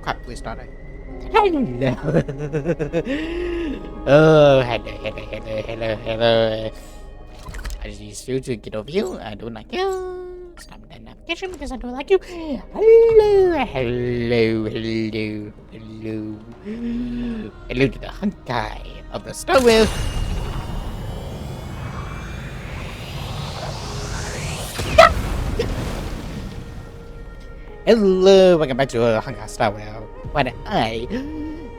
Crap, we started. Hello. Oh, hello. I just used you to get over you. I don't like you. Stop that navigation because I don't like you. Hello to the hunk guy of the snow wheel. Hello, welcome back to Hunka Star Wheel. When I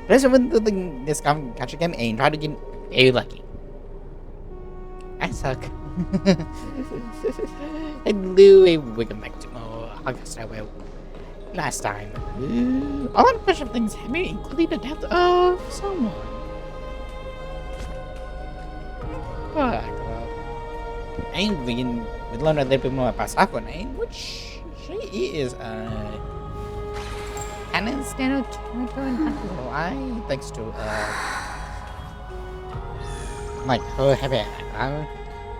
press over the thing, this catch again and try to get very lucky. I suck. Hello, and welcome back to more Hunka Star Wheel. Last time, a lot of special things happened, including the death of someone. But, and we learned a little bit more about Sakura, which she is canon standard character in Hunter I, thanks to like her having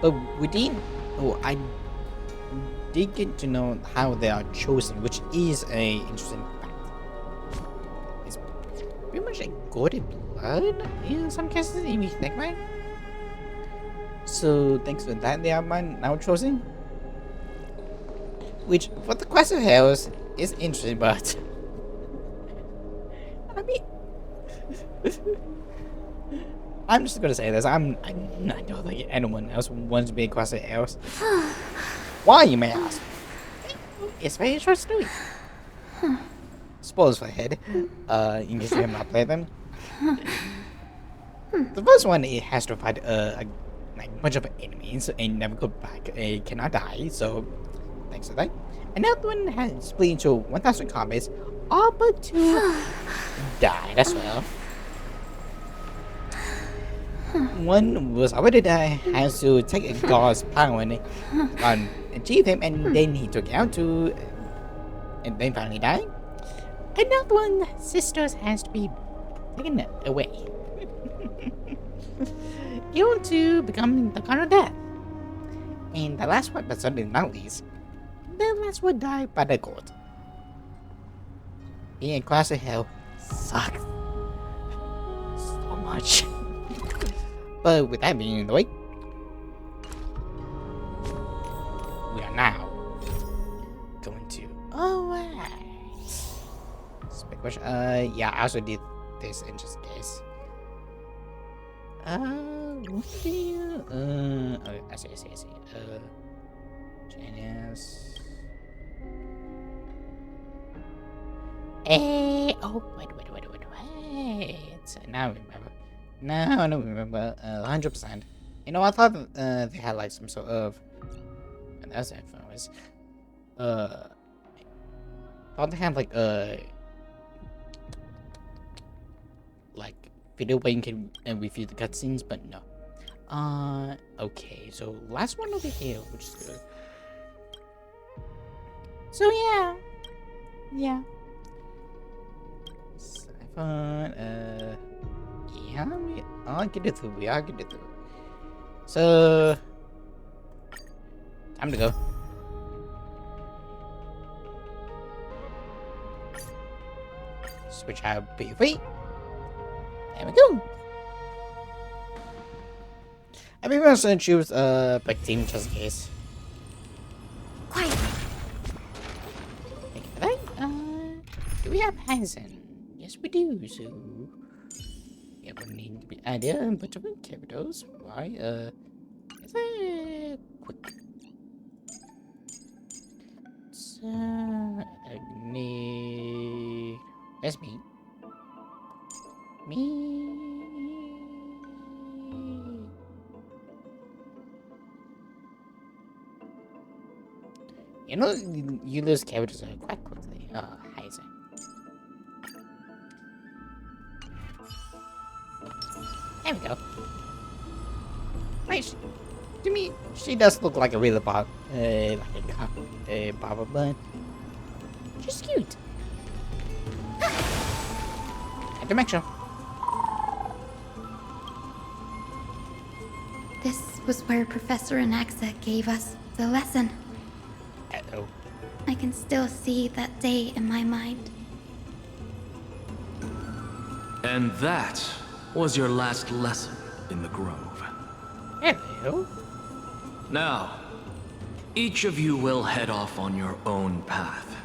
but we didn't. Oh, I did get to know how they are chosen, which is a interesting fact. It's pretty much a good blood in some cases, if you think about it. So thanks to that, they are now chosen. Which, for the quest of Hells, is interesting, but I mean, I'm just gonna say this. I don't think anyone else wants to be a quest of Hells. Why, you may ask? It's very short story. Spoilers for Head, in case you have not played them. The first one, it has to fight a bunch of enemies and never go back. It cannot die, so thanks to that. Another one has split into 1,000 combats, all but 2 died as well. One was already died, has to take a god's power and achieve him, and then he took it out to, and then finally died. Another one, sisters, has to be taken away. You want to become the god of death. And the last one, but certainly not least, the last one died by the god. Being a class of hell sucks so much. But with that being in the way, we are now going to. Alright. Spec question. Yeah, I also did this in just in case. What do you. Oh, I see. Genius. Oh, wait. Now I remember. Now I don't remember 100%. You know, I thought they had like some sort of. And that's influence. Thought they had like video where you can review the cutscenes, but no. Okay, so last one over here, which is good. So yeah. Siphon, yeah, I'll get it through. So, time to go. Switch out PvP. There we go. I mean, we're gonna choose big team just in case. Quiet. Thank you for that. Do we have Hansen? Yes, we do. So, yeah, we need to be added, but to capitals. Why? Is it quick? So, Agni. That's me. You know, you lose characters quite quickly. Oh, Heiser. There we go. Wait, to me, she does look like a real Bob, Baba Bun. She's cute. Had to make sure. This was where Professor Anaxa gave us the lesson. Uh-oh. I can still see that day in my mind. And that was your last lesson in the Grove. Hello. Now, each of you will head off on your own path.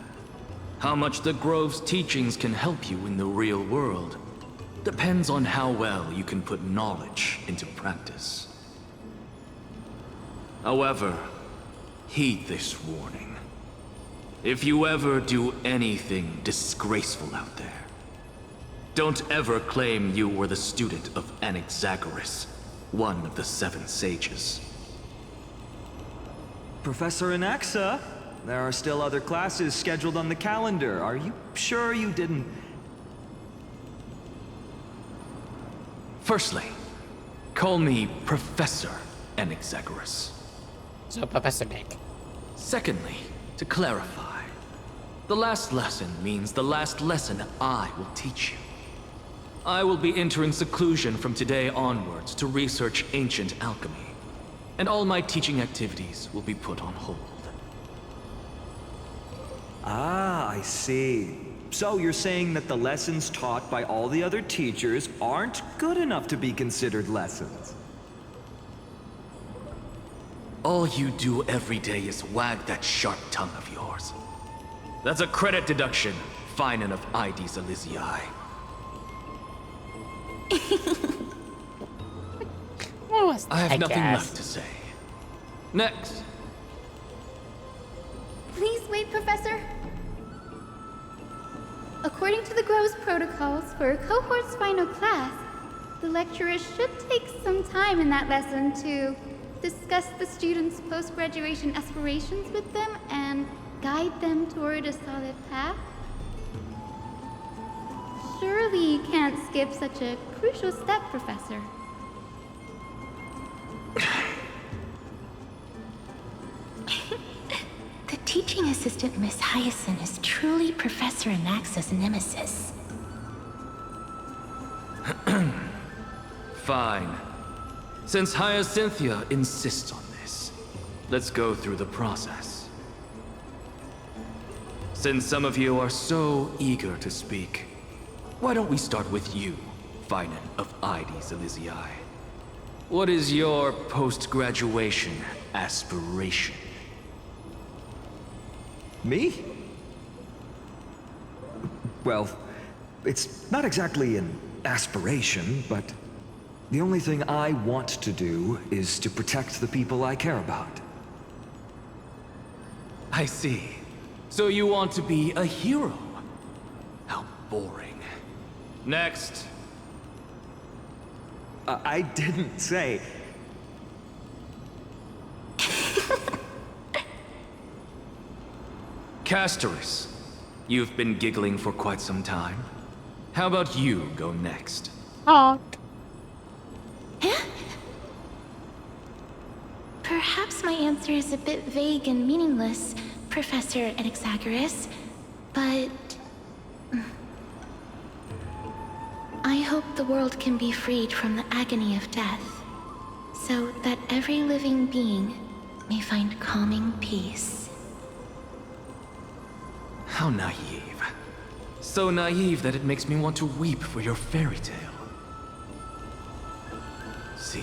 How much the Grove's teachings can help you in the real world depends on how well you can put knowledge into practice. However, heed this warning. If you ever do anything disgraceful out there, don't ever claim you were the student of Anaxagoras, one of the 7 sages. Professor Anaxa, there are still other classes scheduled on the calendar. Are you sure you didn't... Firstly, call me Professor Anaxagoras. So, Professor Nick. Secondly, to clarify, the last lesson means the last lesson I will teach you. I will be entering seclusion from today onwards to research ancient alchemy, and all my teaching activities will be put on hold. Ah, I see. So you're saying that the lessons taught by all the other teachers aren't good enough to be considered lessons? All you do every day is wag that sharp tongue of yours. That's a credit deduction, fine enough IDs Elysiae. What was that, I have nothing guess? left to say. Next. Please wait, Professor. According to the Grove's protocols for a cohort's final class, the lecturer should take some time in that lesson to discuss the students' post-graduation aspirations with them and guide them toward a solid path. Surely you can't skip such a crucial step, Professor. The teaching assistant, Miss Hyacinth, is truly Professor Anaxa's nemesis. Fine. Since Hyacinthia insists on this, let's go through the process. Since some of you are so eager to speak, why don't we start with you, Finan of IDs Elysiae? What is your post-graduation aspiration? Me? Well, it's not exactly an aspiration, but the only thing I want to do is to protect the people I care about. I see. So you want to be a hero? How boring. Next. I didn't say... Castorus, you've been giggling for quite some time. How about you go next? Honk. Perhaps my answer is a bit vague and meaningless, Professor Anaxagoras, but... I hope the world can be freed from the agony of death, so that every living being may find calming peace. How naive. So naive that it makes me want to weep for your fairy tale. See,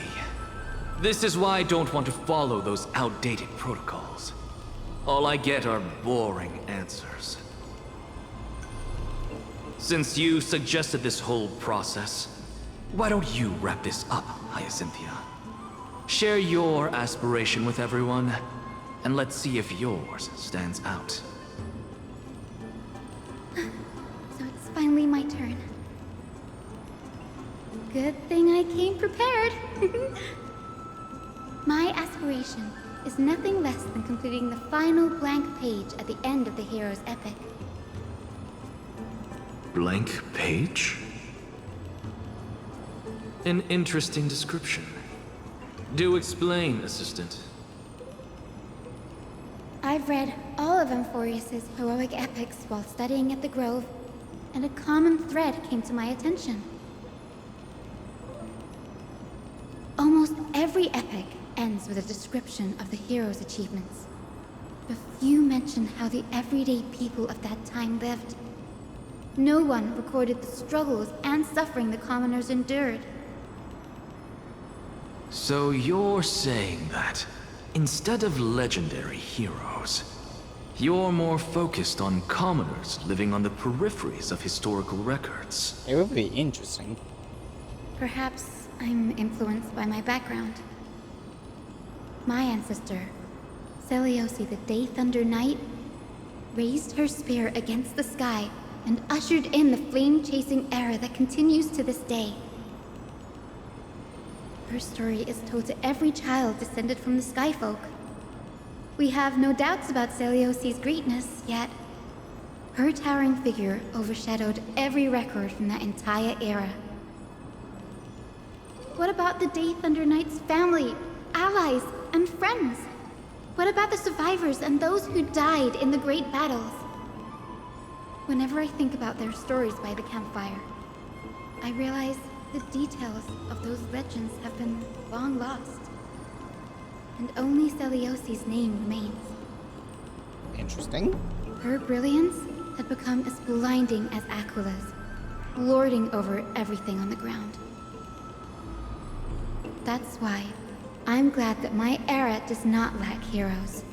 this is why I don't want to follow those outdated protocols. All I get are boring answers. Since you suggested this whole process, why don't you wrap this up, Hyacinthia? Share your aspiration with everyone, and let's see if yours stands out. So it's finally my turn. Good thing I came prepared. My aspiration is nothing less than completing the final blank page at the end of the hero's epic. Blank page? An interesting description. Do explain, Assistant. I've read all of Amphorius's heroic epics while studying at the Grove, and a common thread came to my attention. Almost every epic ends with a description of the hero's achievements. But few mention how the everyday people of that time lived. No one recorded the struggles and suffering the commoners endured. So you're saying that, instead of legendary heroes, you're more focused on commoners living on the peripheries of historical records. It would be interesting. Perhaps I'm influenced by my background. My ancestor, Seliosi the Day Thunder Knight, raised her spear against the sky and ushered in the flame-chasing era that continues to this day. Her story is told to every child descended from the Skyfolk. We have no doubts about Seliosi's greatness, yet her towering figure overshadowed every record from that entire era. What about the Day Thunder Knight's family, allies, and friends? What about the survivors and those who died in the great battles? Whenever I think about their stories by the campfire, I realize the details of those legends have been long lost. And only Seliosi's name remains. Interesting. Her brilliance had become as blinding as Aquilah's, lording over everything on the ground. That's why I'm glad that my era does not lack heroes.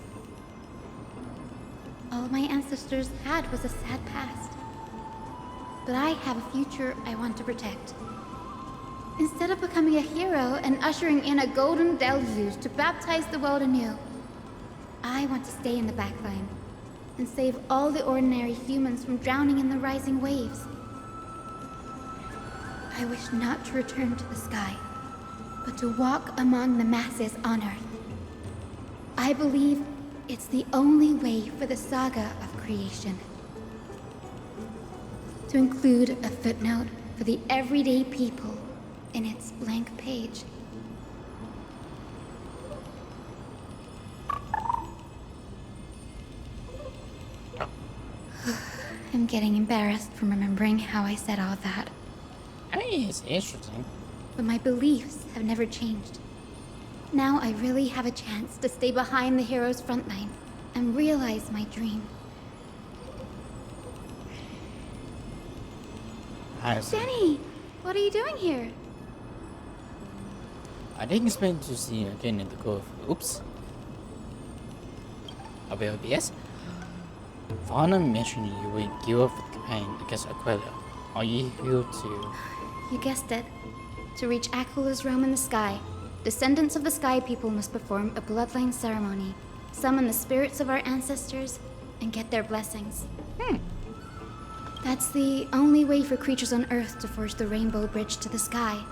All my ancestors had was a sad past. But I have a future I want to protect. Instead of becoming a hero and ushering in a golden deluge to baptize the world anew, I want to stay in the backline and save all the ordinary humans from drowning in the rising waves. I wish not to return to the sky, but to walk among the masses on Earth. I believe it's the only way for the saga of creation. To include a footnote for the everyday people in its blank page. I'm getting embarrassed from remembering how I said all that. I mean, it's interesting. But my beliefs have never changed. Now I really have a chance to stay behind the hero's front line and realize my dream. Danny, what are you doing here? I didn't expect to see you again in the Grove. Oops. About this, Fauna mentioned you will gear up for the campaign against Aquila. Are you here to... You guessed it. To reach Aquilah's realm in the sky, descendants of the Sky People must perform a bloodline ceremony, summon the spirits of our ancestors, and get their blessings. That's the only way for creatures on Earth to forge the Rainbow Bridge to the sky.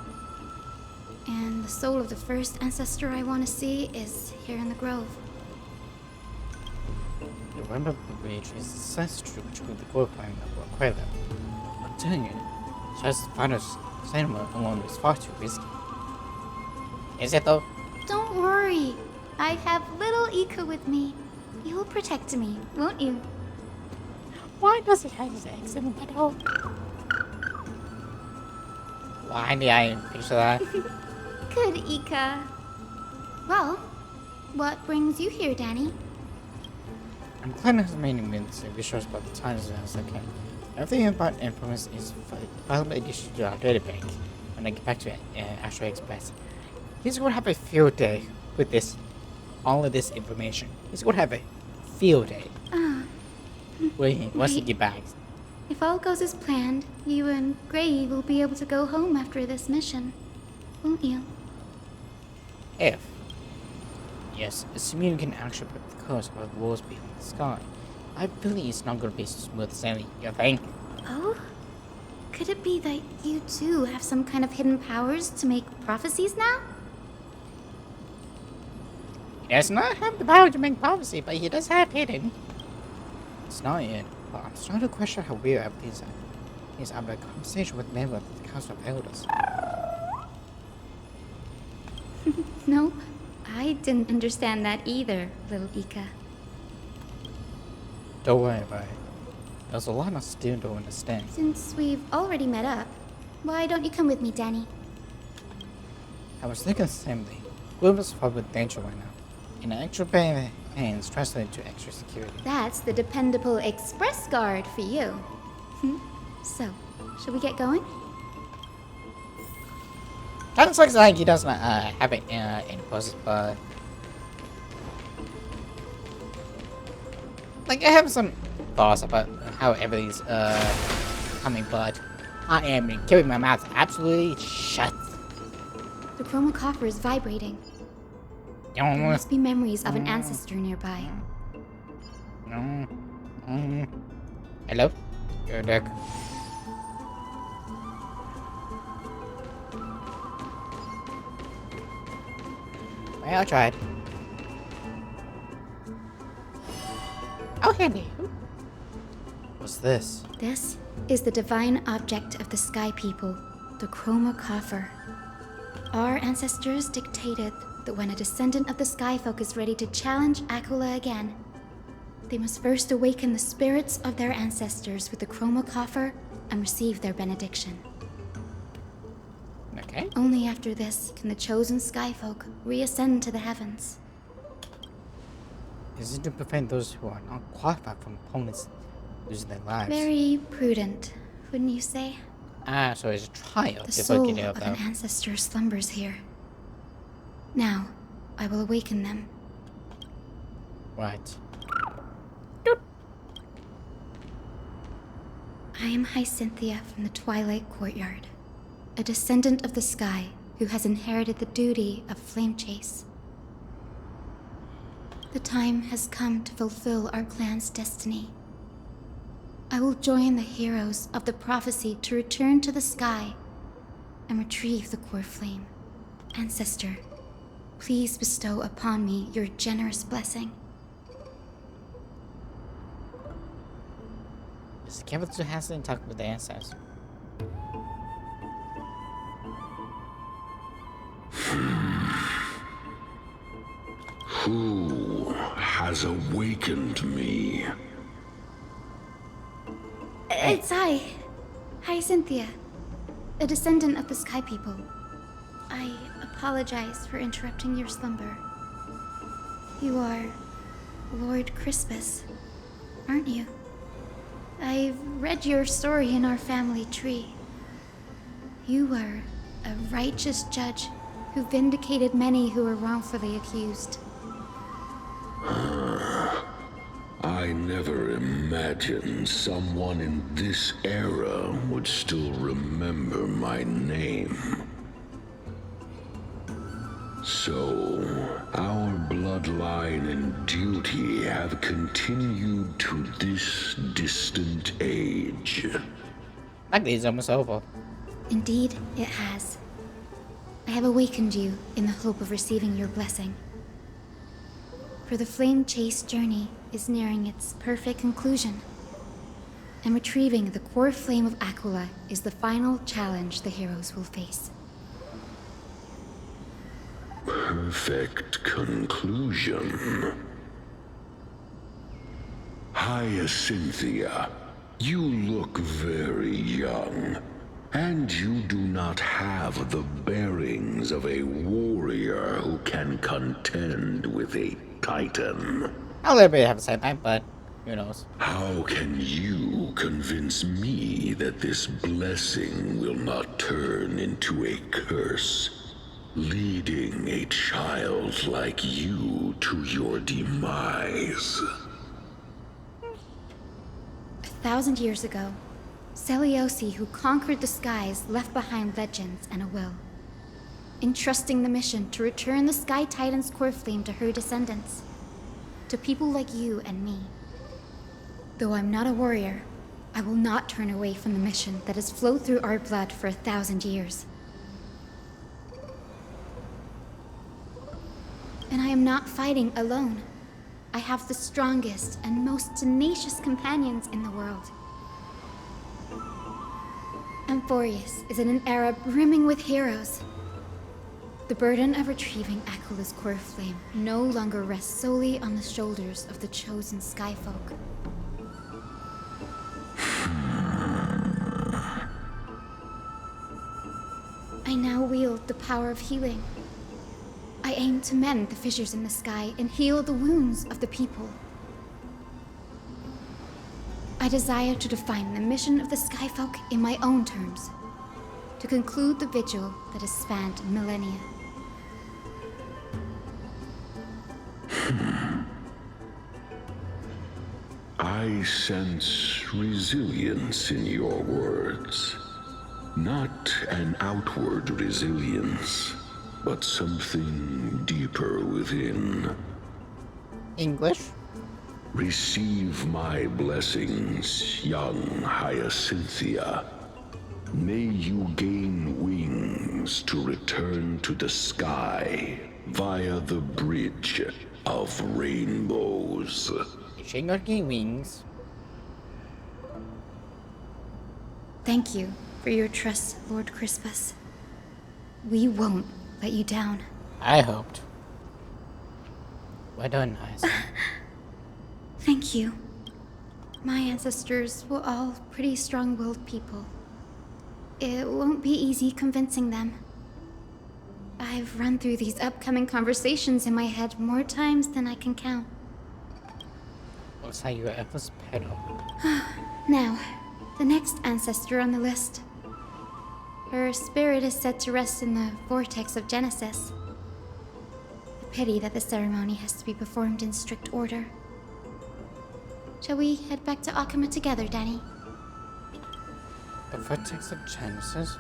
And the soul of the first ancestor I want to see is here in the Grove. The Rainbow Bridge is ancestral between the Grove and Aquila. I'm telling you, just find us cinema alone is far too risky. Is it though? Don't worry. I have little Ika with me. You'll protect me, won't you? Why does it have his accent at all? Why did I picture that? Good, Ika. Well, what brings you here, Danny? I'm planning on meeting with the research by the time as I can. Everything about Infamous is valuable addition to our database when I get back to Astro Express. He's going to have a field day with this, all of this information. He's going to have a field day. Once he get back. If all goes as planned, you and Gray will be able to go home after this mission, won't you? If. Yes, assuming you can actually put the coast of the walls behind the sky. I believe it's not going to be smooth sailing, you think? Oh? Could it be that you too have some kind of hidden powers to make prophecies now? does not have the power to make prophecy, but he does have hidden. It's not yet, but I'm starting to question how real everything is after a conversation with members of the Council of Elders. Nope, I didn't understand that either, little Ika. Don't worry about it. There's a lot I still don't understand. Since we've already met up, why don't you come with me, Danny? I was thinking the same thing. Wilbur's fought with danger right now. And an extra pair of hands translated to extra security. That's the dependable express guard for you. So, shall we get going? Kind of looks like he doesn't have it in post, but like I have some thoughts about how everything's coming, but I am keeping my mouth absolutely shut. The chroma coffer is vibrating. There must be memories of an ancestor nearby. Hello? You're Dirk. Well, I tried. Oh, handy. What's this? This is the divine object of the Sky People, the chroma coffer. Our ancestors dictated that when a descendant of the Skyfolk is ready to challenge Aquila again, they must first awaken the spirits of their ancestors with the chroma coffer and receive their benediction. Okay. Only after this can the chosen Skyfolk reascend to the heavens. Is it to prevent those who are not qualified from opponents losing their lives? Very prudent, wouldn't you say? Ah, so it's a trial. The before soul getting of up an there. ancestor slumbers here. Now, I will awaken them. Right. I am Hyacinthia from the Twilight Courtyard, a descendant of the sky who has inherited the duty of flame chase. The time has come to fulfill our clan's destiny. I will join the heroes of the prophecy to return to the sky and retrieve the core flame. Ancestor, please bestow upon me your generous blessing. Is Kevin to Hansen talk with the ancestors? Who has awakened me? It's I, Hyacinthia, a descendant of the Sky People. I apologize for interrupting your slumber. You are Lord Crispus, aren't you? I've read your story in our family tree. You were a righteous judge who vindicated many who were wrongfully accused. I never imagined someone in this era would still remember my name. So, our bloodline and duty have continued to this distant age. Like it's almost over. Indeed, it has. I have awakened you in the hope of receiving your blessing. For the flame chase journey is nearing its perfect conclusion, and retrieving the core flame of Aquila is the final challenge the heroes will face. Perfect conclusion. Hyacinthia, you look very young, and you do not have the bearings of a warrior who can contend with a titan. A little bit have the same time, but who knows? How can you convince me that this blessing will not turn into a curse, leading a child like you to your demise? 1,000 years ago, Seliosi, who conquered the skies, left behind legends and a will, entrusting the mission to return the Sky Titan's core flame to her descendants, to people like you and me. Though I'm not a warrior, I will not turn away from the mission that has flowed through our blood for 1,000 years. And I am not fighting alone. I have the strongest and most tenacious companions in the world. Amphorius is in an era brimming with heroes. The burden of retrieving Aquilus' core flame no longer rests solely on the shoulders of the chosen Skyfolk. I now wield the power of healing. I aim to mend the fissures in the sky and heal the wounds of the people. I desire to define the mission of the Skyfolk in my own terms, to conclude the vigil that has spanned millennia. I sense resilience in your words. Not an outward resilience, but something deeper within. English? Receive my blessings, young Hyacinthia. May you gain wings to return to the sky via the bridge of rainbows. She got gain wings. Thank you for your trust, Lord Crispus. We won't let you down. I hoped. Well done, Hyacinth. Thank you. My ancestors were all pretty strong-willed people. It won't be easy convincing them. I've run through these upcoming conversations in my head more times than I can count. Looks like your efforts paid off. Now, the next ancestor on the list. Her spirit is said to rest in the vortex of Genesis. A pity that the ceremony has to be performed in strict order. Shall we head back to Akama together, Danny? The vortex of Genesis?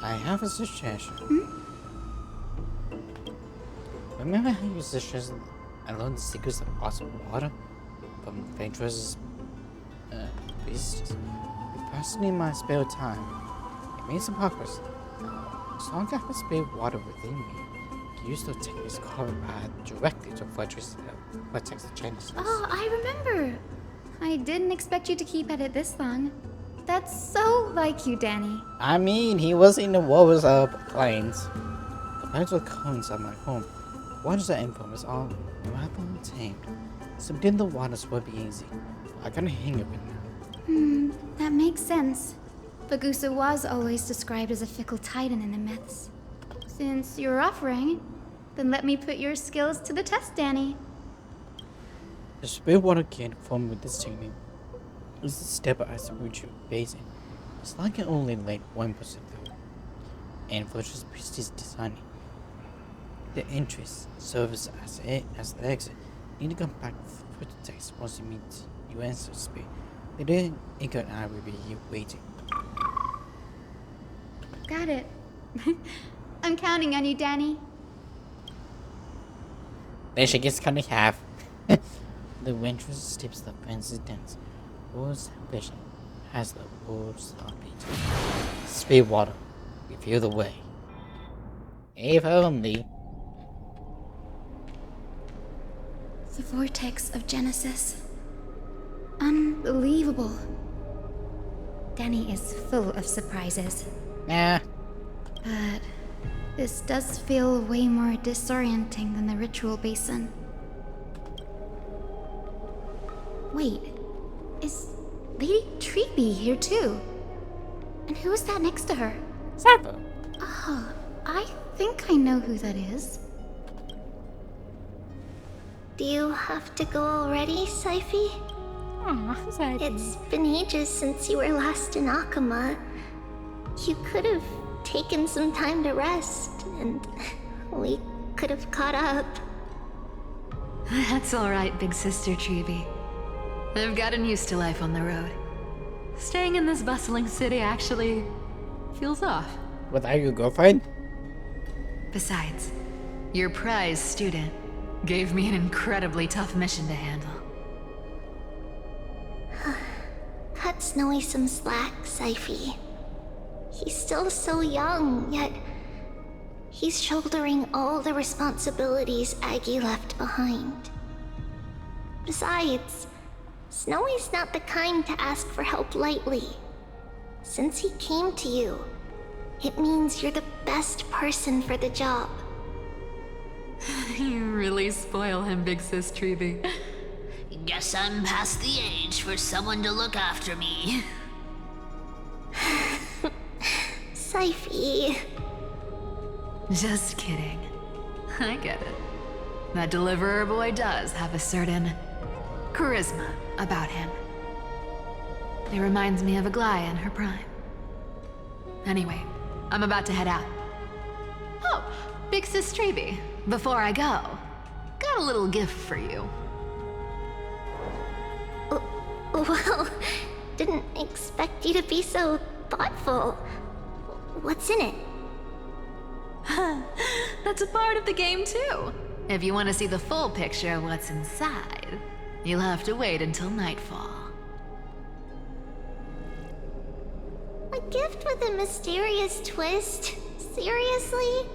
I have a suggestion. Remember how you suggested I learned the secrets of awesome water from Phaedra's beasts? Personally, in my spare time, it means hypocrisy. As long as I have a spare water within me, you still take this carbon path directly to vortex of Genesis. Oh, I remember. I didn't expect you to keep at it this long. That's so like you, Danny. I mean, he was in the waters of plains. Compared to the cones of my home, waters are infamous all rather untamed. Subduing the waters would be easy. I gotta hang it now. That makes sense. Bagusa was always described as a fickle titan in the myths. Since you're offering, then let me put your skills to the test, Danny. The spare water can form with this technique. Is the step I Sabuchu basin. It's like it only laid 1% through. And Fortress Priestess designing. The entrance serves as the exit. Need to come back for the text once you meet your answer speed. Later, Inka and I will be here waiting. Got it. I'm counting on you, Danny. Then she gets cut in half. The waitress steps the fancy dance. World's ambition has the world's heartbeat. Spare water, reveal the way. If only. The vortex of Genesis. Unbelievable. Danny is full of surprises. Nah. But this does feel way more disorienting than the ritual basin. Wait, is Lady Treeby here too? And who is that next to her? Sappho. Oh, I think I know who that is. Do you have to go already, Saifi? Aw, It's been ages since you were last in Akama. You could have taken some time to rest, and we could have caught up. That's alright, big sister Treeby. I've gotten used to life on the road. Staying in this bustling city actually feels off. Without your girlfriend? Besides, your prize student gave me an incredibly tough mission to handle. Cut Snowy some slack, Saifi. He's still so young, yet He's shouldering all the responsibilities Aggie left behind. Besides, Snowy's not the kind to ask for help lightly. Since he came to you, it means you're the best person for the job. You really spoil him, Big Sis Treeby. Guess I'm past the age for someone to look after me. Syphie. Just kidding. I get it. That deliverer boy does have a certain charisma about him. It reminds me of Aglaia in her prime. Anyway, I'm about to head out. Oh, Big Sis Treeby, before I go, got a little gift for you. Well, didn't expect you to be so thoughtful. What's in it? That's a part of the game too. If you want to see the full picture of what's inside, you'll have to wait until nightfall. A gift with a mysterious twist? Seriously?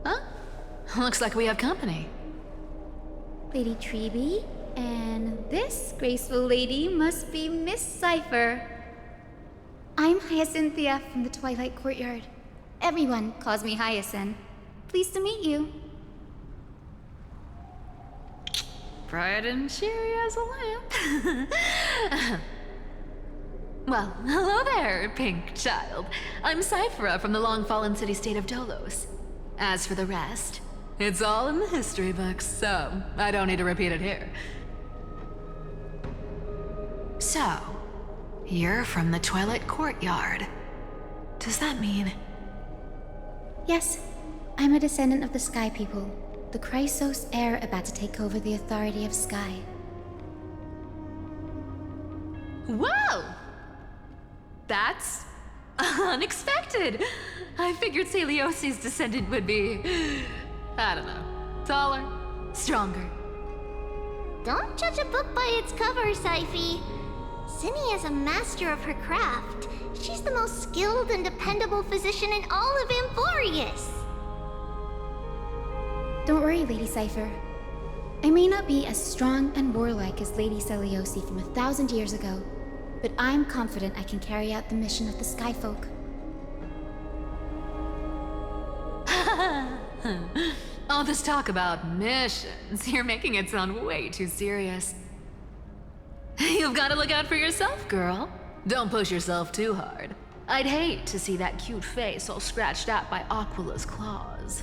Huh? Looks like we have company. Lady Treeby, and this graceful lady must be Miss Cypher. I'm Hyacinthia from the Twilight Courtyard. Everyone calls me Hyacinth. Pleased to meet you. Bright and cheery as a lamp. Well, hello there, pink child. I'm Cyphera from the long-fallen city-state of Dolos. As for the rest, it's all in the history books, so I don't need to repeat it here. So, you're from the Twilight Courtyard. Does that mean... Yes, I'm a descendant of the Sky People, the Chrysos heir about to take over the authority of Sky. Whoa! That's unexpected. I figured Celiosi's descendant would be, I don't know, taller, stronger. Don't judge a book by its cover, Syphie. Zinni is a master of her craft. She's the most skilled and dependable physician in all of Amphorius. Don't worry, Lady Cypher. I may not be as strong and warlike as Lady Celiosi from 1,000 years ago, but I'm confident I can carry out the mission of the Skyfolk. All this talk about missions, you're making it sound way too serious. You've got to look out for yourself, girl. Don't push yourself too hard. I'd hate to see that cute face all scratched out by Aquila's claws.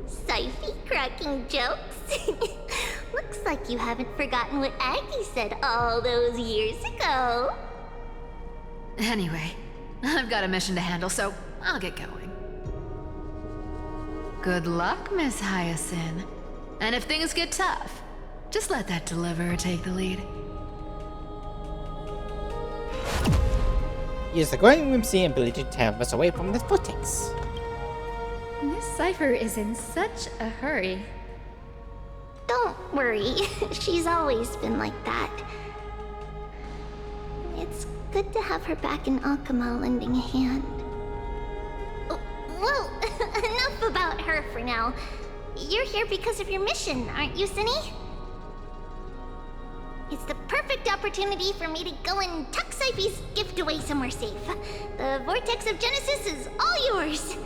Syphie cracking jokes? Looks like you haven't forgotten what Aggie said all those years ago. Anyway, I've got a mission to handle, so I'll get going. Good luck, Miss Hyacinth. And if things get tough, just let that deliverer take the lead. Use the growing whimsy ability to tear us away from this vortex. Miss Cypher is in such a hurry. Don't worry, she's always been like that. It's good to have her back in Akama lending a hand. Oh, well, enough about her for now. You're here because of your mission, aren't you, Zinni? It's the perfect opportunity for me to go and tuck Syphie's gift away somewhere safe. The Vortex of Genesis is all yours.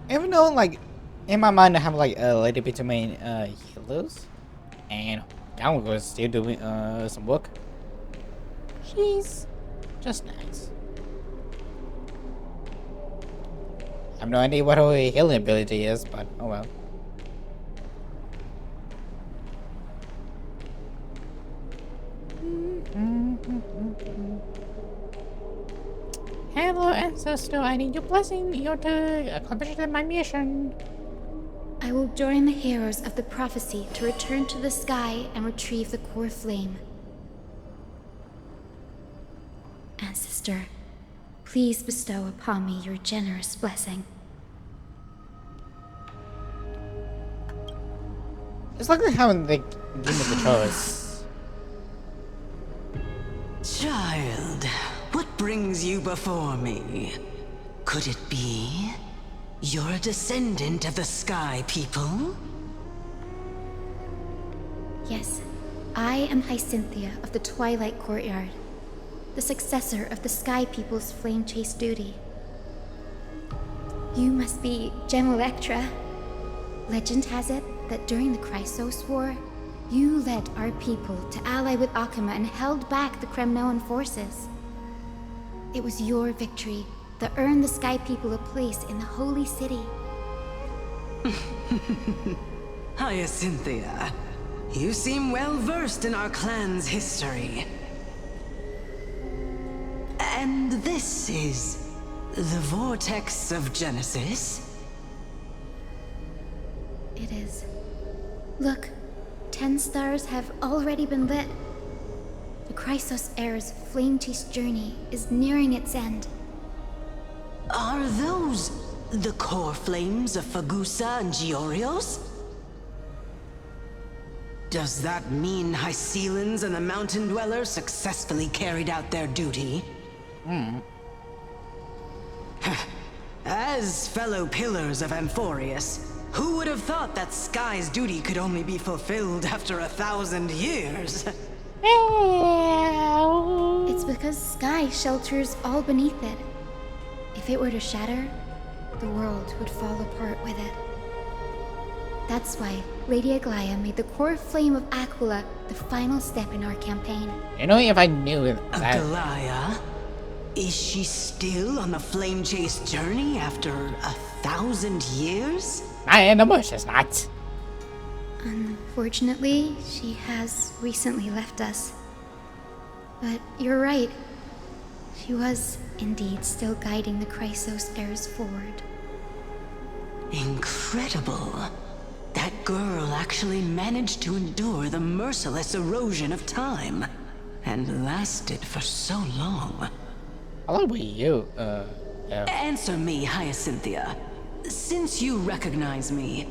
Even though, like, in my mind I have like a little bit too many healers, and Down was still doing some work. She's just nice. I have no idea what her healing ability is, but oh well. Hello, ancestor. I need your blessing. You're to accomplish my mission. I will join the heroes of the prophecy to return to the sky and retrieve the core flame. Ancestor, Please bestow upon me your generous blessing. It's like how in the Game of the Choice. Child, what brings you before me? Could it be you're a descendant of the Sky People? Yes, I am Hyacinthia of the Twilight Courtyard, the successor of the Sky People's Flame Chase duty. You must be Gem Electra. Legend has it that during the Chrysos War, you led our people to ally with Akuma and held back the Kremnoan forces. It was your victory that earned the Sky People a place in the Holy City. Hyacinthia, you seem well versed in our clan's history. And this is the Vortex of Genesis? It is. Look, 10 stars have already been lit. The Chrysos Heir's flame chase journey is nearing its end. Are those the core flames of Fagusa and Giorios? Does that mean Hycelans and the Mountain Dwellers successfully carried out their duty? As fellow pillars of Amphorius, who would have thought that Sky's duty could only be fulfilled after 1,000 years? It's because Sky shelters all beneath it. If it were to shatter, the world would fall apart with it. That's why Lady Aglaya made the core flame of Aquila the final step in our campaign. You know, if I knew that. Aglaya? Is she still on the flame chase journey after 1,000 years? I know she's not. Unfortunately, she has recently left us. But you're right. She was indeed still guiding the Chrysos heirs forward. Incredible. That girl actually managed to endure the merciless erosion of time, and lasted for so long. How long were you? Answer me, Hyacinthia. Since you recognize me,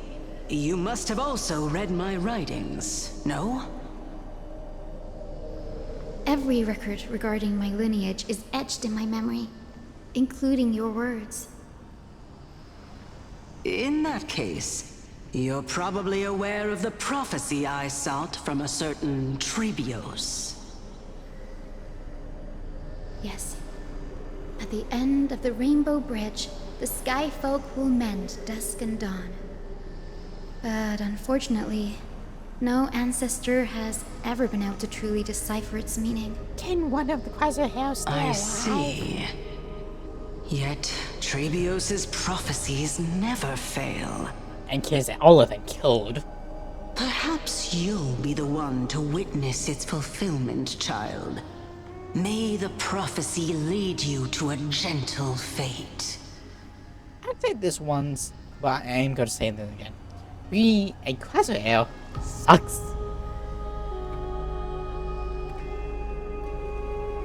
you must have also read my writings, no? Every record regarding my lineage is etched in my memory, including your words. In that case, you're probably aware of the prophecy I sought from a certain Trebios. Yes. At the end of the Rainbow Bridge, the Sky Folk will mend dusk and dawn. But unfortunately, no ancestor has ever been able to truly decipher its meaning. Can one of the Quasar Heirs stay I alive? see. Yet, Trebios's prophecies never fail. In case all of them killed. Perhaps you'll be the one to witness its fulfillment, child. May the prophecy lead you to a gentle fate. I said this once, but I am gonna say this again. Being a Quasar Heir sucks.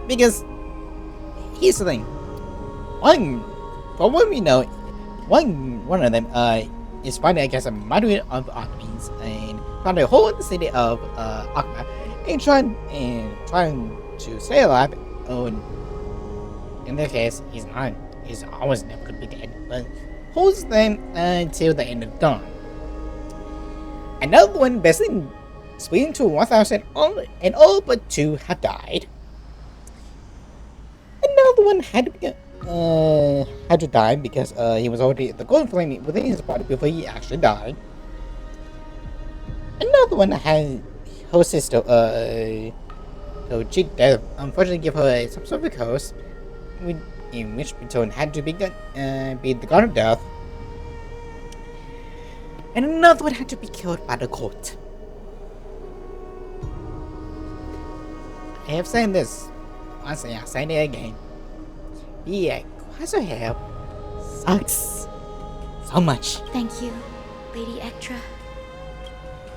Because here's the thing. From what we know, one of them is fighting against a moderate of armies and trying to hold the city of Akuma and trying to stay alive. Oh, in their case, he's not. He's always never gonna be dead, but holds them until the end of dawn. Another one basically split into 1,000 and all but 2 have died. Another one had to die because he was already the golden flame within his body before he actually died. Another one had her sister so she unfortunately gave her some sort of curse, in which return had to be the god of death. And another one had to be killed by the court. I have said this once and I'll say it again. Yeah, Quasar Heir sucks so much. Thank you, Lady Ectra.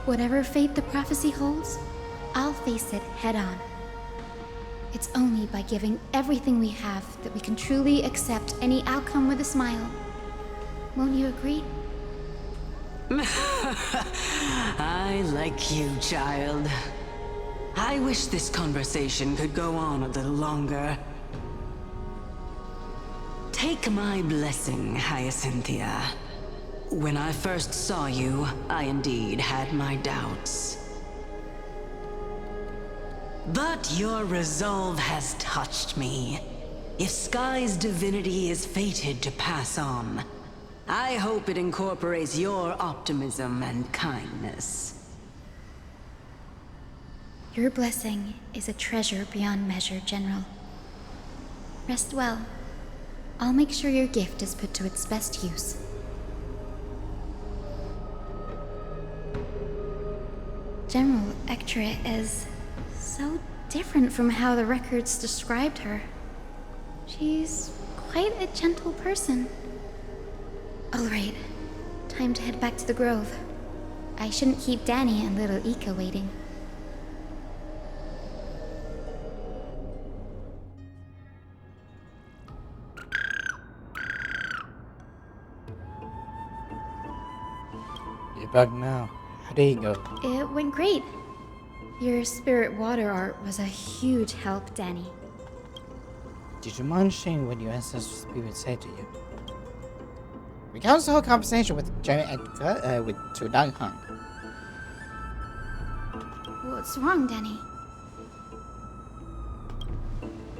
Whatever fate the prophecy holds, I'll face it head on. It's only by giving everything we have that we can truly accept any outcome with a smile. Won't you agree? I like you, child. I wish this conversation could go on a little longer. Take my blessing, Hyacinthia. When I first saw you, I indeed had my doubts. But your resolve has touched me. If Sky's divinity is fated to pass on, I hope it incorporates your optimism and kindness. Your blessing is a treasure beyond measure, General. Rest well. I'll make sure your gift is put to its best use. General Ectra is so different from how the records described her. She's quite a gentle person. All right, time to head back to the Grove. I shouldn't keep Danny and little Ika waiting. You're back now. How did it go? It went great. Your spirit water art was a huge help, Danny. Did you mind sharing what your ancestral spirit said to you? Recounts the whole conversation with General Edgar to Dang Han. What's wrong, Danny?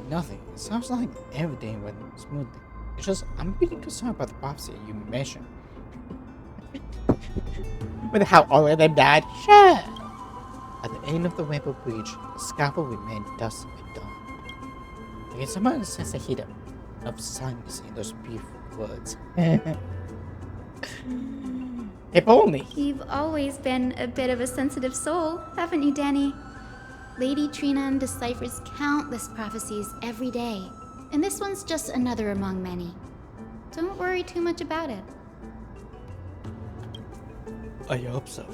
Nothing. It sounds like everything went smoothly. It's just I'm really concerned about the prophecy you mentioned. With how all of them died. Sure. At the end of the Rainbow Bridge, the scaffold remained dusk and dawn. I can somehow sense a hint of sadness in those brief words. If only. You've always been a bit of a sensitive soul, haven't you, Danny? Lady Trina deciphers countless prophecies every day, and this one's just another among many. Don't worry too much about it. I hope so.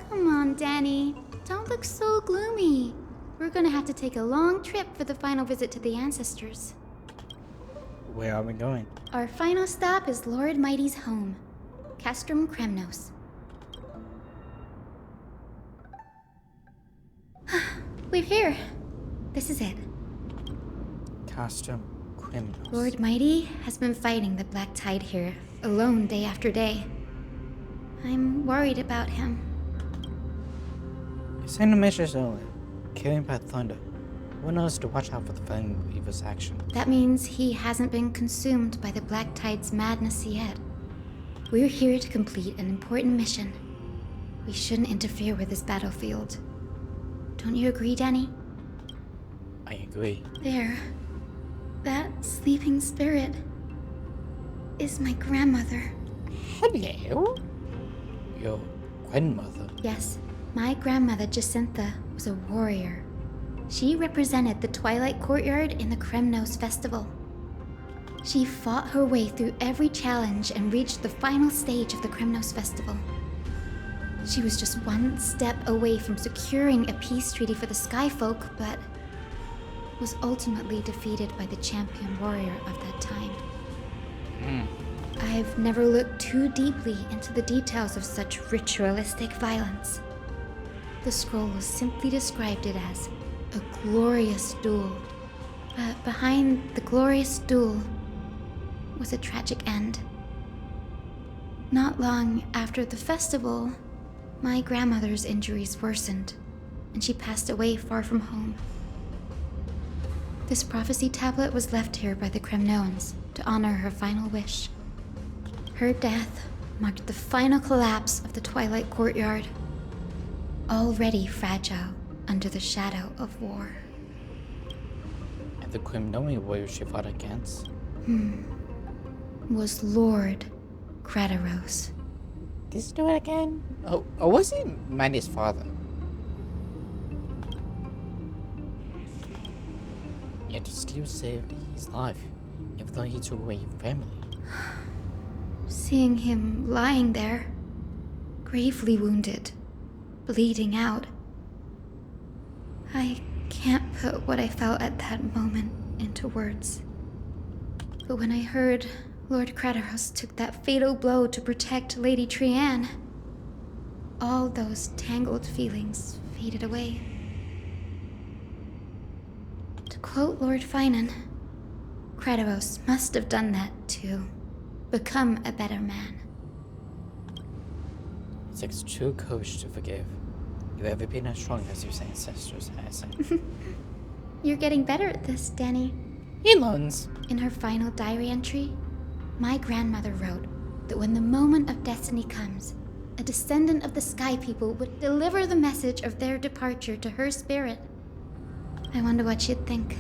Come on, Danny. Don't look so gloomy. We're gonna have to take a long trip for the final visit to the ancestors. Where are we going? Our final stop is Lord Mighty's home, Castrum Kremnos. We're here. This is it. Castrum Criminals. Lord Mighty has been fighting the Black Tide here, alone day after day. I'm worried about him. You sent a message earlier, killing by thunder. Warn us to watch out for the Fallen Reaver's action. That means he hasn't been consumed by the Black Tide's madness yet. We're here to complete an important mission. We shouldn't interfere with this battlefield. Don't you agree, Danny? I agree. There. That sleeping spirit is my grandmother. Hello? Your grandmother? Yes, my grandmother Jacintha was a warrior. She represented the Twilight Courtyard in the Kremnos Festival. She fought her way through every challenge and reached the final stage of the Kremnos Festival. She was just one step away from securing a peace treaty for the Skyfolk, but was ultimately defeated by the champion warrior of that time. I've never looked too deeply into the details of such ritualistic violence. The scroll simply described it as a glorious duel. But behind the glorious duel was a tragic end. Not long after the festival, my grandmother's injuries worsened, and she passed away far from home. This prophecy tablet was left here by the Kremnoans to honor her final wish. Her death marked the final collapse of the Twilight Courtyard, already fragile under the shadow of war. And the Kremnoan warrior she fought against? Was Lord Gradaros. This do it again? Oh, was he Manny's father? Yet he still saved his life, even though he took away your family. Seeing him lying there, gravely wounded, bleeding out, I can't put what I felt at that moment into words. But when I heard Lord Craterhouse took that fatal blow to protect Lady Trianne, all those tangled feelings faded away. To quote Lord Finan, Craterhouse must have done that to become a better man. It takes true courage to forgive. You've ever been as strong as your ancestors, Hyacinth. You're getting better at this, Danny. He learns. In her final diary entry, my grandmother wrote that when the moment of destiny comes, a descendant of the Sky People would deliver the message of their departure to her spirit. I wonder what she'd think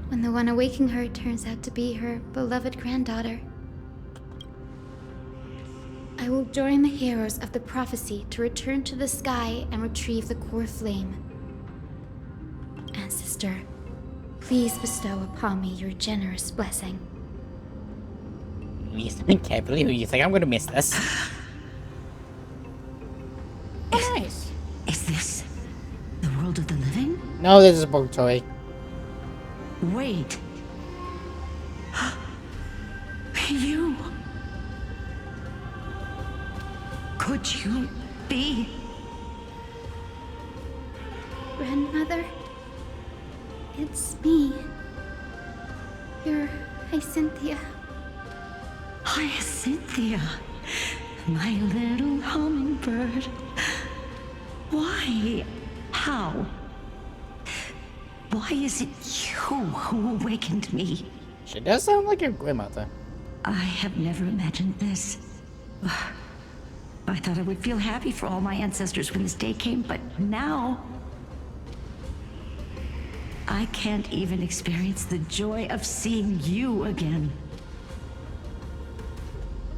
when the one awaking her turns out to be her beloved granddaughter. I will join the heroes of the prophecy to return to the sky and retrieve the core flame. Ancestor, please bestow upon me your generous blessing. Listen carefully who you think I'm gonna miss this. Oh, nice. Is this the world of the living? No, this is a purgatory. Wait. You. Could you be? Grandmother, it's me. You're Hyacinthia. Hyacinthia, my little hummingbird. Why? How? Why is it you who awakened me? She does sound like your grandmother. I have never imagined this. I thought I would feel happy for all my ancestors when this day came, but now I can't even experience the joy of seeing you again.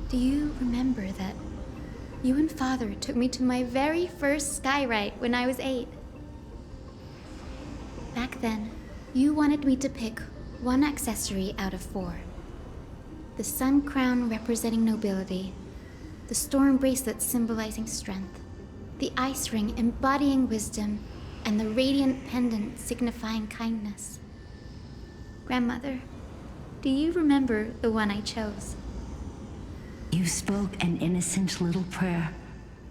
Do you remember that you and Father took me to my very first skyride when I was 8? Back then, you wanted me to pick one accessory out of 4. The sun crown representing nobility, the storm bracelet symbolizing strength, the ice ring embodying wisdom, and the radiant pendant signifying kindness. Grandmother, do you remember the one I chose? You spoke an innocent little prayer,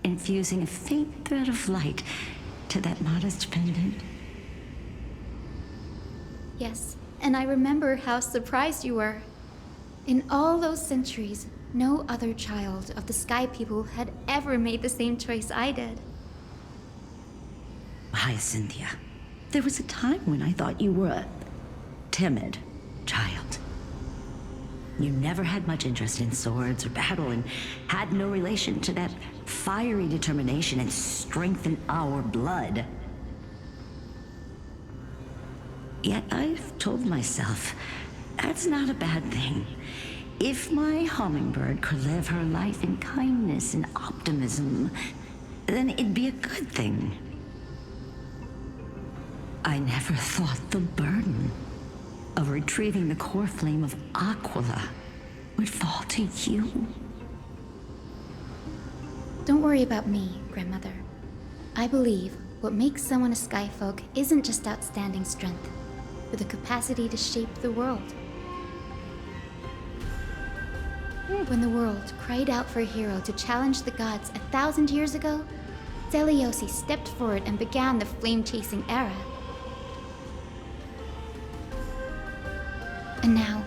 infusing a faint thread of light to that modest pendant. Yes, and I remember how surprised you were. In all those centuries, no other child of the Sky People had ever made the same choice I did. Hyacinthia, there was a time when I thought you were a timid child. You never had much interest in swords or battle and had no relation to that fiery determination and strength in our blood. Yet I've told myself, that's not a bad thing. If my hummingbird could live her life in kindness and optimism, then it'd be a good thing. I never thought the burden of retrieving the core flame of Aquila would fall to you. Don't worry about me, Grandmother. I believe what makes someone a Skyfolk isn't just outstanding strength, but the capacity to shape the world. When the world cried out for a hero to challenge the gods 1,000 years ago, Zeliosi stepped forward and began the flame-chasing era. And now,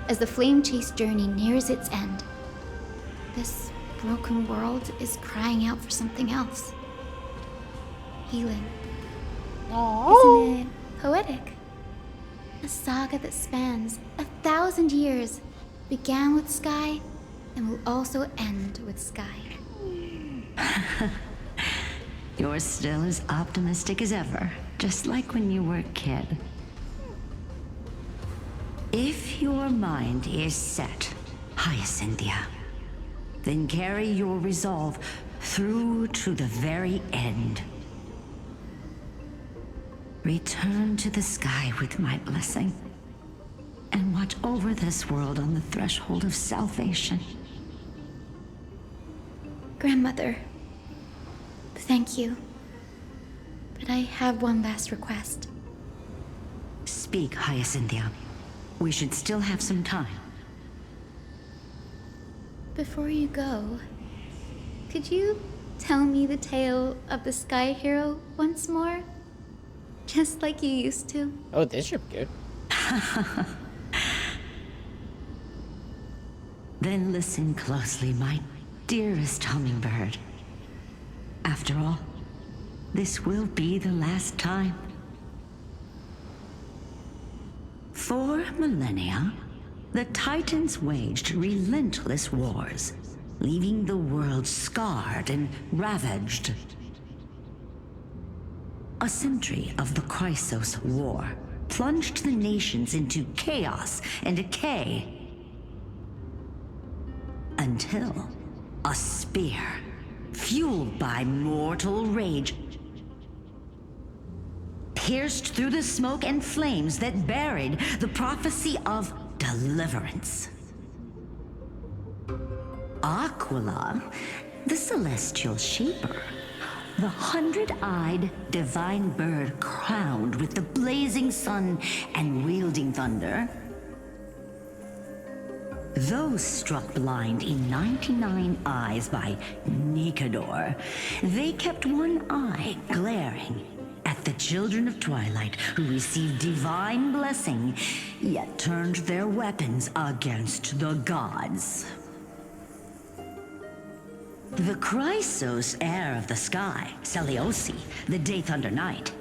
as the flame chase journey nears its end, this broken world is crying out for something else. Healing. Aww. Isn't it poetic? A saga that spans 1,000 years began with Sky and will also end with Sky. You're still as optimistic as ever, just like when you were a kid. If your mind is set, Hyacinthia, then carry your resolve through to the very end. Return to the sky with my blessing, and watch over this world on the threshold of salvation. Grandmother, thank you. But I have one last request. Speak, Hyacinthia. We should still have some time. Before you go, could you tell me the tale of the Sky Hero once more? Just like you used to. Oh, this should be good. Then listen closely, my dearest hummingbird. After all, this will be the last time. For millennia, the Titans waged relentless wars, leaving the world scarred and ravaged. A century of the Chrysos War plunged the nations into chaos and decay. Until a spear, fueled by mortal rage, pierced through the smoke and flames that buried the prophecy of deliverance. Aquila, the celestial shaper, the 100-eyed divine bird crowned with the blazing sun and wielding thunder, those struck blind in 99 eyes by Nikador, they kept one eye glaring at the children of Twilight who received divine blessing, yet turned their weapons against the gods. The Chrysos heir of the sky, Seliosi, the Day Thunder Knight,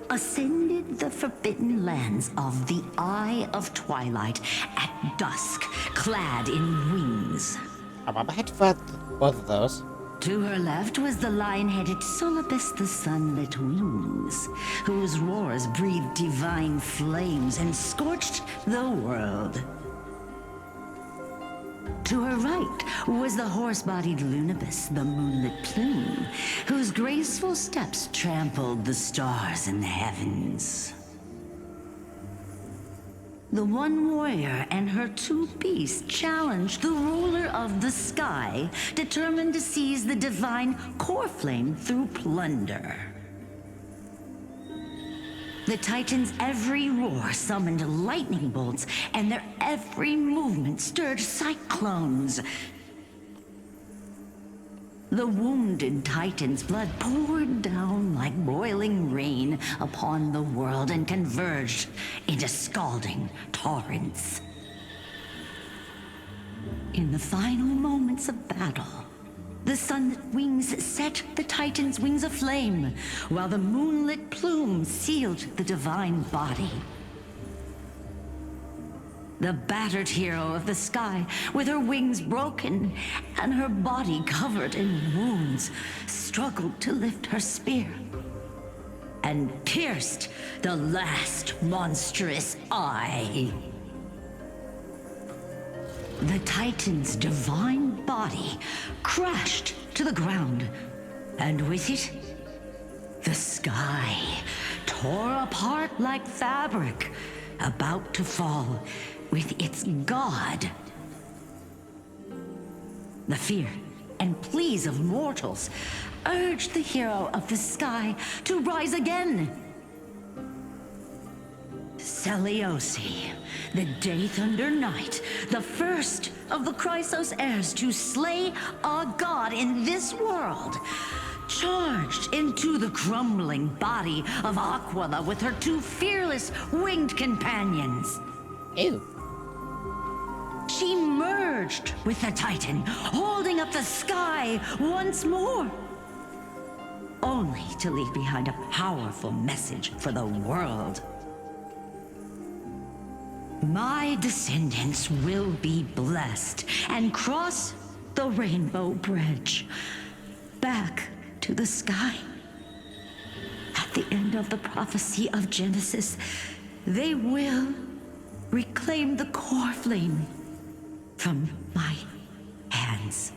ascended the forbidden lands of the Eye of Twilight at dusk, clad in wings. I'm ahead for both of those. To her left was the lion-headed Solibus the Sunlit Wings, whose roars breathed divine flames and scorched the world. To her right was the horse-bodied Lunibus, the Moonlit Plume, whose graceful steps trampled the stars in the heavens. The one warrior and her two beasts challenged the ruler of the sky, determined to seize the divine core flame through plunder. The Titans' every roar summoned lightning bolts, and their every movement stirred cyclones. The wounded Titan's blood poured down like boiling rain upon the world and converged into scalding torrents. In the final moments of battle, the Sunlit Wings set the Titan's wings aflame, while the Moonlit Plume sealed the divine body. The battered hero of the sky, with her wings broken and her body covered in wounds, struggled to lift her spear and pierced the last monstrous eye. The Titan's divine body crashed to the ground, and with it, the sky tore apart like fabric, about to fall with its god. The fear and pleas of mortals urged the hero of the sky to rise again. Seliosi, the Day Thunder Knight, the first of the Chrysos heirs to slay a god in this world, charged into the crumbling body of Aquila with her two fearless winged companions. Ew. She merged with the Titan, holding up the sky once more, only to leave behind a powerful message for the world. My descendants will be blessed and cross the Rainbow Bridge back to the sky. At the end of the prophecy of Genesis, they will reclaim the core flame from my hands.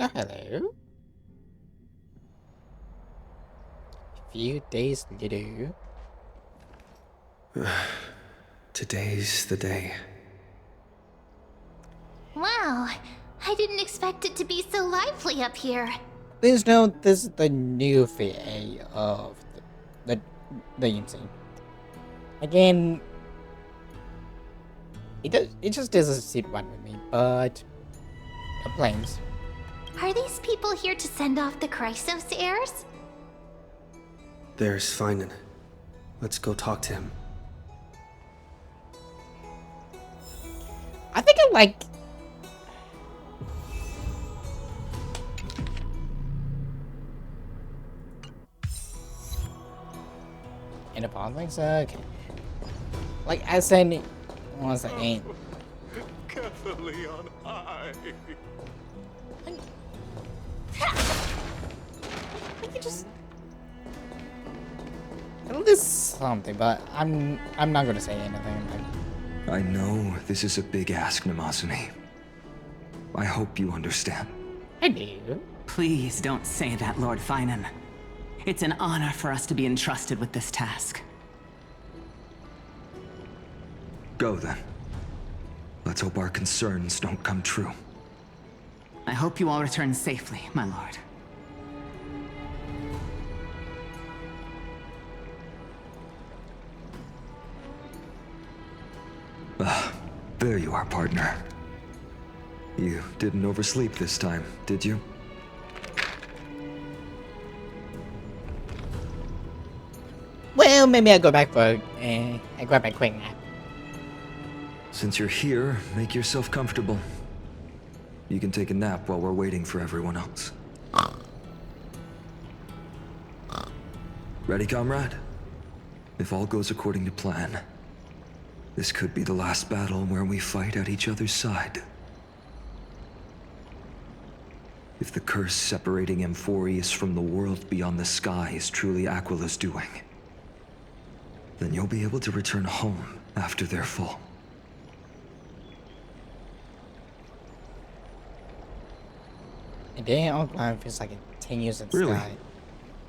Oh, hello. A few days later. Today's the day. Wow, I didn't expect it to be so lively up here. Please note, this is the new VA of the insane. Again, it just doesn't sit right with me, but the planes. Are these people here to send off the Chrysos heirs? There's Finan. Let's go talk to him. I think I like... In the politics? Okay. Like, I said... One second. Carefully on high. I could just... This something, but I'm not gonna say anything. I know this is a big ask, Namazuni. I hope you understand. I do. Please don't say that, Lord Finan. It's an honor for us to be entrusted with this task. Go then. Let's hope our concerns don't come true. I hope you all return safely, my lord. There you are, partner. You didn't oversleep this time, did you? Well, maybe I'll go back for I grab my quick nap. Since you're here, make yourself comfortable. You can take a nap while we're waiting for everyone else. Ready, comrade? If all goes according to plan, this could be the last battle where we fight at each other's side. If the curse separating Amphorius from the world beyond the sky is truly Aquila's doing, then you'll be able to return home after their fall. A day on ground feels like 10 years in the Really? sky.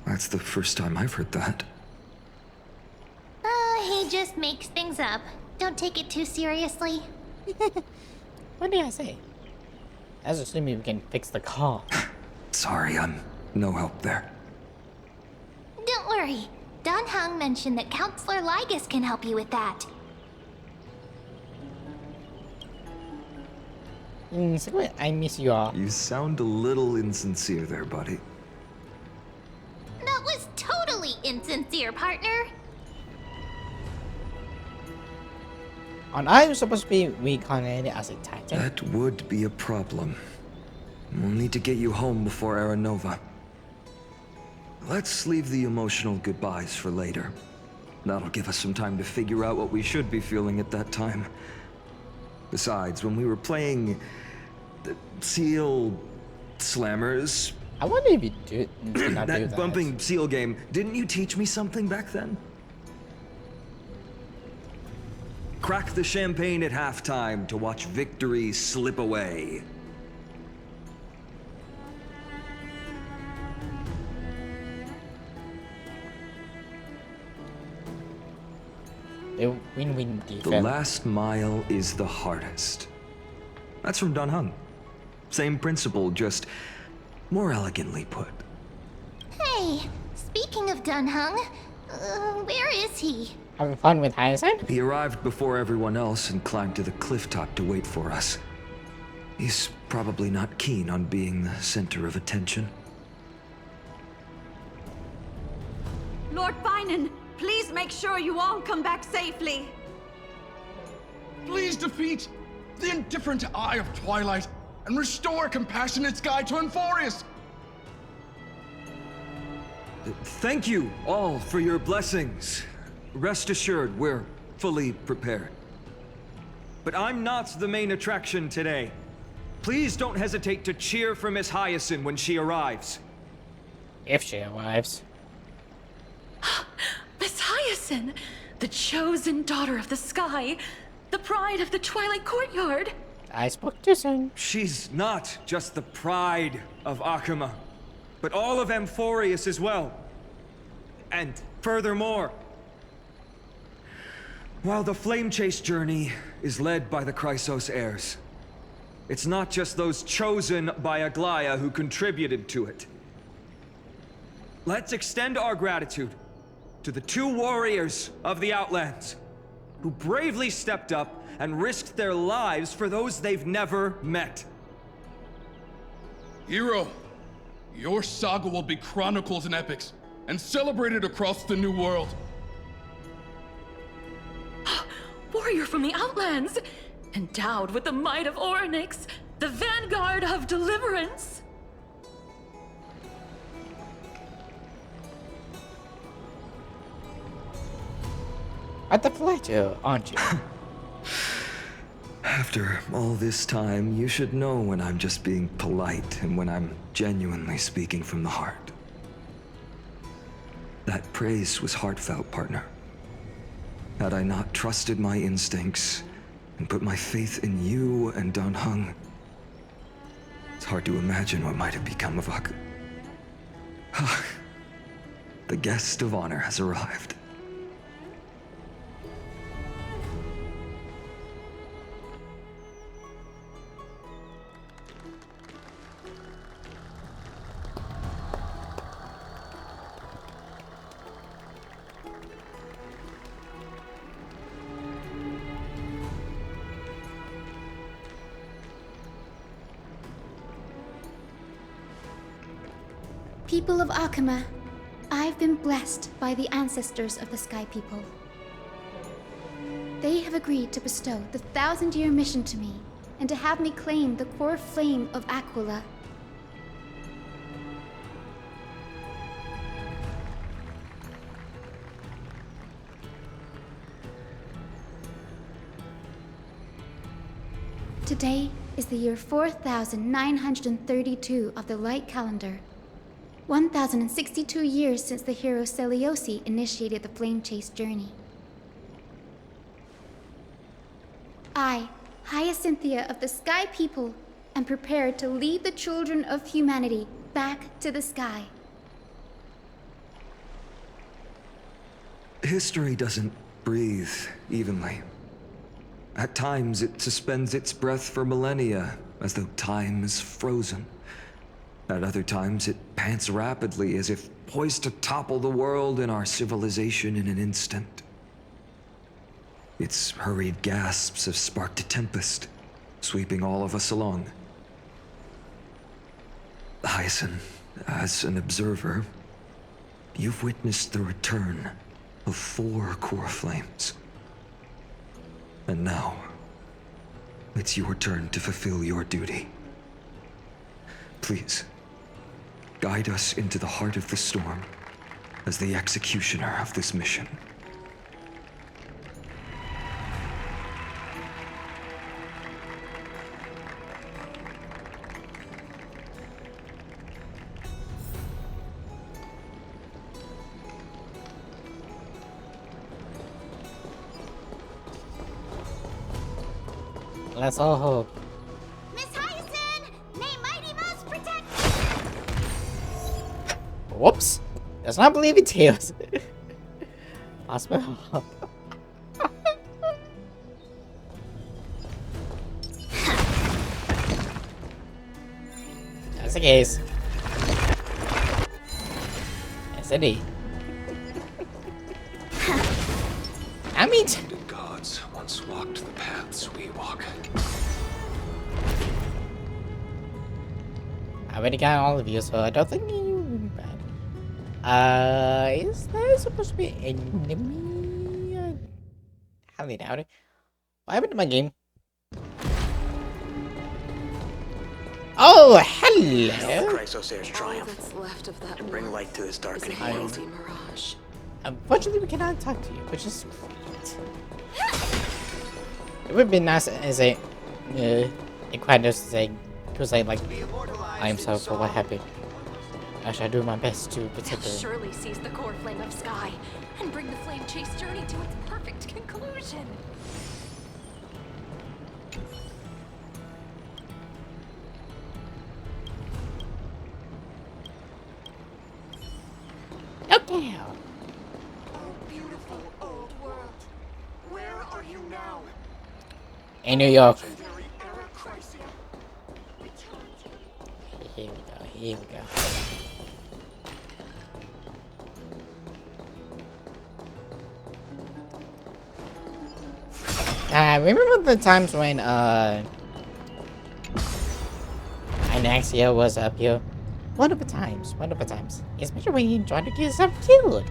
That's the first time I've heard that. He just makes things up. Don't take it too seriously. What did I say? I was assuming we can fix the car. Sorry, I'm no help there. Don't worry. Dan Heng mentioned that Counselor Lygus can help you with that. Secret, I miss you all. You sound a little insincere there, buddy. That was totally insincere, partner. Aren't I supposed to be reincarnated as a titan? That would be a problem. We'll need to get you home before Aranova. Let's leave the emotional goodbyes for later. That'll give us some time to figure out what we should be feeling at that time. Besides, when we were playing the Seal Slammers, I wonder if you did not do that that. bumping seal game, didn't you teach me something back then? Crack the champagne at halftime to watch victory slip away. The win-win defense. The last mile is the hardest. That's from Dan Heng. Same principle, just more elegantly put. Hey, speaking of Dan Heng, where is he? Having fun with Hyacinth? He arrived before everyone else and climbed to the cliff top to wait for us. He's probably not keen on being the center of attention. Lord Finan, please make sure you all come back safely. Please defeat the indifferent Eye of Twilight and restore compassionate sky to Amphorius. Thank you all for your blessings. Rest assured, we're fully prepared. But I'm not the main attraction today. Please don't hesitate to cheer for Miss Hyacinth when she arrives. If she arrives. Miss Hyacinth, the chosen daughter of the sky, the pride of the Twilight Courtyard. I spoke too soon. She's not just the pride of Akuma, but all of Amphorius as well. And furthermore, while the Flame Chase journey is led by the Chrysos heirs, it's not just those chosen by Aglaya who contributed to it. Let's extend our gratitude to the 2 warriors of the Outlands who bravely stepped up and risked their lives for those they've never met. Hero, your saga will be chronicled in epics and celebrated across the New World. Warrior from the Outlands! Endowed with the might of Orynyx, the vanguard of deliverance! At the pleasure, aren't you? After all this time, you should know when I'm just being polite and when I'm genuinely speaking from the heart. That praise was heartfelt, partner. Had I not trusted my instincts and put my faith in you and Dan Heng, it's hard to imagine what might have become of Ak. The guest of honor has arrived. People of Akama, I've been blessed by the ancestors of the Sky People. They have agreed to bestow the 1,000-year mission to me, and to have me claim the core flame of Aquila. Today is the year 4932 of the Light Calendar. 1,062 years since the hero Seliosi initiated the Flame Chase journey. I, Hyacinthia of the Sky People, am prepared to lead the children of humanity back to the sky. History doesn't breathe evenly. At times, it suspends its breath for millennia, as though time is frozen. At other times, it pants rapidly, as if poised to topple the world and our civilization in an instant. Its hurried gasps have sparked a tempest, sweeping all of us along. Hyacinth, as an observer, you've witnessed the return of 4 core flames. And now, it's your turn to fulfill your duty. Please, guide us into the heart of the storm as the executioner of this mission. Let's all hope. Miss Hyacinth, may Mighty Mouse protect. Whoops. Does not believe in Tails. Hospital. That's the case. Yes, indeed. I mean, the gods once walked the paths we walk. I already got all of you, so I don't think you would be bad. Is there supposed to be an enemy? I highly doubt it. What happened to my game? Oh, hello! Chrysosaur's triumph to bring light to this darkening world. Mirage. Unfortunately, we cannot talk to you, which is sweet. It would be nice as a quiet note to say, like, I am sorry for what happened. I shall do my best to protect her. Surely seize the core flame of Sky and bring the Flame Chase journey to its perfect conclusion. Okay. Oh, beautiful old world. Where are you now? In New York. Legendary era crisis. Here we go. Remember the times when Anaxia was up here? Wonderful times, wonderful times. Especially when you tried to get yourself killed.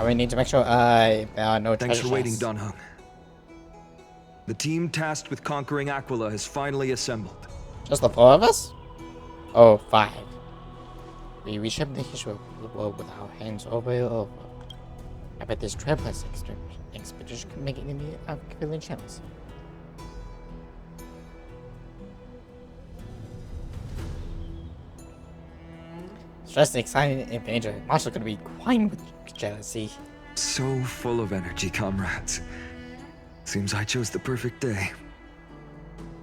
We need to make sure there are no Thanks treasure for waiting, chests. Dan Heng. The team tasked with conquering Aquila has finally assembled. Just the 4 of us? Oh, 5. We reshaped the history of the world with our hands over and over. I bet this Travelers expedition could make it in the Aquilian channels. Just exciting adventure. I'm also gonna be crying with jealousy. So full of energy, comrades. Seems I chose the perfect day.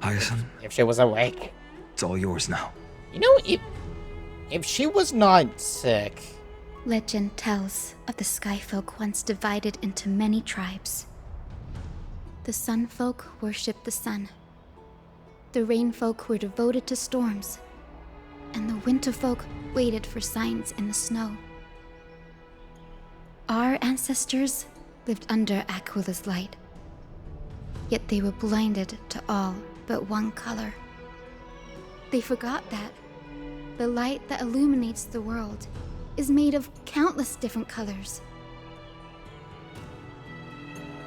Hyacinth, If she was awake. it's all yours now. You know, if she was not sick. Legend tells of the Skyfolk once divided into many tribes. The Sunfolk worshipped the sun. The Rainfolk were devoted to storms. And the Winterfolk waited for signs in the snow. Our ancestors lived under Aquila's light. Yet they were blinded to all but one color. They forgot that the light that illuminates the world is made of countless different colors.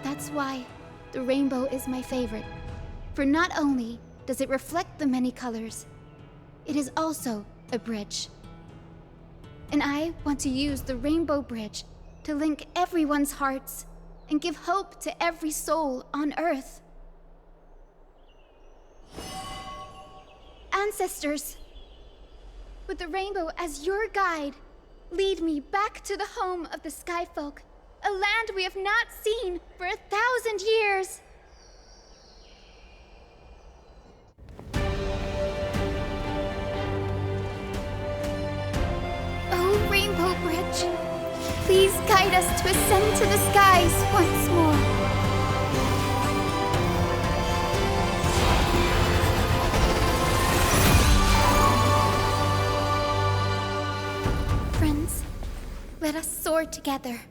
That's why the rainbow is my favorite. For not only does it reflect the many colors, it is also a bridge. And I want to use the Rainbow Bridge to link everyone's hearts and give hope to every soul on Earth. Ancestors, with the rainbow as your guide, lead me back to the home of the Skyfolk, a land we have not seen for 1,000 years. Oh, Rainbow Bridge, please guide us to ascend to the skies once more. Friends, let us soar together.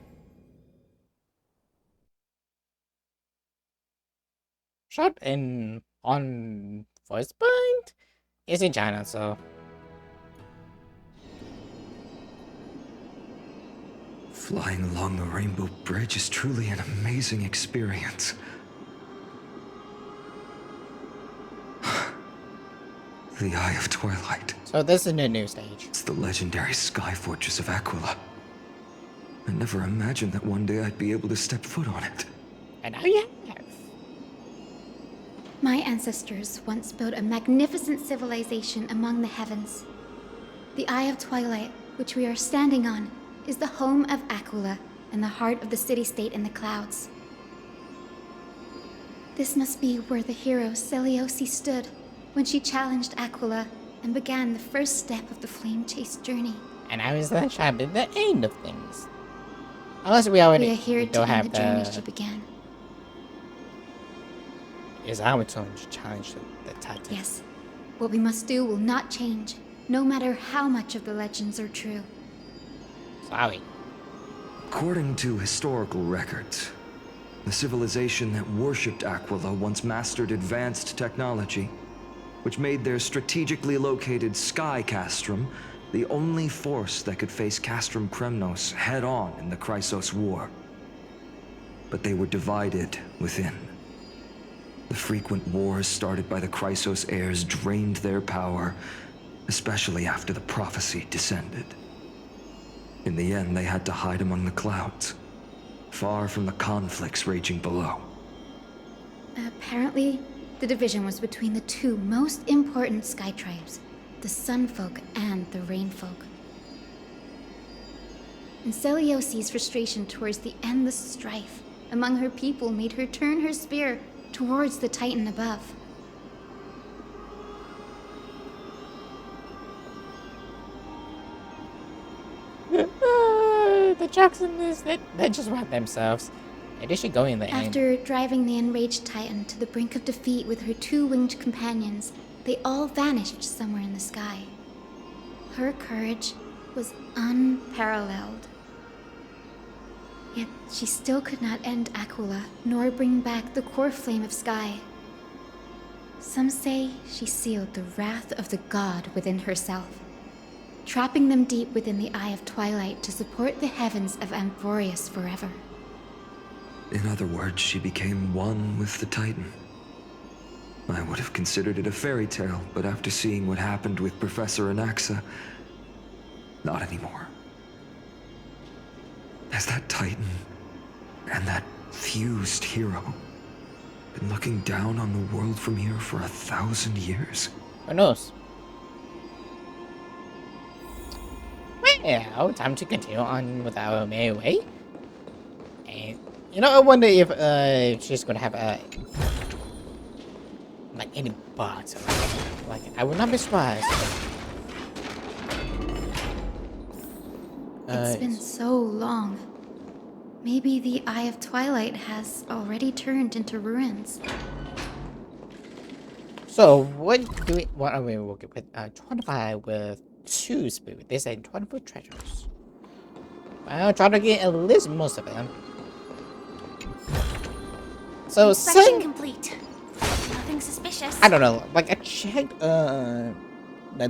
Shot in on voice point? Is in China, so. Flying along the Rainbow Bridge is truly an amazing experience. The Eye of Twilight. So this is a new stage. It's the legendary Sky Fortress of Aquila. I never imagined that one day I'd be able to step foot on it. And now you have. My ancestors once built a magnificent civilization among the heavens. The Eye of Twilight, which we are standing on, is the home of Aquila and the heart of the city-state in the clouds. This must be where the hero Selioce stood when she challenged Aquila and began the first step of the Flame Chase journey. And I was that chapter at the end of things. Unless we already We are here to don't end have the journey she began. Is our turn to challenge the Titan. Yes. What we must do will not change, no matter how much of the legends are true. Sorry. According to historical records, the civilization that worshipped Aquila once mastered advanced technology, which made their strategically located Sky Castrum the only force that could face Castrum Kremnos head-on in the Chrysos War. But they were divided within. The frequent wars started by the Chrysos heirs drained their power, especially after the prophecy descended. In the end, they had to hide among the clouds, far from the conflicts raging below. Apparently, the division was between the two most important sky tribes, the Sunfolk and the Rainfolk. And Selioce's frustration towards the endless strife among her people made her turn her spear towards the Titan above. The jokes in this, they just write themselves. Maybe she go in the end. After driving the enraged Titan to the brink of defeat with her two winged companions, they all vanished somewhere in the sky. Her courage was unparalleled. Yet she still could not end Aquila, nor bring back the core flame of Sky. Some say she sealed the wrath of the god within herself, trapping them deep within the Eye of Twilight to support the heavens of Amphorius forever. In other words, she became one with the Titan. I would have considered it a fairy tale, but after seeing what happened with Professor Anaxa, not anymore. Has that Titan and that fused hero been looking down on the world from here for 1,000 years? Who knows? Well, time to continue on with our merry way. And you know, I wonder if she's gonna have like any bugs. Like I would not be surprised. It's been so long. Maybe the Eye of Twilight has already turned into ruins. So what are we working with? 25 with 2 spirit. They say 24 treasures. I'll try to get at least most of them. So Inspection complete. Nothing suspicious. I don't know. Like I checked the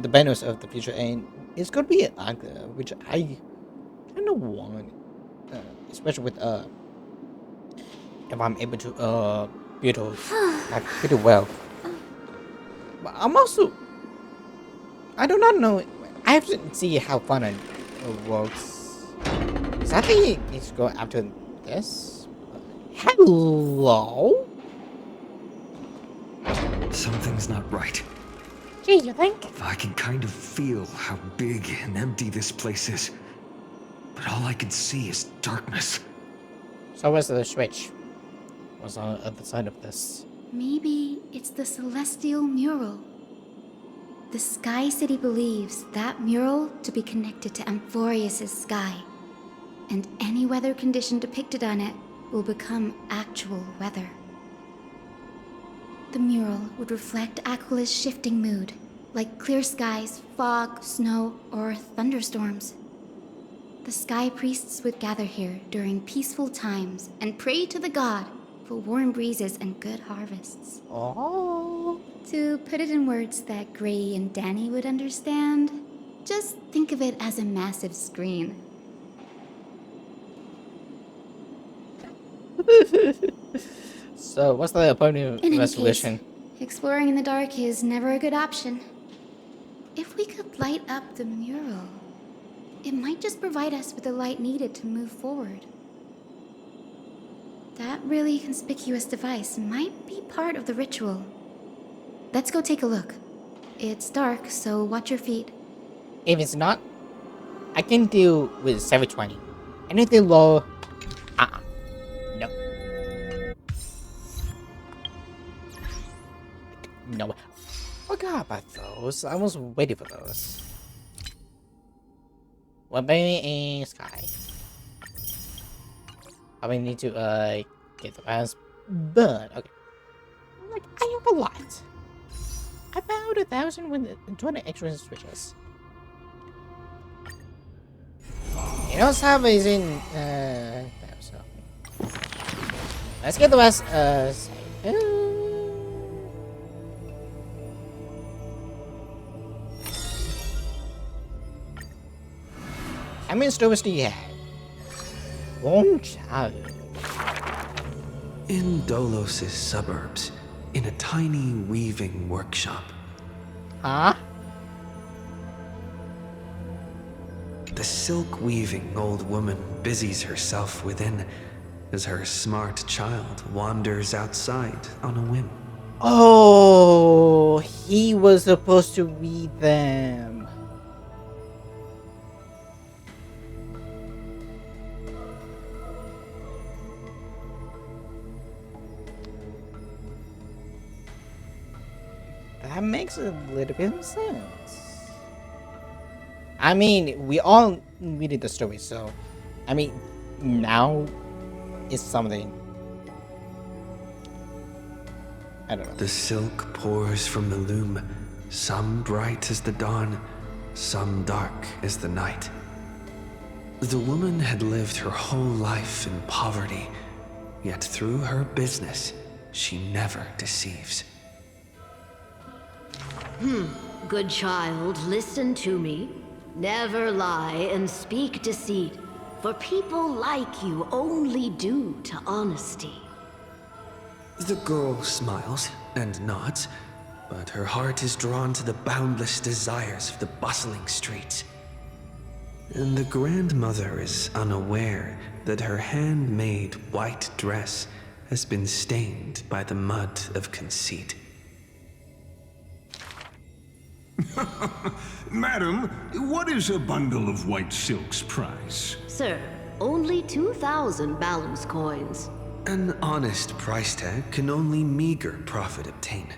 banners of the future, and it's gonna be an Aquila, which I kind of want, especially with if I'm able to build like pretty well. But I'm also, I do not know. I have to see how fun it works. So I think it's go after this. Hello. Something's not right. Gee, you think? I can kind of feel how big and empty this place is. But all I can see is darkness. So where's the switch? What's on the other side of this? Maybe it's the celestial mural. The Sky City believes that mural to be connected to Amphorius' sky, and any weather condition depicted on it will become actual weather. The mural would reflect Aquila's shifting mood, like clear skies, fog, snow, or thunderstorms. The Sky Priests would gather here during peaceful times and pray to the god for warm breezes and good harvests. Oh. To put it in words that Gray and Danny would understand, just think of it as a massive screen. So, what's the opponent In any resolution? case, exploring in the dark is never a good option. If we could light up the mural, it might just provide us with the light needed to move forward. That really conspicuous device might be part of the ritual. Let's go take a look. It's dark, so watch your feet. If it's not, I can deal with 720. Anything low, no. No. Forgot about those. I was waiting for those. Weapon and Sky. I need to get the balance, but okay. Like I have a lot. About 1,000 with 20 extra switches. You know, some is in so. Let's get the rest how many stores do you have? One child. In Dolos' suburbs, in a tiny weaving workshop. Huh? The silk-weaving old woman busies herself within as her smart child wanders outside on a whim. Oh, he was supposed to read them. That makes a little bit of sense. I mean, we all needed the story, so I mean, now is something I don't know. The silk pours from the loom, some bright as the dawn, some dark as the night. The woman had lived her whole life in poverty, yet through her business, she never deceives. Good child, listen to me. Never lie and speak deceit, for people like you only do to honesty. The girl smiles and nods, but her heart is drawn to the boundless desires of the bustling streets. And the grandmother is unaware that her handmade white dress has been stained by the mud of conceit. Madam, what is a bundle of white silk's price? Sir, only 2,000 balance coins. An honest price tag can only meager profit obtain.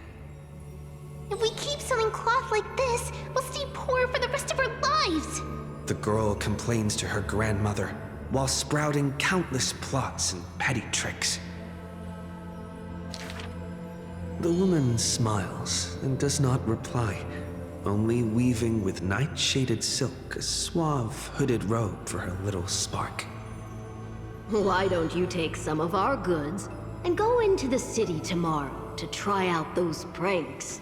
If we keep selling cloth like this, we'll stay poor for the rest of our lives. The girl complains to her grandmother while sprouting countless plots and petty tricks. The woman smiles and does not reply, only weaving with night-shaded silk a suave, hooded robe for her little spark. Why don't you take some of our goods and go into the city tomorrow to try out those pranks?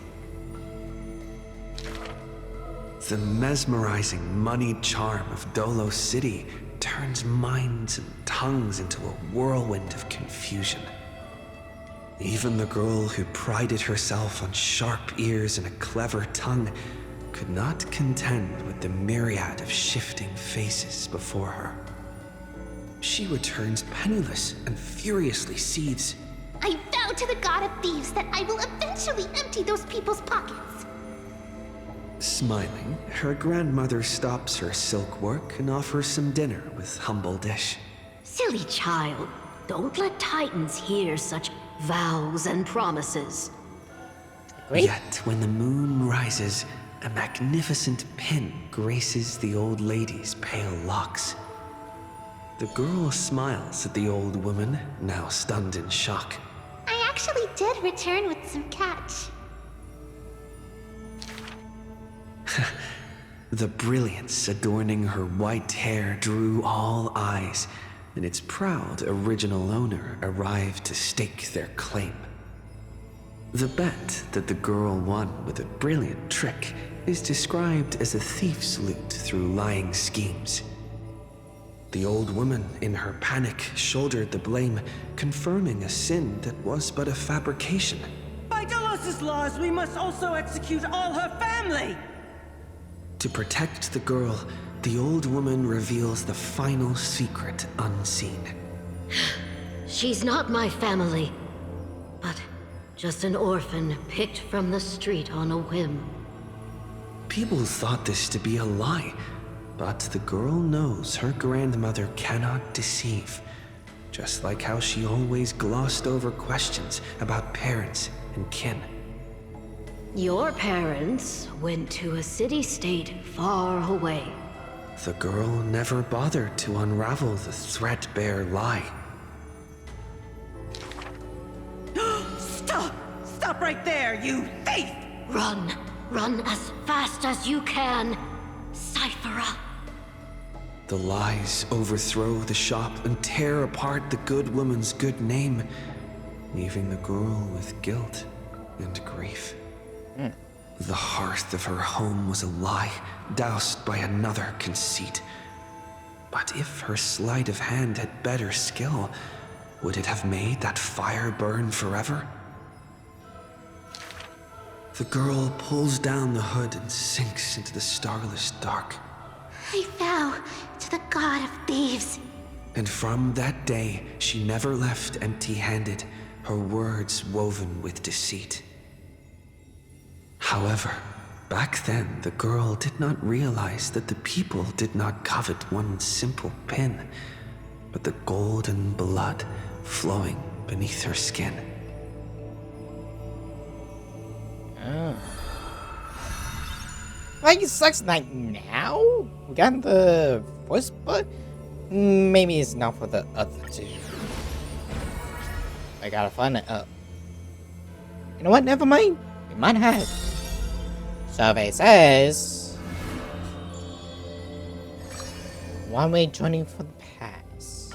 The mesmerizing, moneyed charm of Dolo City turns minds and tongues into a whirlwind of confusion. Even the girl who prided herself on sharp ears and a clever tongue could not contend with the myriad of shifting faces before her. She returns penniless and furiously seethes. I vow to the god of thieves that I will eventually empty those people's pockets. Smiling, her grandmother stops her silk work and offers some dinner with humble dish. Silly child, don't let Titans hear such vows and promises. Great. Yet when the moon rises, a magnificent pin graces the old lady's pale locks. The girl smiles at the old woman, now stunned in shock. I actually did return with some catch. The brilliance adorning her white hair drew all eyes, and its proud original owner arrived to stake their claim. The bet that the girl won with a brilliant trick is described as a thief's loot through lying schemes. The old woman, in her panic, shouldered the blame, confirming a sin that was but a fabrication. By Delos' laws, we must also execute all her family! To protect the girl, the old woman reveals the final secret unseen. She's not my family, but just an orphan picked from the street on a whim. People thought this to be a lie, but the girl knows her grandmother cannot deceive, just like how she always glossed over questions about parents and kin. Your parents went to a city-state far away. The girl never bothered to unravel the threadbare lie. Stop! Stop right there, you thief! Run! Run as fast as you can! Cyphera! The lies overthrow the shop and tear apart the good woman's good name, leaving the girl with guilt and grief. The hearth of her home was a lie, doused by another conceit. But if her sleight of hand had better skill, would it have made that fire burn forever? The girl pulls down the hood and sinks into the starless dark. I vow to the god of thieves. And from that day, she never left empty-handed, her words woven with deceit. However, back then, the girl did not realize that the people did not covet one simple pin, but the golden blood flowing beneath her skin. Oh. Like, it sucks like now? We got the voice, but maybe it's not for the other two. I gotta find it up. You know what? Never mind. We might have. Survey says... one-way journey for the pass.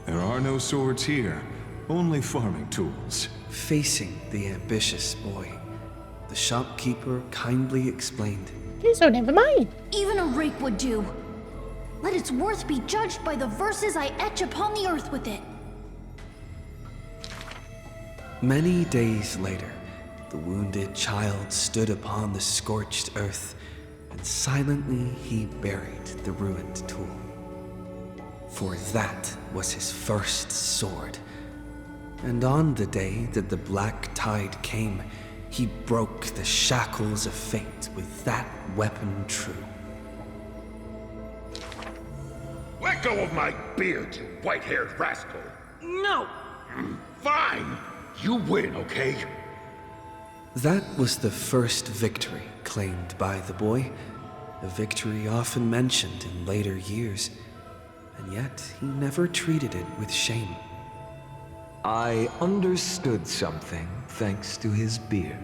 There are no swords here, only farming tools. Facing the ambitious boy, the shopkeeper kindly explained. So never mind. Even a rake would do. Let its worth be judged by the verses I etch upon the earth with it. Many days later, the wounded child stood upon the scorched earth, and silently he buried the ruined tool. For that was his first sword. And on the day that the Black Tide came, he broke the shackles of fate with that weapon true. Let go of my beard, you white-haired rascal! No! Fine! You win, okay? That was the first victory claimed by the boy, a victory often mentioned in later years, and yet he never treated it with shame. I understood something thanks to his beard.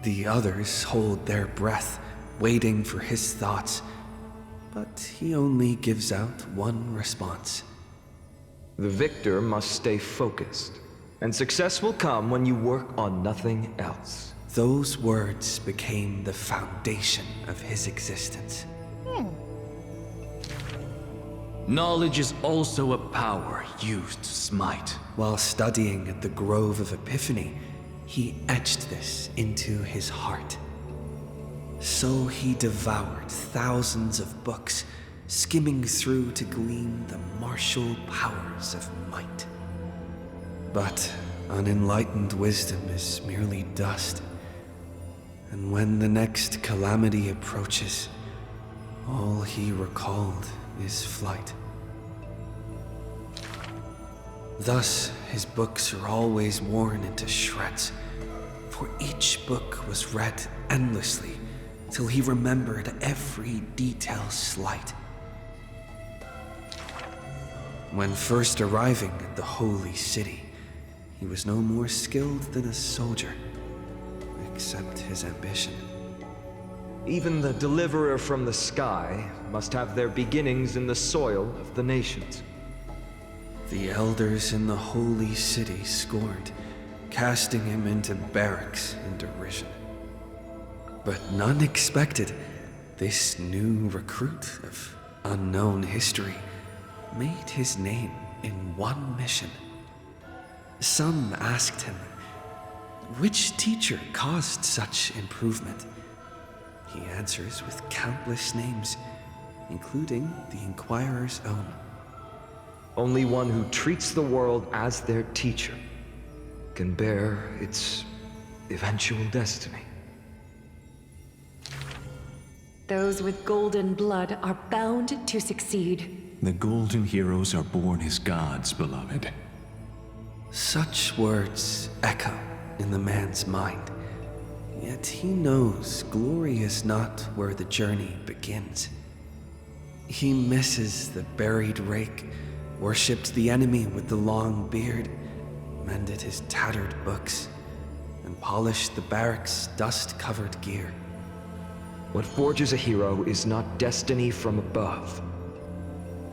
The others hold their breath, waiting for his thoughts, but he only gives out one response. The victor must stay focused, and success will come when you work on nothing else. Those words became the foundation of his existence. Knowledge is also a power used to smite. While studying at the Grove of Epiphany, he etched this into his heart. So he devoured thousands of books, skimming through to glean the martial powers of might. But unenlightened wisdom is merely dust. And when the next calamity approaches, all he recalled is flight. Thus, his books are always worn into shreds, for each book was read endlessly till he remembered every detail slight. When first arriving at the holy city, he was no more skilled than a soldier, except his ambition. Even the deliverer from the sky must have their beginnings in the soil of the nations. The elders in the holy city scorned, casting him into barracks in derision. But none expected this new recruit of unknown history made his name in one mission. Some asked him, which teacher caused such improvement? He answers with countless names, including the Inquirer's own. Only one who treats the world as their teacher can bear its eventual destiny. Those with golden blood are bound to succeed. The golden heroes are born as gods, beloved. Such words echo in the man's mind, yet he knows glory is not where the journey begins. He misses the buried rake, worshipped the enemy with the long beard, mended his tattered books, and polished the barracks' dust-covered gear. What forges a hero is not destiny from above,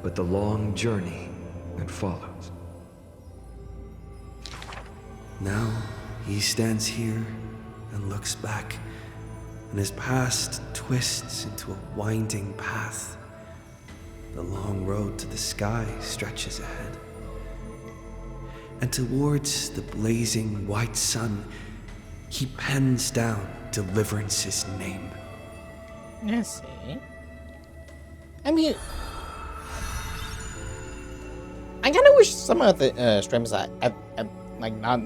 but the long journey that follows. Now he stands here and looks back, and his past twists into a winding path. The long road to the sky stretches ahead. And towards the blazing white sun, he pens down Deliverance's name. I see. I mean, I kind of wish some of the streams I like, not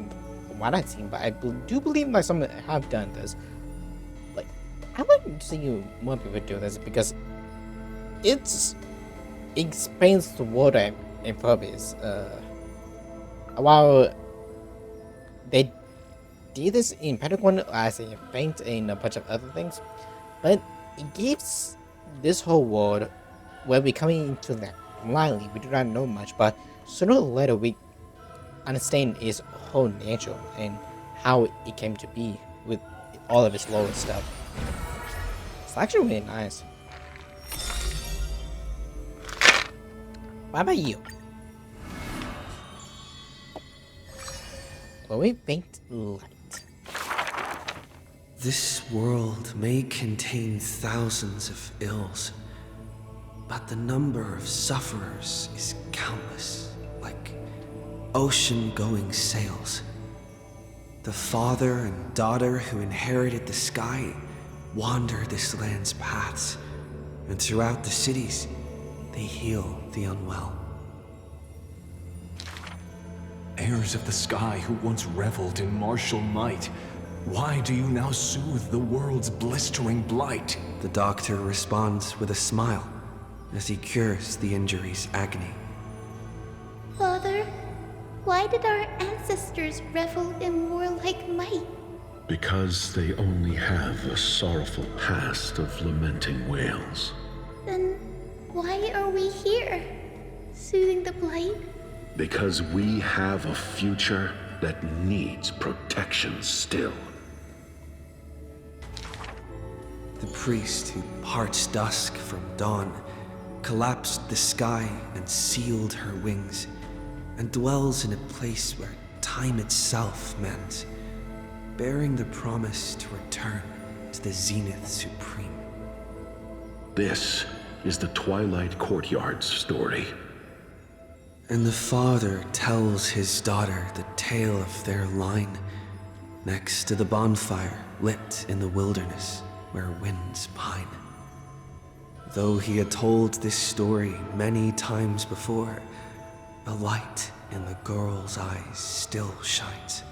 what I've seen, but I do believe like some have done this. Like, I like to see more people do this because it explains the world in purpose. While they did this in Pentagon as a feint and a bunch of other things, but it gives this whole world where we're coming into that blindly. We do not know much, but sooner or later we understand its whole nature and how it came to be with all of its lower stuff. It's actually really nice. What about you? Chloe faint light. This world may contain thousands of ills, but the number of sufferers is countless, like ocean-going sails. The father and daughter who inherited the sky wander this land's paths, and throughout the cities, they heal the unwell. Heirs of the sky who once reveled in martial might, why do you now soothe the world's blistering blight? The doctor responds with a smile as he cures the injury's agony. Father, why did our ancestors revel in warlike might? Because they only have a sorrowful past of lamenting wails. Then why are we here, soothing the blight? Because we have a future that needs protection still. The priest who parts dusk from dawn collapsed the sky and sealed her wings, and dwells in a place where time itself mends, bearing the promise to return to the Zenith Supreme. This is the Twilight Courtyard's story. And the father tells his daughter the tale of their line, next to the bonfire lit in the wilderness where winds pine. Though he had told this story many times before, the light in the girl's eyes still shines.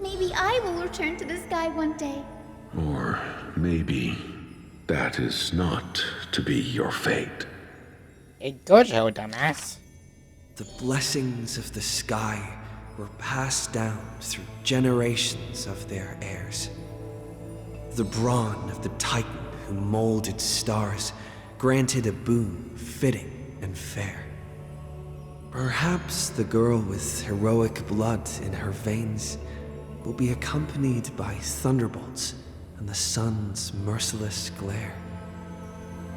Maybe I will return to the sky one day. Or maybe that is not to be your fate. A dojo, dumbass. The blessings of the sky were passed down through generations of their heirs. The brawn of the Titan who molded stars granted a boon fitting and fair. Perhaps the girl with heroic blood in her veins will be accompanied by thunderbolts and the sun's merciless glare.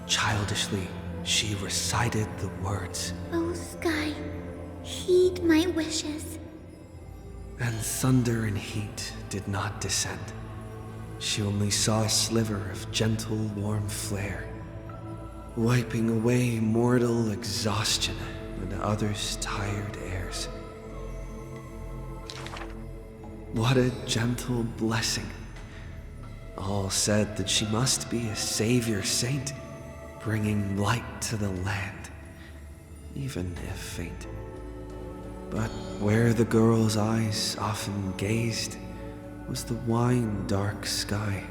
Childishly, she recited the words, "Oh sky, heed my wishes." And thunder and heat did not descend. She only saw a sliver of gentle, warm flare, wiping away mortal exhaustion and others' tired airs. What a gentle blessing. All said that she must be a savior saint, bringing light to the land, even if faint. But where the girl's eyes often gazed was the wine-dark sky,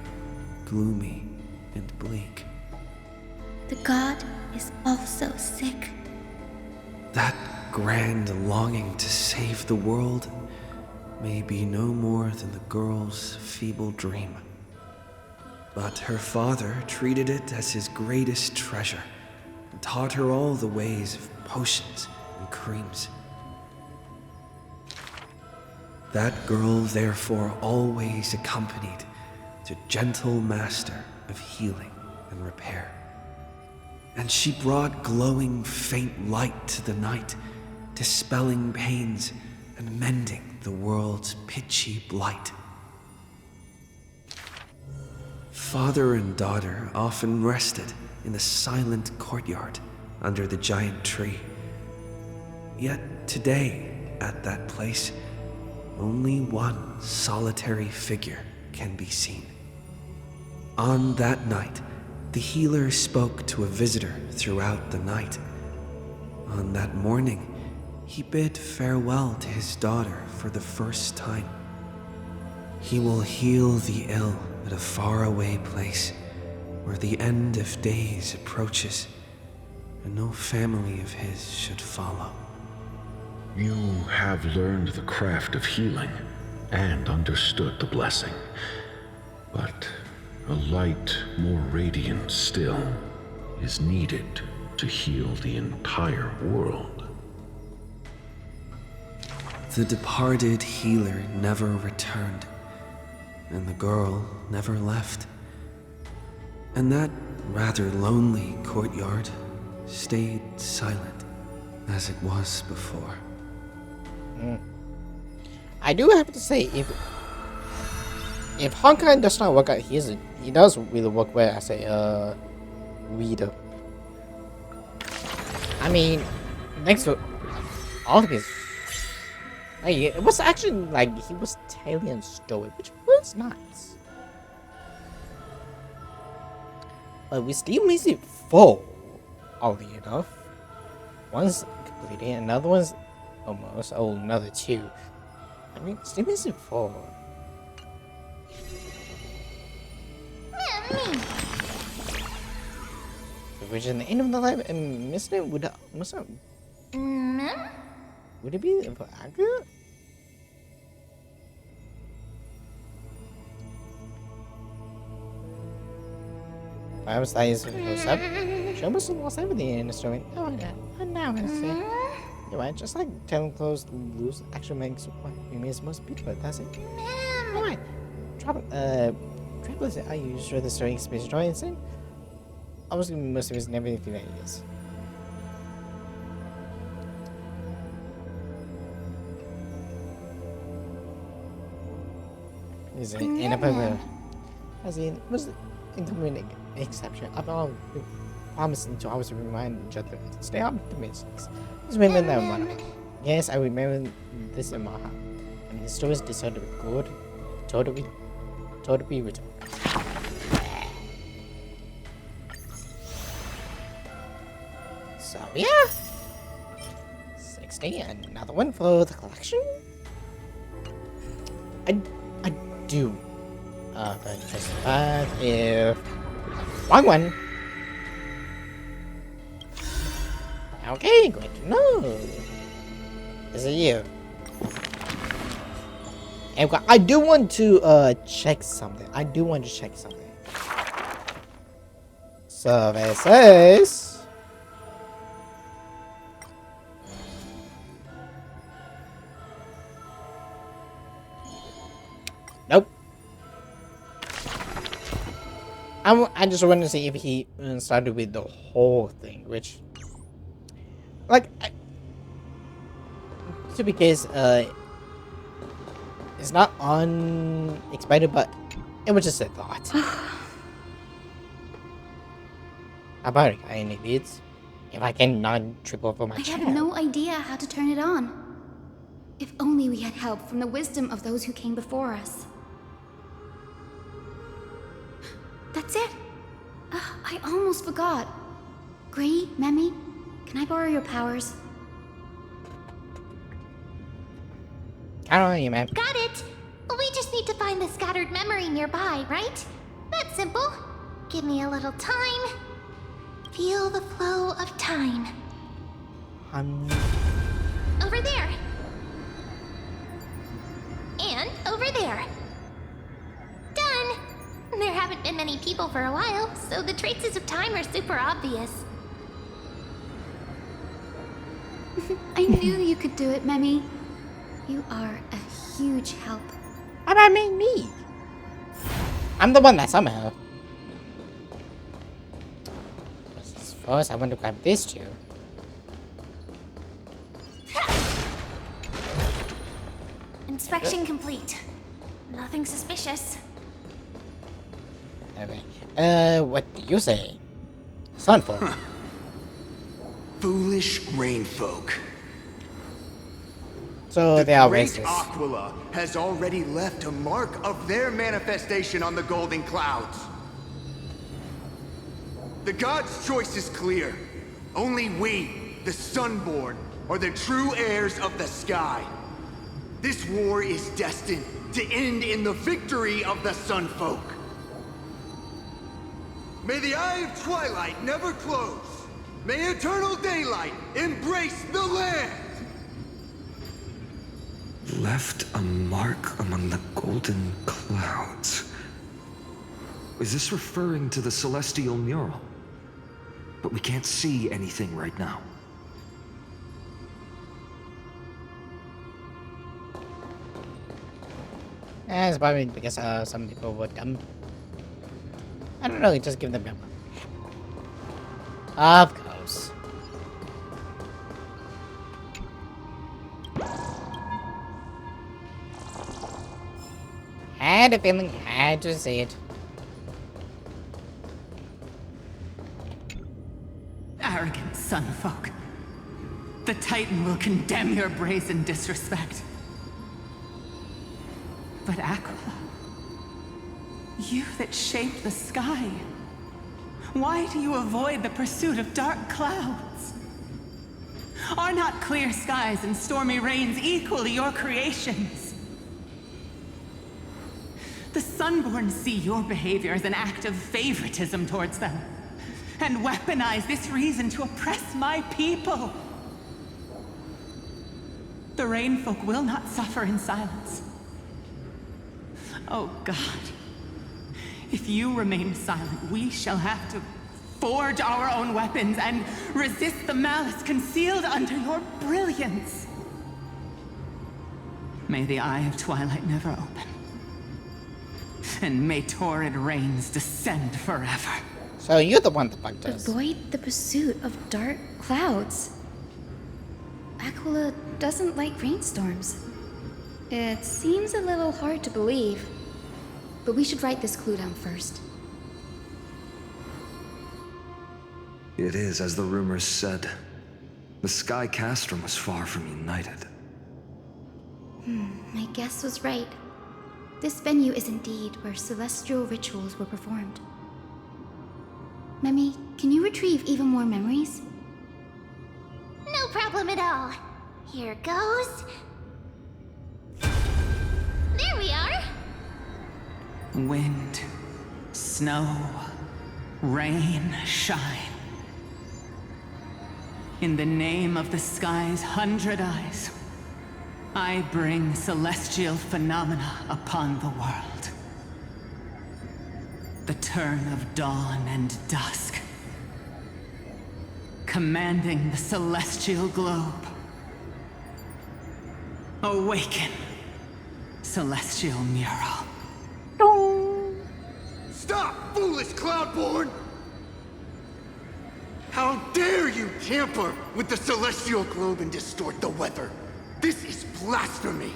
gloomy and bleak. The god is also sick. That grand longing to save the world may be no more than the girl's feeble dream. But her father treated it as his greatest treasure and taught her all the ways of potions and creams. That girl therefore always accompanied the gentle master of healing and repair. And she brought glowing faint light to the night, dispelling pains and mending the world's pitchy blight. Father and daughter often rested in the silent courtyard under the giant tree. Yet today, at that place, only one solitary figure can be seen. On that night, the healer spoke to a visitor throughout the night. On that morning, he bid farewell to his daughter for the first time. He will heal the ill at a faraway place where the end of days approaches, and no family of his should follow. You have learned the craft of healing and understood the blessing, but a light more radiant still is needed to heal the entire world. The departed healer never returned, and the girl never left. And that rather lonely courtyard stayed silent as it was before. I do have to say, if Honkai does not work out, he does really work well as a reader. I mean, next to all of his, like, it was actually like he was telling a story, which was nice. But we still missing 4, oddly enough. One's completed, another one's almost, another 2. I mean, still missing 4. Which is the end of the life, and missed it would would it be accurate? Perhaps that is close up. She almost lost everything in the story. Oh my god, and now I see. You're right, just like telling clothes loose actually makes what remains most beautiful, does it? Alright. Travelers are you sure the story experience joy insane? I was gonna be most of his never feel like this. Is it in a as in was inconvenient exception about promising to always remind each other to stay optimistic. Just remember that one. Yes, I remember this in my heart. And the stories deserve to be good, totally written. So yeah, 60, another one for the collection. I do. Very interesting. But if wrong one. Okay, great to know. Is it you? And I do want to check something. Services. Nope. I just want to see if he started with the whole thing, which, like, to be case, it's not unexpected, but it was just a thought. How about it? Any leads? If I can not trip over my I child. have no idea how to turn it on. If only we had help from the wisdom of those who came before us. That's it. I almost forgot. Gray, Memi, can I borrow your powers? Count on you, man. Got it! We just need to find the scattered memory nearby, right? That's simple. Give me a little time. Feel the flow of time. Over there. And over there. Done! There haven't been many people for a while, so the traces of time are super obvious. I knew you could do it, Memi. You are a huge help. What about me? I'm the one that somehow. First, I want to grab this too. Inspection complete. Nothing suspicious. Okay. What do you say? Sunfolk. Foolish grain folk. So they are Great racist. Aquila has already left a mark of their manifestation on the golden clouds. The gods' choice is clear. Only we, the Sunborn, are the true heirs of the sky. This war is destined to end in the victory of the Sunfolk. May the Eye of Twilight never close. May eternal daylight embrace the land. Left a mark among the golden clouds. Is this referring to the celestial mural? But we can't see anything right now. It's probably because some people were dumb. I don't know, just give them number. Of course. Had a feeling, had to say it. Arrogant sunfolk. The Titan will condemn your brazen disrespect. But Aquila, you that shaped the sky, why do you avoid the pursuit of dark clouds? Are not clear skies and stormy rains equally your creations? The Sunborn see your behavior as an act of favoritism towards them, and weaponize this reason to oppress my people. The Rainfolk will not suffer in silence. Oh God, if you remain silent, we shall have to forge our own weapons and resist the malice concealed under your brilliance. May the Eye of Twilight never open, and may torrid rains descend forever. So you're the one that bugged us. Avoid the pursuit of dark clouds. Aquila doesn't like rainstorms. It seems a little hard to believe, but we should write this clue down first. It is as the rumors said. The Sky Castrum was far from united. My guess was right. This venue is indeed where celestial rituals were performed. Memi, can you retrieve even more memories? No problem at all. Here goes. There we are. Wind, snow, rain, shine. In the name of the sky's 100 eyes, I bring celestial phenomena upon the world. The turn of dawn and dusk, commanding the celestial globe. Awaken, celestial mural. Stop, foolish Cloudborn! How dare you tamper with the celestial globe and distort the weather? This is blasphemy!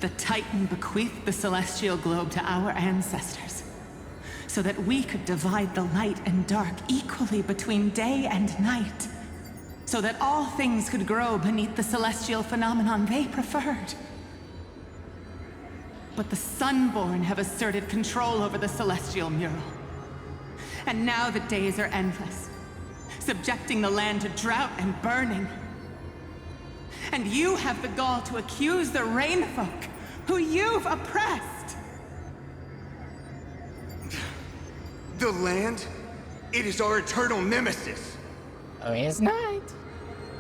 The Titan bequeathed the celestial globe to our ancestors, so that we could divide the light and dark equally between day and night, so that all things could grow beneath the celestial phenomenon they preferred. But the Sunborn have asserted control over the celestial mural. And now the days are endless, subjecting the land to drought and burning. And you have the gall to accuse the Rainfolk, who you've oppressed. The land? It is our eternal nemesis. Oh, it's not.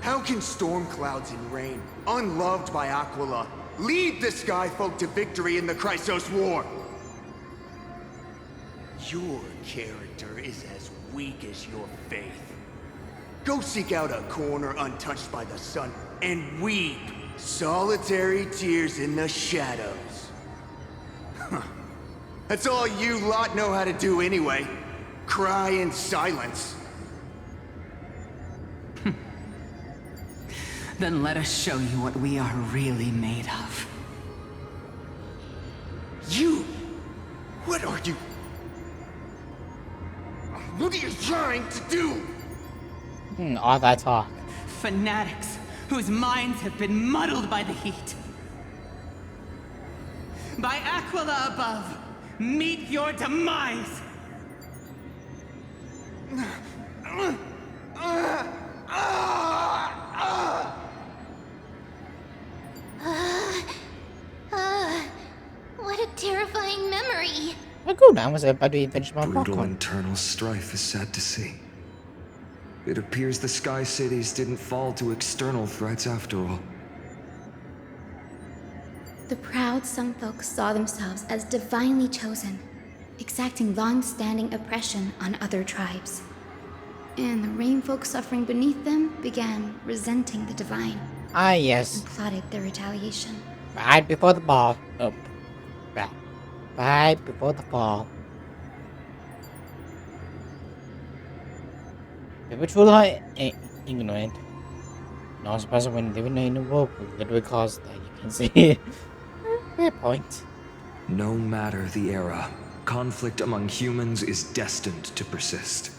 How can storm clouds and rain, unloved by Aquila, lead the Skyfolk to victory in the Chrysos War? Your character is as weak as your faith. Go seek out a corner untouched by the sun and weep solitary tears in the shadows. Huh. That's all you lot know how to do anyway. Cry in silence. Then let us show you what we are really made of. You? What are you? What are you trying to do? All that talk. Fanatics whose minds have been muddled by the heat. By Aquila above, meet your demise! What a terrifying memory. My cooldown was about to finish my Brutal popcorn. internal strife is sad to see. It appears the Sky Cities didn't fall to external threats after all. The proud Sunfolk saw themselves as divinely chosen, exacting long-standing oppression on other tribes. And the Rainfolk suffering beneath them began resenting the divine. Ah, yes. And plotted their retaliation. Right before the ball. Oh, right before the ball. People truly ignorant. Not surprising when living in a world with literally cause that you can see. Fair point. No matter the era, conflict among humans is destined to persist.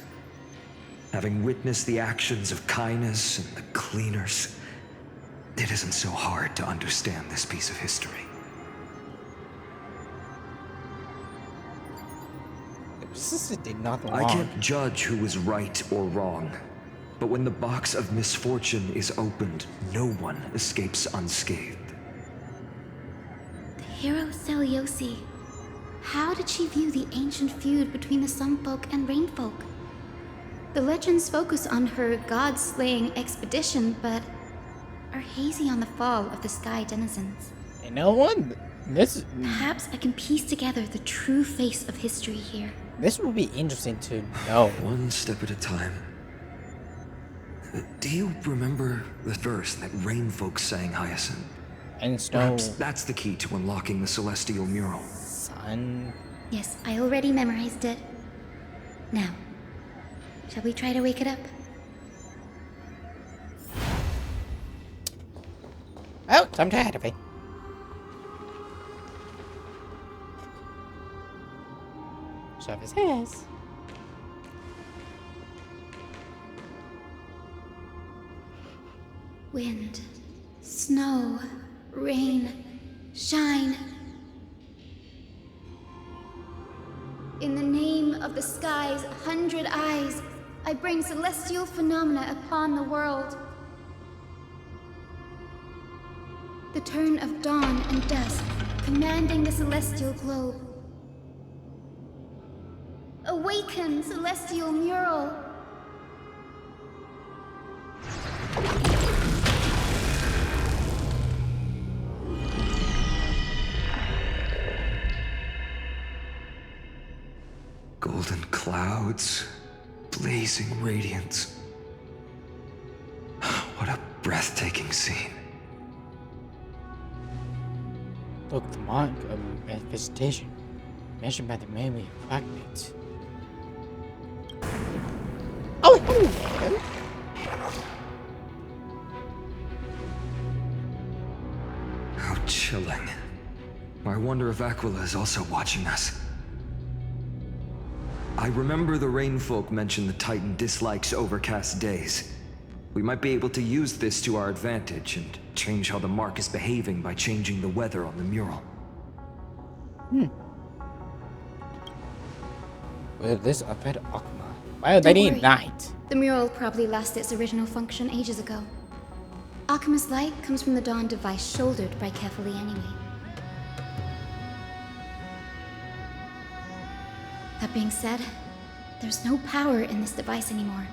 Having witnessed the actions of Kindness and the Cleaners, it isn't so hard to understand this piece of history. The Persistent did nothing wrong. I can't judge who is right or wrong, but when the box of misfortune is opened, no one escapes unscathed. The hero Celiosi. How did she view the ancient feud between the Sunfolk and Rainfolk? The legends focus on her god-slaying expedition, but are hazy on the fall of the Sky Denizens. You know what? Perhaps I can piece together the true face of history here. This will be interesting to know. One step at a time. Do you remember the verse that Rainfolk sang, Hyacinth? And Snow. Perhaps that's the key to unlocking the Celestial Mural. Sun. Yes, I already memorized it. Now, shall we try to wake it up? Oh, time to activate. Surface has. Wind, snow, rain, shine. In the name of the sky's 100 eyes, I bring celestial phenomena upon the world. The turn of dawn and dusk, commanding the celestial globe. Awaken, celestial mural! Golden clouds, blazing radiance. What a breathtaking scene. Look, the mark of manifestation, measured by the memory fragments. Oh, hello. How chilling. I wonder if Aquila is also watching us. I remember the Rainfolk mentioned the Titan dislikes overcast days. We might be able to use this to our advantage and change how the mark is behaving by changing the weather on the mural. Will this affect Akuma? Why are they need night? The mural probably lost its original function ages ago. Akuma's light comes from the Dawn device shouldered by Kefali anyway. That being said, there's no power in this device anymore.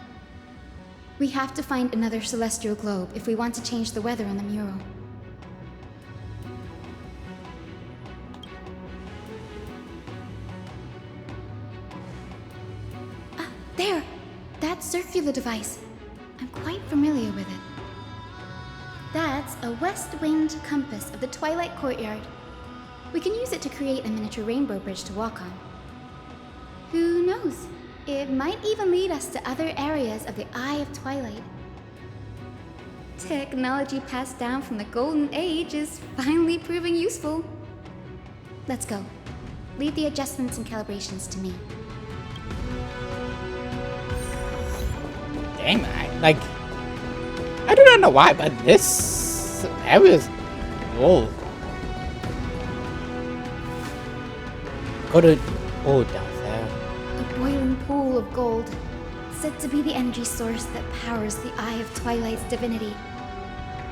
We have to find another celestial globe if we want to change the weather on the mural. Ah, there! That circular device. I'm quite familiar with it. That's a west winged compass of the Twilight Courtyard. We can use it to create a miniature rainbow bridge to walk on. Who knows? It might even lead us to other areas of the Eye of Twilight. Technology passed down from the Golden Age is finally proving useful. Let's go. Leave the adjustments and calibrations to me. Dang, I do not know why, but this area is whoa. Go to down there. A boiling pool of gold, said to be the energy source that powers the Eye of Twilight's divinity.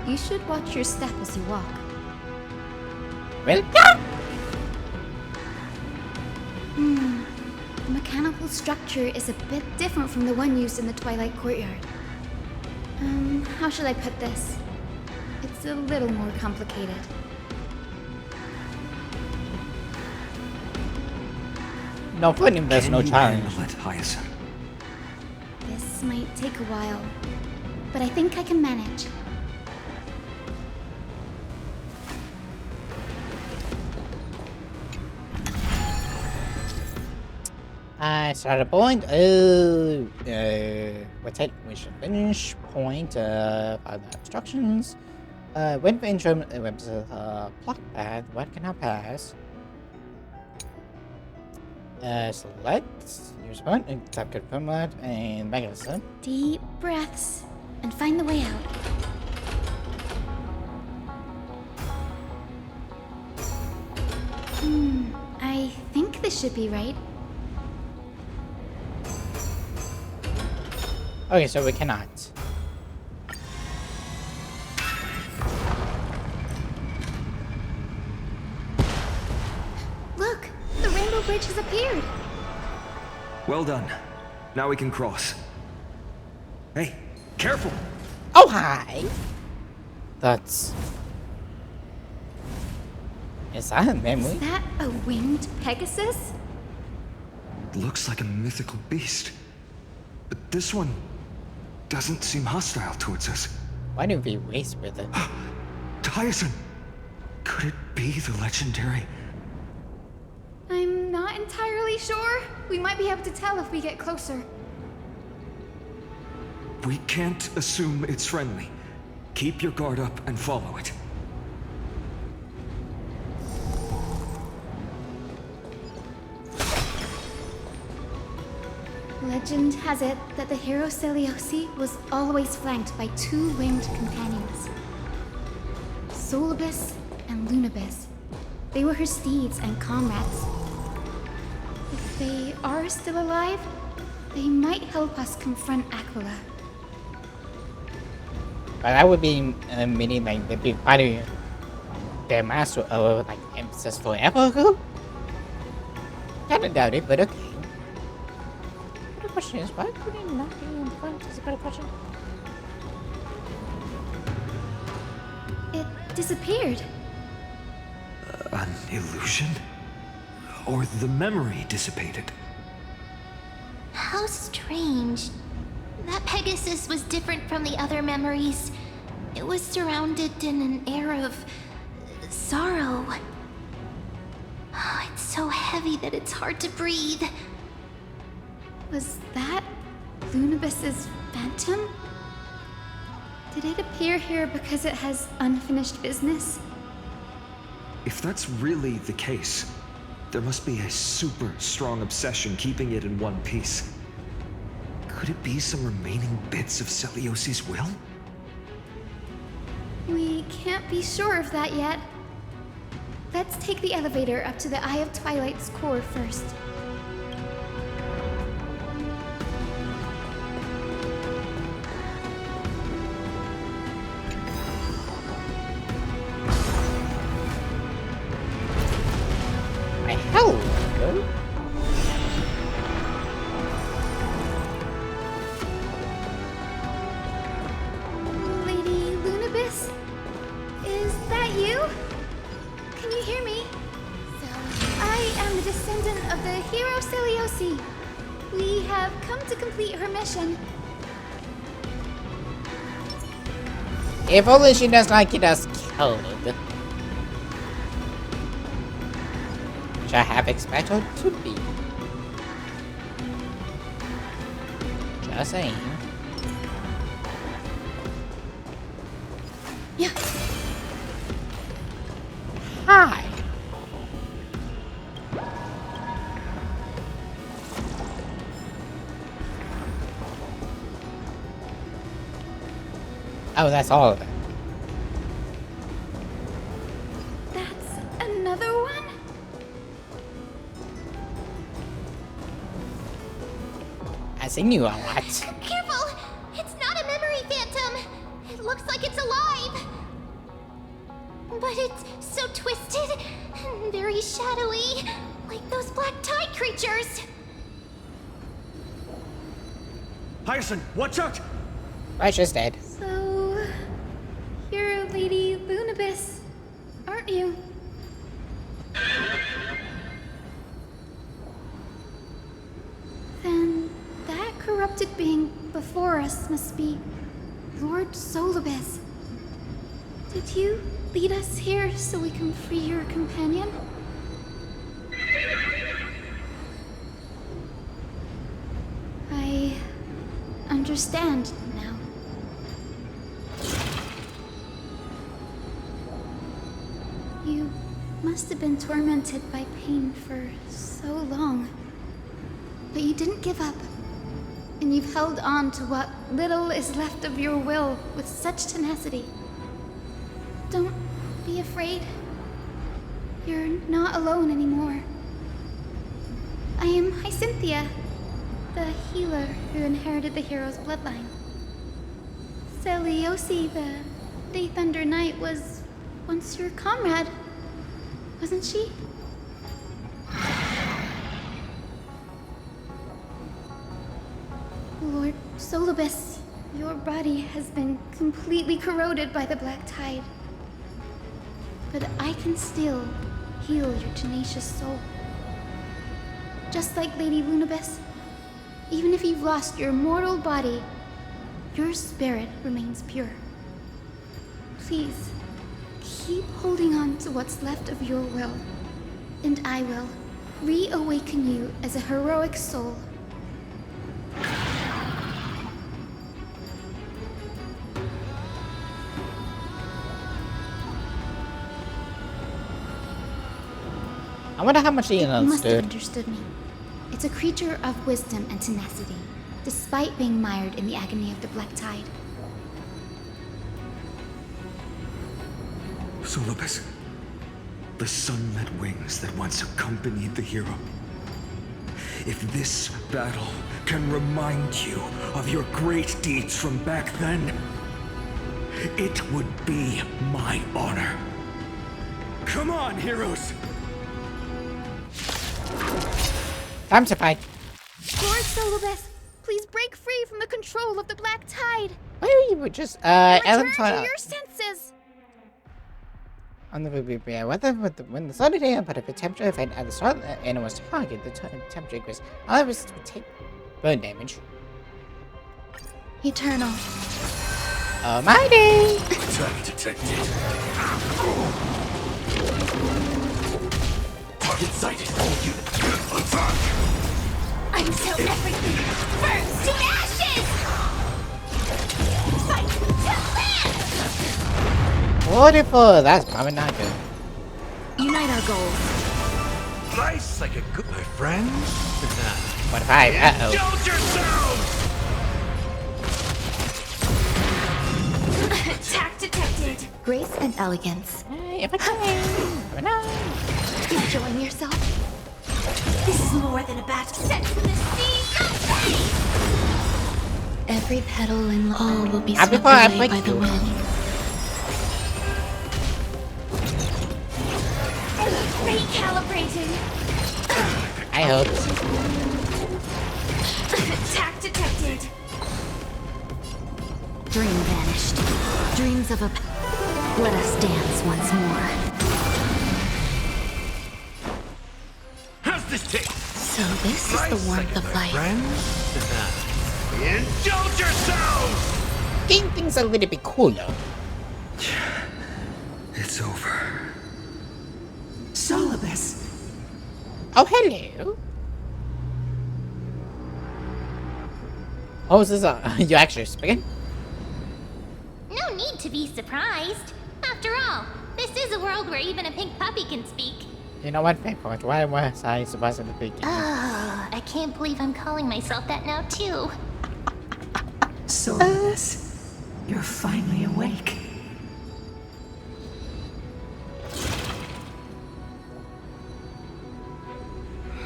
You should watch your step as you walk. Welcome! The mechanical structure is a bit different from the one used in the Twilight Courtyard. How should I put this? It's a little more complicated. No fun, there's no challenge. Hyacinth. This might take a while, but I think I can manage. I started a point. What's it? We should finish. Point. Other instructions. When the interim block path, what can I pass? Select. Use point. Tap confirm that and mechanism. Deep breaths and find the way out. I think this should be right. Okay, so we cannot. Look, the Rainbow Bridge has appeared. Well done. Now we can cross. Hey, careful! Oh, hi! That's... Is that a memory? Is that a winged Pegasus? Looks like a mythical beast. But this one doesn't seem hostile towards us. Why do we race with it? Tyson! Could it be the legendary? I'm not entirely sure. We might be able to tell if we get closer. We can't assume it's friendly. Keep your guard up and follow it. Legend has it that the hero Seliosi was always flanked by two winged companions. Solibus and Lunibus. They were her steeds and comrades. If they are still alive, they might help us confront Aquila. But that would be meaning like they'd be fighting their master over like emphasis forever ago? Kinda doubt it, but okay. The question is, why could he not be in front? Is a better question. It disappeared. An illusion? Or the memory dissipated? How strange. That Pegasus was different from the other memories. It was surrounded in an air of sorrow. Oh, it's so heavy that it's hard to breathe. Was that Lunibus's phantom? Did it appear here because it has unfinished business? If that's really the case, there must be a super strong obsession keeping it in one piece. Could it be some remaining bits of Seliosi's will? We can't be sure of that yet. Let's take the elevator up to the Eye of Twilight's core first. Hello. Lady Lunibus? Is that you? Can you hear me? I am the descendant of the hero Seliosi. We have come to complete her mission. If only she does not get us killed. Which I have expected to be. Just saying. Yeah. Hi. Oh, that's all of it. That's another one? I seen you a lot. Careful! It's not a memory phantom! It looks like it's alive! But it's so twisted and very shadowy, like those black tide creatures! Hyacinth, watch out! Right, she's dead. So, you're Lady Lunibus, aren't you? Then that corrupted being before us must be Lord Solibus. Did you lead us here so we can free your companion? understand now. You must have been tormented by pain for so long. But you didn't give up. And you've held on to what little is left of your will with such tenacity. Don't be afraid. You're not alone anymore. I am Hyacinthia, the healer who inherited the hero's bloodline. Celiosi, the Day Thunder Knight, was once your comrade, wasn't she? Lord Solibus, your body has been completely corroded by the Black Tide. But I can still heal your tenacious soul. Just like Lady Lunabis, even if you've lost your mortal body, your spirit remains pure. Please, keep holding on to what's left of your will, and I will reawaken you as a heroic soul. I wonder how much he You must have understood. understood me. It's a creature of wisdom and tenacity, despite being mired in the agony of the Black Tide. Solibus, the sunlit wings that once accompanied the hero. If this battle can remind you of your great deeds from back then, it would be my honor. Come on, heroes! Time to fight. Lord Solibus, please break free from the control of the Black Tide. Why are you just Return to your senses. on the weather when the solid air but if a temperature event at the start and was target, the temperature increase. Others would take burn damage. Eternal. Almighty! Attack detected. Target sighted. All units. Attack! Until everything burns to ashes! Fight to live! Beautiful! That's probably not good. Unite our goals. Nice like a good my friends. What if I Indulge yourselves! Attack detected. Grace and elegance. If I can. Enjoying yourself? This is more than a battle. Set to the sea of fate! Every petal in all will be Ah, swept before I away break by the you. wind. Recalibrating. I hope. Attack detected. Dream vanished. Dreams of a... Let us dance once more. How's this taste? So this is the warmth of life. Indulge yourselves! Game things a little bit cooler. It's over. Solibus. Oh, hello. Oh, is this you actually speaking? No need to be surprised. After all, this is a world where even a pink puppy can speak. You know what, fair point. Why was I surprised at the beginning? Oh, I can't believe I'm calling myself that now, too. Solibus, you're finally awake.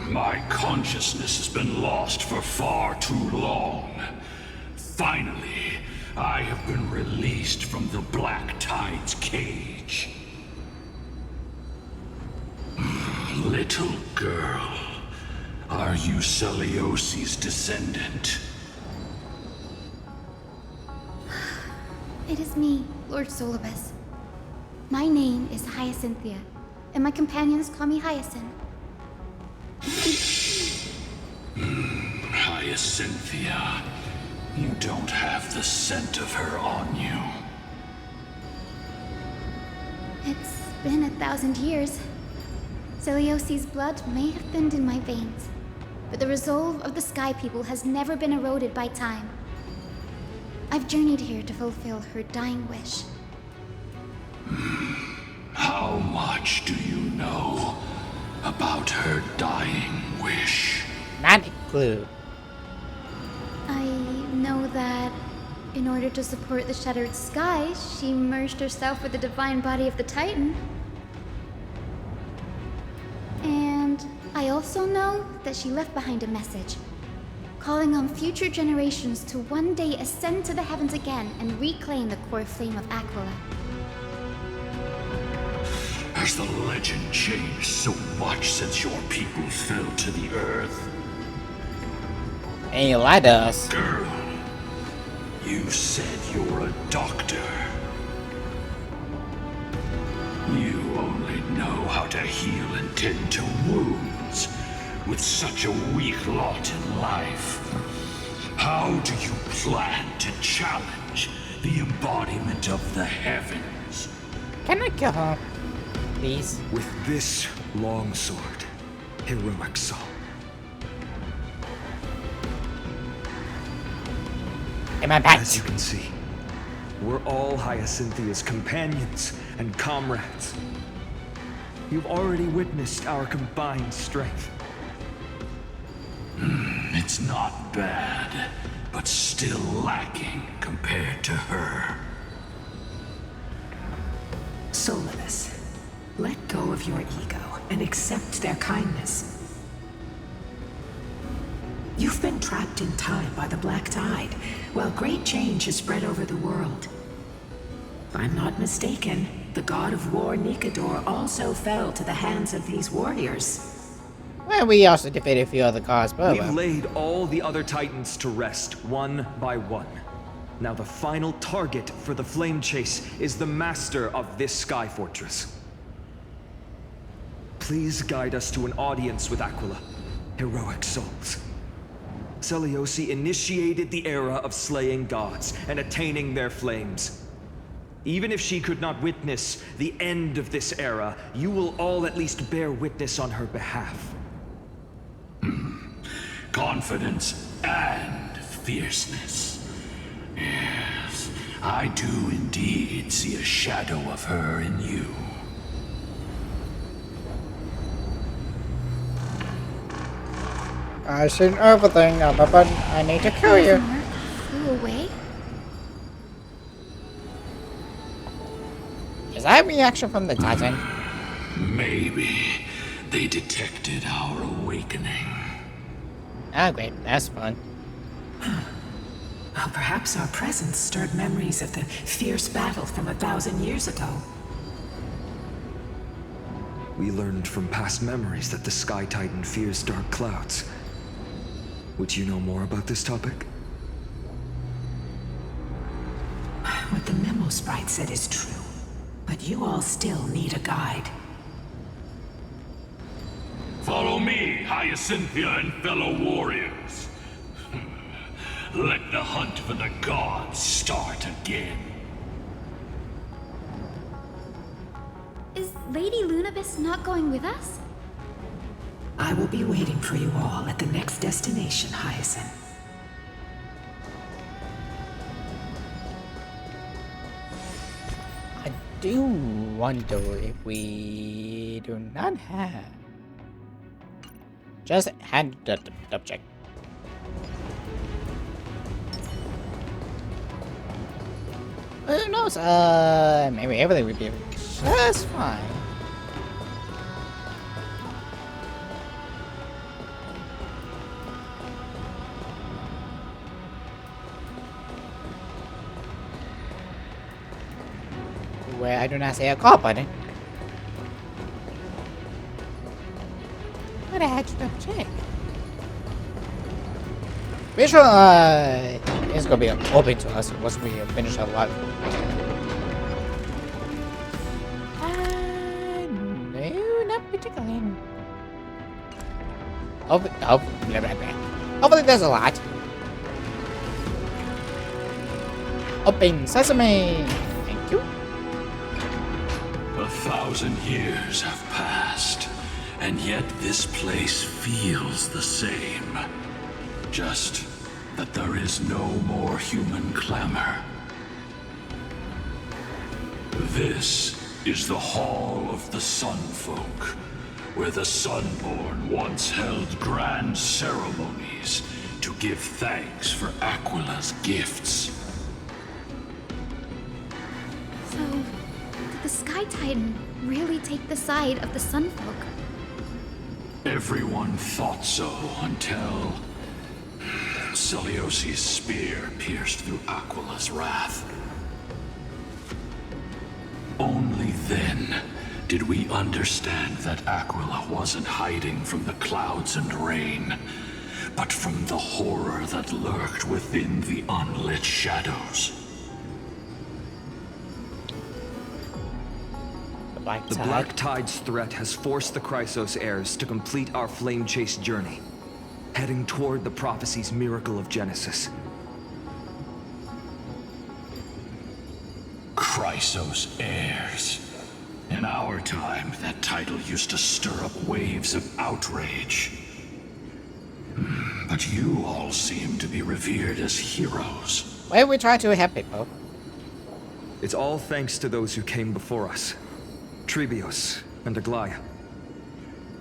My consciousness has been lost for far too long. Finally, I have been released from the Black Tide's cage. Little girl, are you Celiosi's descendant? It is me, Lord Solibus. My name is Hyacinthia, and my companions call me Hyacinth. Hyacinthia, you don't have the scent of her on you. It's been 1,000 years. Celiosi's blood may have thinned in my veins, but the resolve of the Sky People has never been eroded by time. I've journeyed here to fulfill her dying wish. How much do you know about her dying wish? Not a clue. I know that in order to support the Shattered Sky, she merged herself with the divine body of the Titan. And I also know that she left behind a message, calling on future generations to one day ascend to the heavens again and reclaim the core flame of Aquila. Has the legend changed so much since your people fell to the earth? And you lied to us. Girl, you said you're a doctor. You only know how to heal and tend to wounds with such a weak lot in life. How do you plan to challenge the embodiment of the heavens? Can I kill her? Please. With this longsword, heroic soul. In my back. As you can see, we're all Hyacinthia's companions and comrades. You've already witnessed our combined strength. It's not bad, but still lacking compared to her. Solanus, let go of your ego and accept their kindness. You've been trapped in time by the Black Tide, while great change has spread over the world. If I'm not mistaken, the god of war Nikador also fell to the hands of these warriors. Well, we also defeated a few other gods, but We've laid all the other titans to rest, one by one. Now the final target for the flame chase is the master of this sky fortress. Please guide us to an audience with Aquila, heroic souls. Seliosi initiated the era of slaying gods and attaining their flames. Even if she could not witness the end of this era, you will all at least bear witness on her behalf. Confidence and fierceness. Yes, I do indeed see a shadow of her in you. I seen everything, but I need to kill you. Flew away? Is that a reaction from the Titan? Maybe they detected our awakening. Oh great, that's fun. Well, perhaps our presence stirred memories of the fierce battle from 1,000 years ago. We learned from past memories that the Sky Titan fears dark clouds. Would you know more about this topic? What the memo sprite said is true, but you all still need a guide. Follow me, Hyacinthia and fellow warriors. Let the hunt for the gods start again. Is Lady Lunabis not going with us? I will be waiting for you all at the next destination, Hyacinth. I do wonder if we do not have. Just had to double check. Who knows? Maybe everything would be just fine. Where I do not see a call button. But I had to double check. Pretty sure it's gonna be open to us once we finish our live. No, not particularly. Hopefully there's a lot. Open sesame. Thank you. 1,000 years have passed, and yet this place feels the same. Just that there is no more human clamor. This is the Hall of the Sunfolk, where the Sunborn once held grand ceremonies to give thanks for Aquila's gifts. So, did the Sky Titan really take the side of the Sunfolk? Everyone thought so until Celiosi's spear pierced through Aquila's wrath. Only then did we understand that Aquila wasn't hiding from the clouds and rain, but from the horror that lurked within the unlit shadows. The Black Tide's threat has forced the Chrysos heirs to complete our flame chase journey, heading toward the prophecy's miracle of Genesis. Chrysos heirs. In our time, that title used to stir up waves of outrage. But you all seem to be revered as heroes. Why are we trying to help people? It's all thanks to those who came before us. Trebios and Aglaia.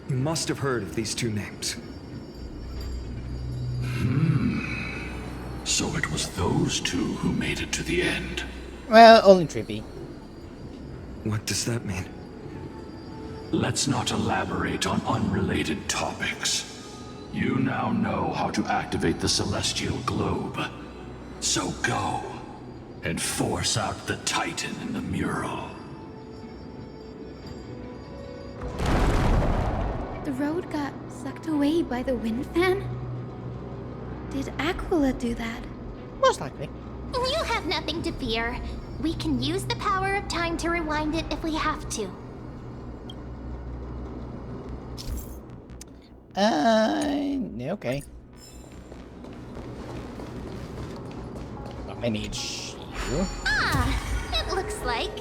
You must have heard of these two names. So it was those two who made it to the end. Well, only Trippy. What does that mean? Let's not elaborate on unrelated topics. You now know how to activate the Celestial Globe. So go, and force out the Titan in the mural. The road got sucked away by the wind fan? Did Aquila do that? Most likely. You have nothing to fear. We can use the power of time to rewind it if we have to. Okay. I need you. It looks like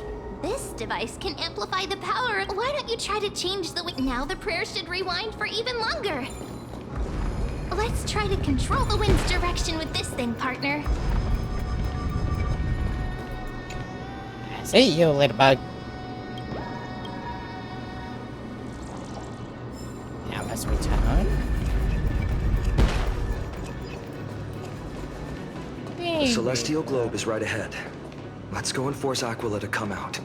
this device can amplify the power. Why don't you try to change the wind? Now the prayer should rewind for even longer. Let's try to control the wind's direction with this thing, partner. See you, little bug. Now let's return. The Celestial Globe is right ahead. Let's go and force Aquila to come out.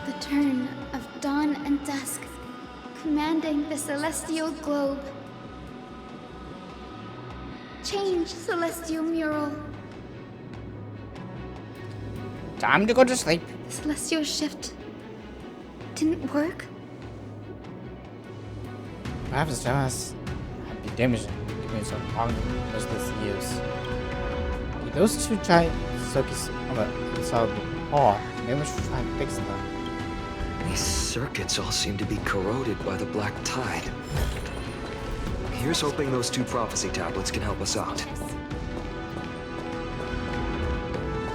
The turn of dawn and dusk, commanding the Celestial Globe. Change, Celestial Mural. Time to go to sleep. The Celestial Shift didn't work? Perhaps just have been damaged between so long as this years. With those two giant circuits on the inside of the core, maybe we should try and fix them. These circuits all seem to be corroded by the Black Tide. Here's hoping those two prophecy tablets can help us out.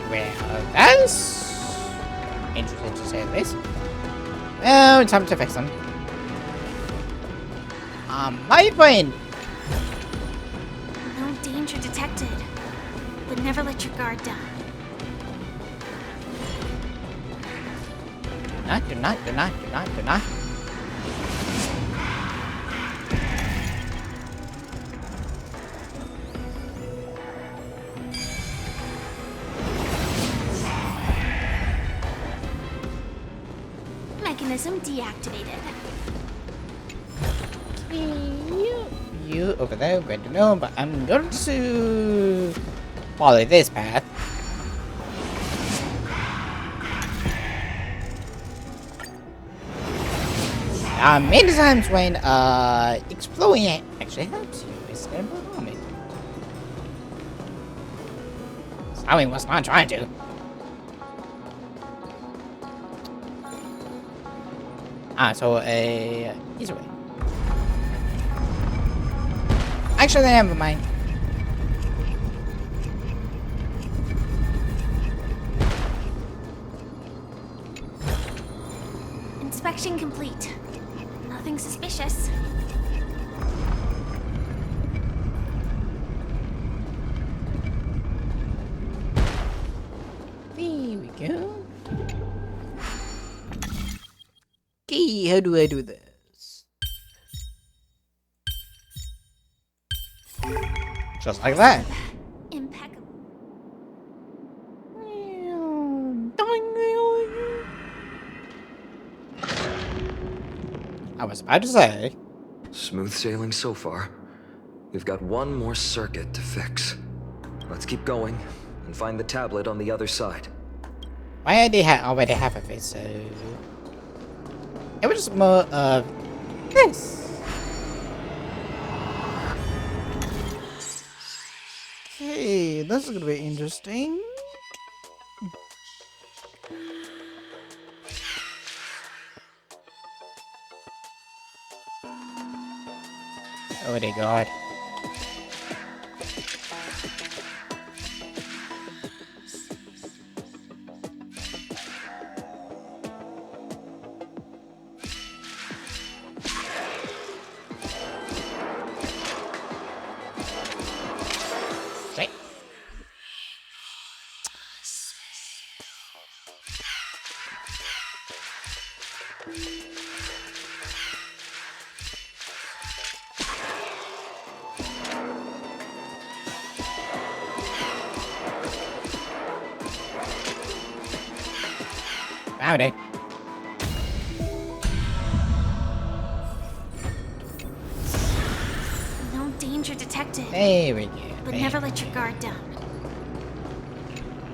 Well, that's interesting to say this. Well, it's time to fix them. My point. No danger detected, but never let your guard down. Do not. Mechanism deactivated. You over there, good to know, but I'm going to follow this path. Many times when exploring it actually helps you escape from army. Sally was not trying to. So easy way. Actually, never mind. Inspection Mission complete. Nothing suspicious. There we go. Okay, how do I do this? Just like that. Impeccable. I was about to say. Smooth sailing so far. We've got one more circuit to fix. Let's keep going and find the tablet on the other side. I already have of it, so it was just more of this. Okay, this is gonna be interesting. Oh dear God. Straight. Howdy. No danger detected. There we go. But there never we let your guard down.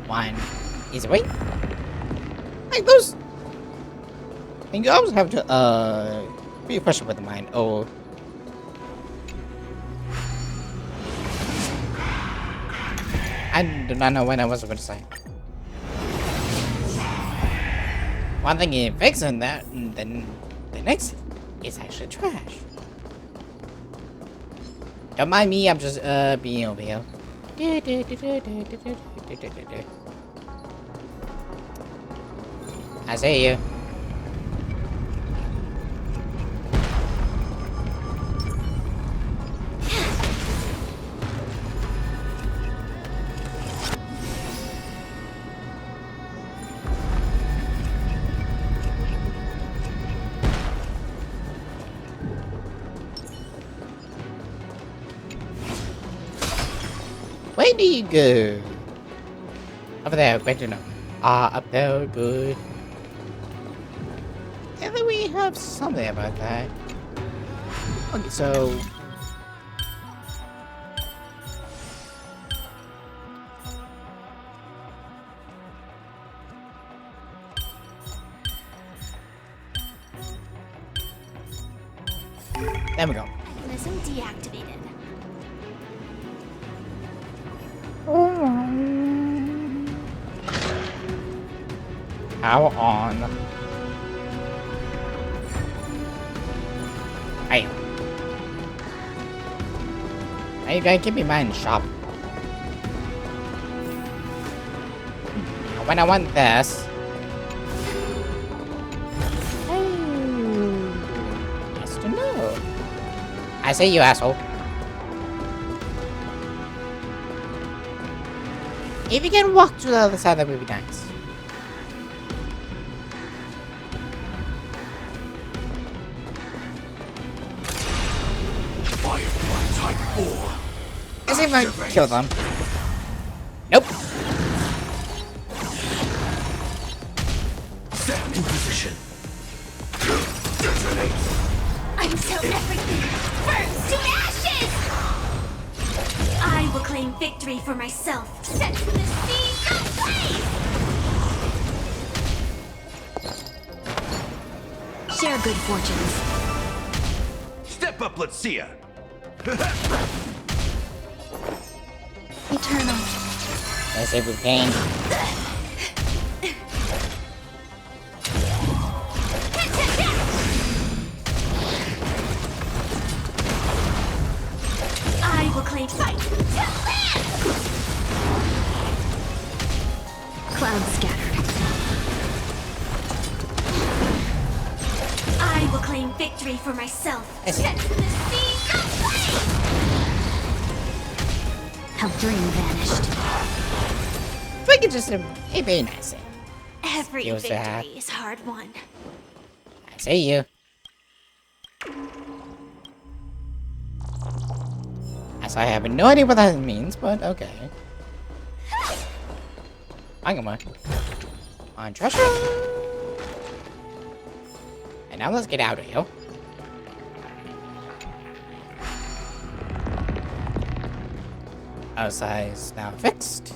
One is away. Like those. And you always have to be a question with the mind. Oh. I do not know what I was going to say. One thing is fixing that, and then the next is actually trash. Don't mind me, I'm just being over here. I see you. Where do you go? Over there, better know. Up there, good. And then we have something about that. Okay, so. There we go. Mechanism deactivated. How on? Hey. Hey, you gotta keep your mind sharp. When I want this. Just to know. I say you, asshole. If you can walk to the other side, that would be nice. Let's see if I can kill them. Nope. Set in position. Until everything burns to ashes! I will claim victory for myself. Set the seas ablaze! Share good fortunes. Step up, let's see ya. Eternal. Let's see if we can. I will claim fight to land! Clouds scattered. victory for myself. How dream vanished. I think it's just a very nice thing. Every Skills to have. victory is hard won. I see you. As I have no idea what that means, but okay. I'm gonna on treasure. And now let's get out of here. Outside is now fixed.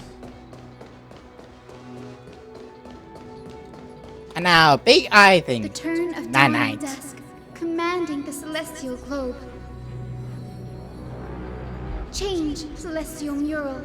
And now, big eye thing. The turn of Night dawn night. dusk, commanding the celestial globe. Change, celestial mural.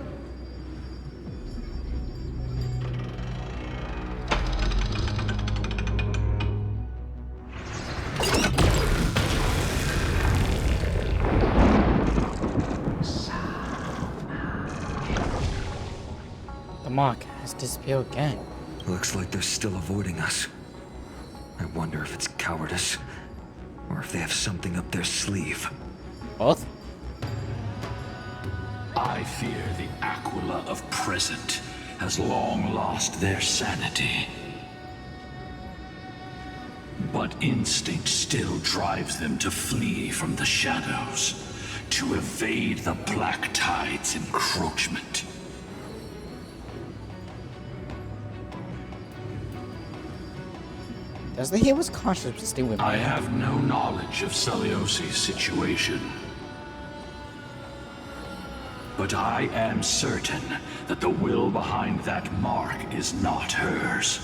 The mark has disappeared again. Looks like they're still avoiding us. I wonder if it's cowardice, or if they have something up their sleeve. Both? I fear the Aquila of present has long lost their sanity. But instinct still drives them to flee from the shadows, to evade the Black Tide's encroachment. Does the hero's conscience stay with me? I have no knowledge of Celiosi's situation. But I am certain that the will behind that mark is not hers.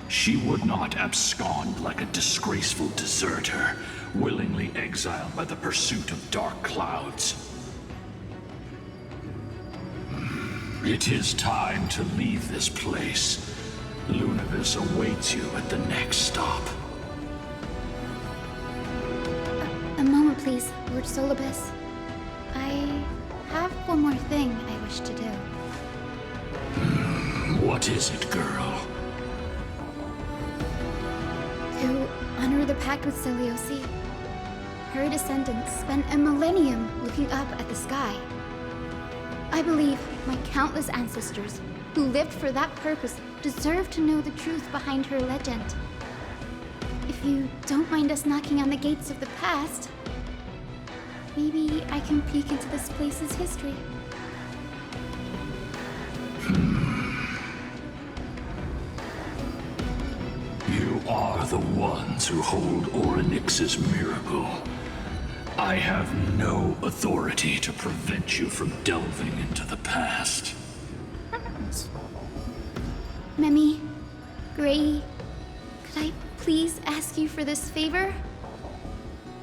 She would not abscond like a disgraceful deserter, willingly exiled by the pursuit of dark clouds. It is time to leave this place. Lunavis awaits you at the next stop. A moment, please, Lord Solibus. I have one more thing I wish to do. What is it, girl? To honor the pact with Celiosi. Her descendants spent a millennium looking up at the sky. I believe my countless ancestors who lived for that purpose deserve to know the truth behind her legend. If you don't mind us knocking on the gates of the past, maybe I can peek into this place's history. You are the ones who hold Orynyx's miracle. I have no authority to prevent you from delving into the past. Memi, Gray, could I please ask you for this favor?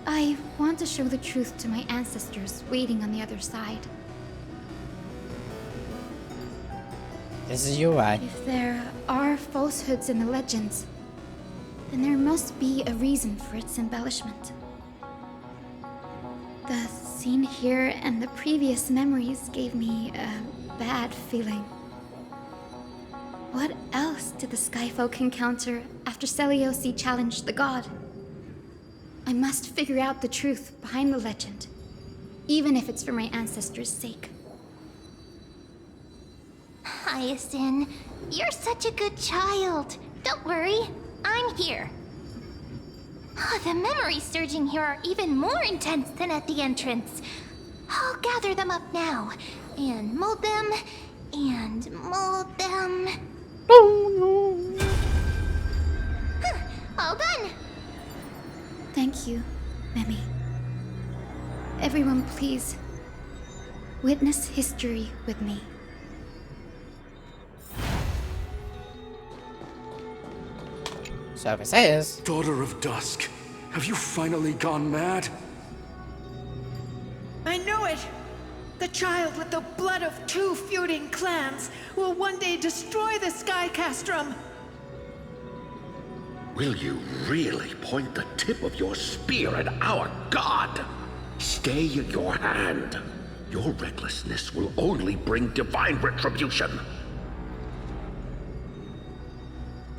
I want to show the truth to my ancestors waiting on the other side. This is your right. If there are falsehoods in the legends, then there must be a reason for its embellishment. The scene here and the previous memories gave me a bad feeling. What else did the Skyfolk encounter after Celiosi challenged the god? I must figure out the truth behind the legend, even if it's for my ancestors' sake. Hyacinth, you're such a good child. Don't worry, I'm here. Oh, the memories surging here are even more intense than at the entrance. I'll gather them up now, and mold them, and mold them. All done! Thank you, Memi. Everyone, please, witness history with me. So if it says... Daughter of Dusk, have you finally gone mad? I knew it! The child with the blood of two feuding clans will one day destroy the Sky Castrum! Will you really point the tip of your spear at our god? Stay your hand. Your recklessness will only bring divine retribution.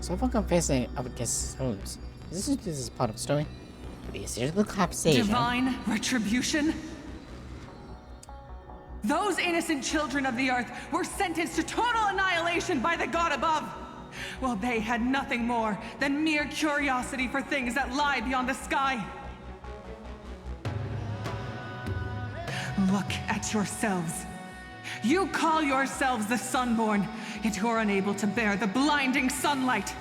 So if I'm facing up against Solibus, is this part of the story? Please hear the conversation. Divine retribution? Those innocent children of the earth were sentenced to total annihilation by the god above, while they had nothing more than mere curiosity for things that lie beyond the sky. Look at yourselves. You call yourselves the Sunborn, yet you're unable to bear the blinding sunlight.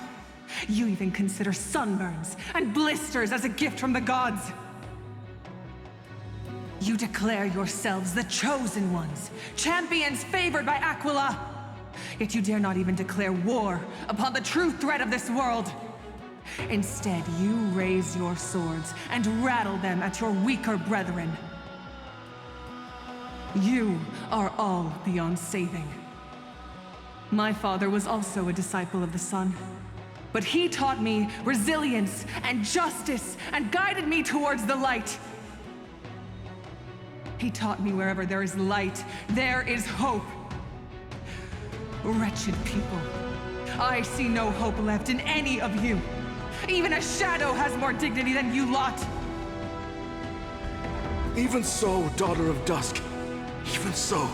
You even consider sunburns and blisters as a gift from the gods. You declare yourselves the chosen ones, champions favored by Aquila. Yet you dare not even declare war upon the true threat of this world. Instead, you raise your swords and rattle them at your weaker brethren. You are all beyond saving. My father was also a disciple of the sun, but he taught me resilience and justice and guided me towards the light. He taught me wherever there is light, there is hope. Wretched people, I see no hope left in any of you. Even a shadow has more dignity than you lot. Even so, Daughter of Dusk, even so,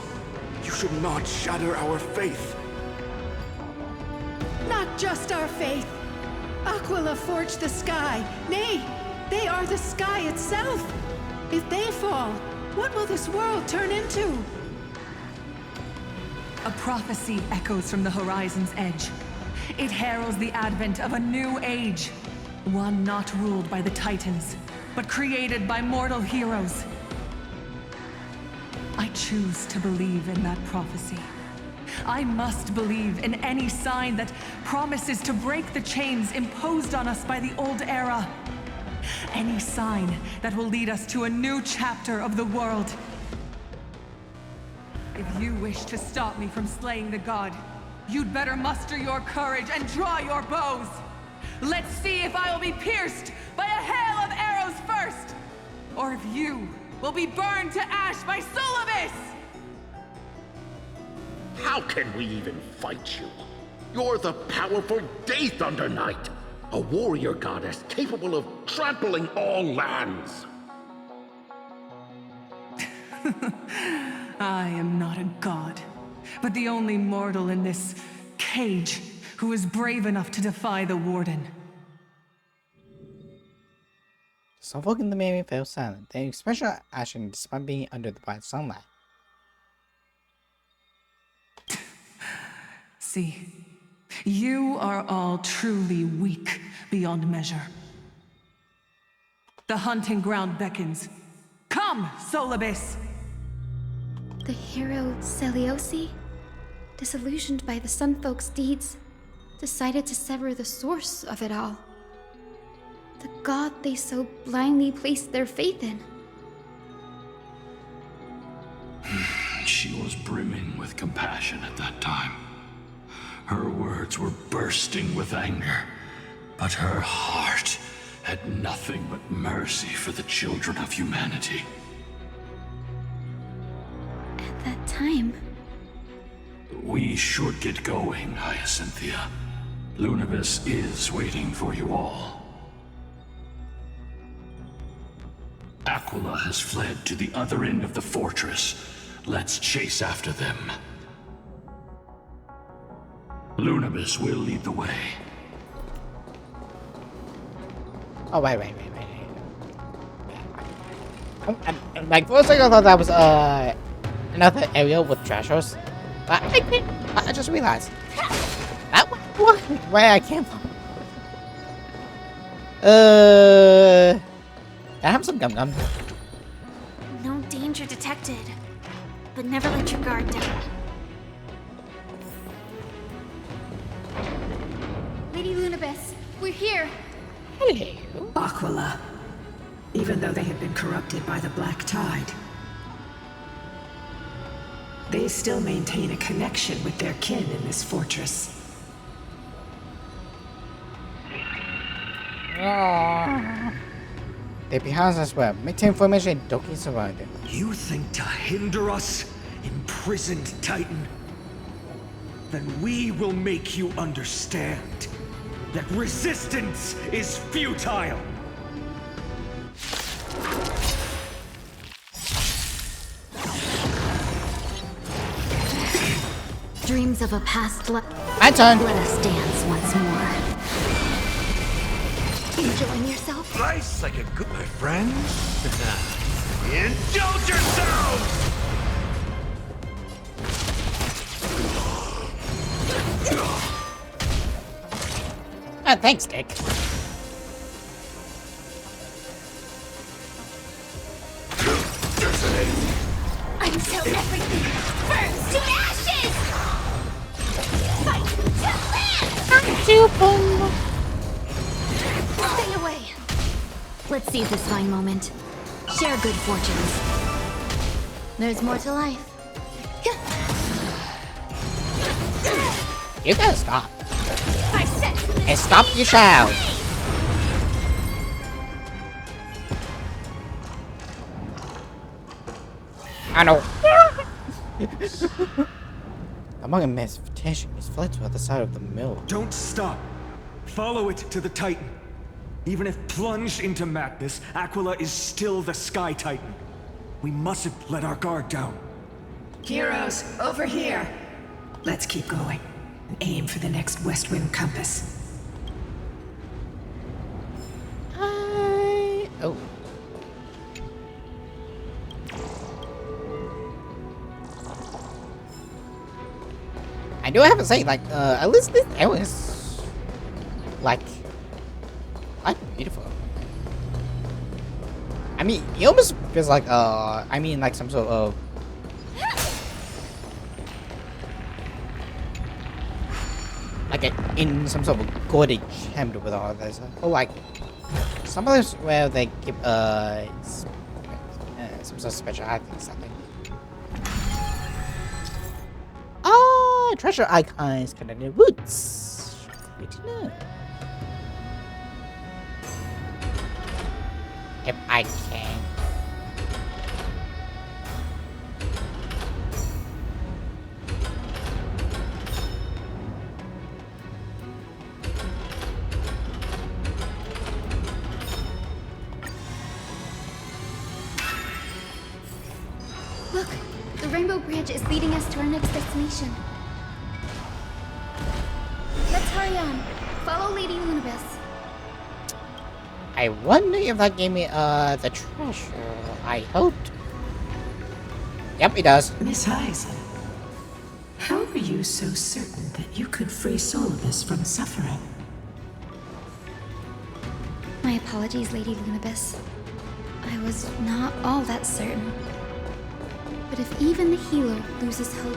you should not shatter our faith. Not just our faith. Aquila forged the sky. Nay, they are the sky itself. If they fall, what will this world turn into? A prophecy echoes from the horizon's edge. It heralds the advent of a new age. One not ruled by the Titans, but created by mortal heroes. I choose to believe in that prophecy. I must believe in any sign that promises to break the chains imposed on us by the old era. Any sign that will lead us to a new chapter of the world. If you wish to stop me from slaying the god, you'd better muster your courage and draw your bows. Let's see if I will be pierced by a hail of arrows first, or if you will be burned to ash by Solobis! How can we even fight you? You're the powerful Day Thunder Knight, a warrior goddess capable of trampling all lands. I am not a god, but the only mortal in this cage who is brave enough to defy the Warden. Suffolk and the Mary fell silent, their expression ashen despite being under the bright sunlight. See, you are all truly weak beyond measure. The hunting ground beckons. Come, Solobis! The hero Celiosi, disillusioned by the Sunfolk's deeds, decided to sever the source of it all. The god they so blindly placed their faith in. She was brimming with compassion at that time. Her words were bursting with anger, but her heart had nothing but mercy for the children of humanity. At that time... We should get going, Hyacinthia. Lunabis is waiting for you all. Aquila has fled to the other end of the fortress. Let's chase after them. Lunabis will lead the way. Oh, wait. Like, for a second I thought that was, another area with treasures. But I just realized. That was where I came from. I have some gum. No danger detected, but never let your guard down. Lady Lunabis, we're here. Hello. Aquila. Even though they had been corrupted by the Black Tide, they still maintain a connection with their kin in this fortress. They're behind us as well. Maintain information, don't get surrounded. You think to hinder us, imprisoned Titan? Then we will make you understand that resistance is futile. Dreams of a past life. My turn. Let us dance once more. Enjoying yourself? Nice, like a good, my friend. Indulge yourselves! Ah, thanks, Dick. Until everything burns to ashes! Fight to live! Stay away. Let's seize this fine moment. Share good fortunes. There's more to life. You gotta stop. I said And stop your shout. I know. Among a mass of tension, he's fled to the other side of the mill. Don't stop. Follow it to the Titan. Even if plunged into madness, Aquila is still the Sky Titan. We mustn't let our guard down. Heroes, over here. Let's keep going and aim for the next West Wind compass. Oh. I do have to say, like, at least this area is, like, quite beautiful. I mean, it almost feels like, I mean, like some sort of, like in some sort of Gothic chamber with all this. Or like, some of those where they give, some sort of special items, I think. Oh, treasure icons connected to woods. Good to know. If I can. Look, the Rainbow Bridge is leading us to our next destination. Let's hurry on. Follow Lady Lunabis. I wonder if that gave me the treasure I hoped. Yep, it does. Miss Hyson, how are you so certain that you could free Solibus from suffering? My apologies, Lady Lunabis. I was not all that certain. But if even the healer loses hope,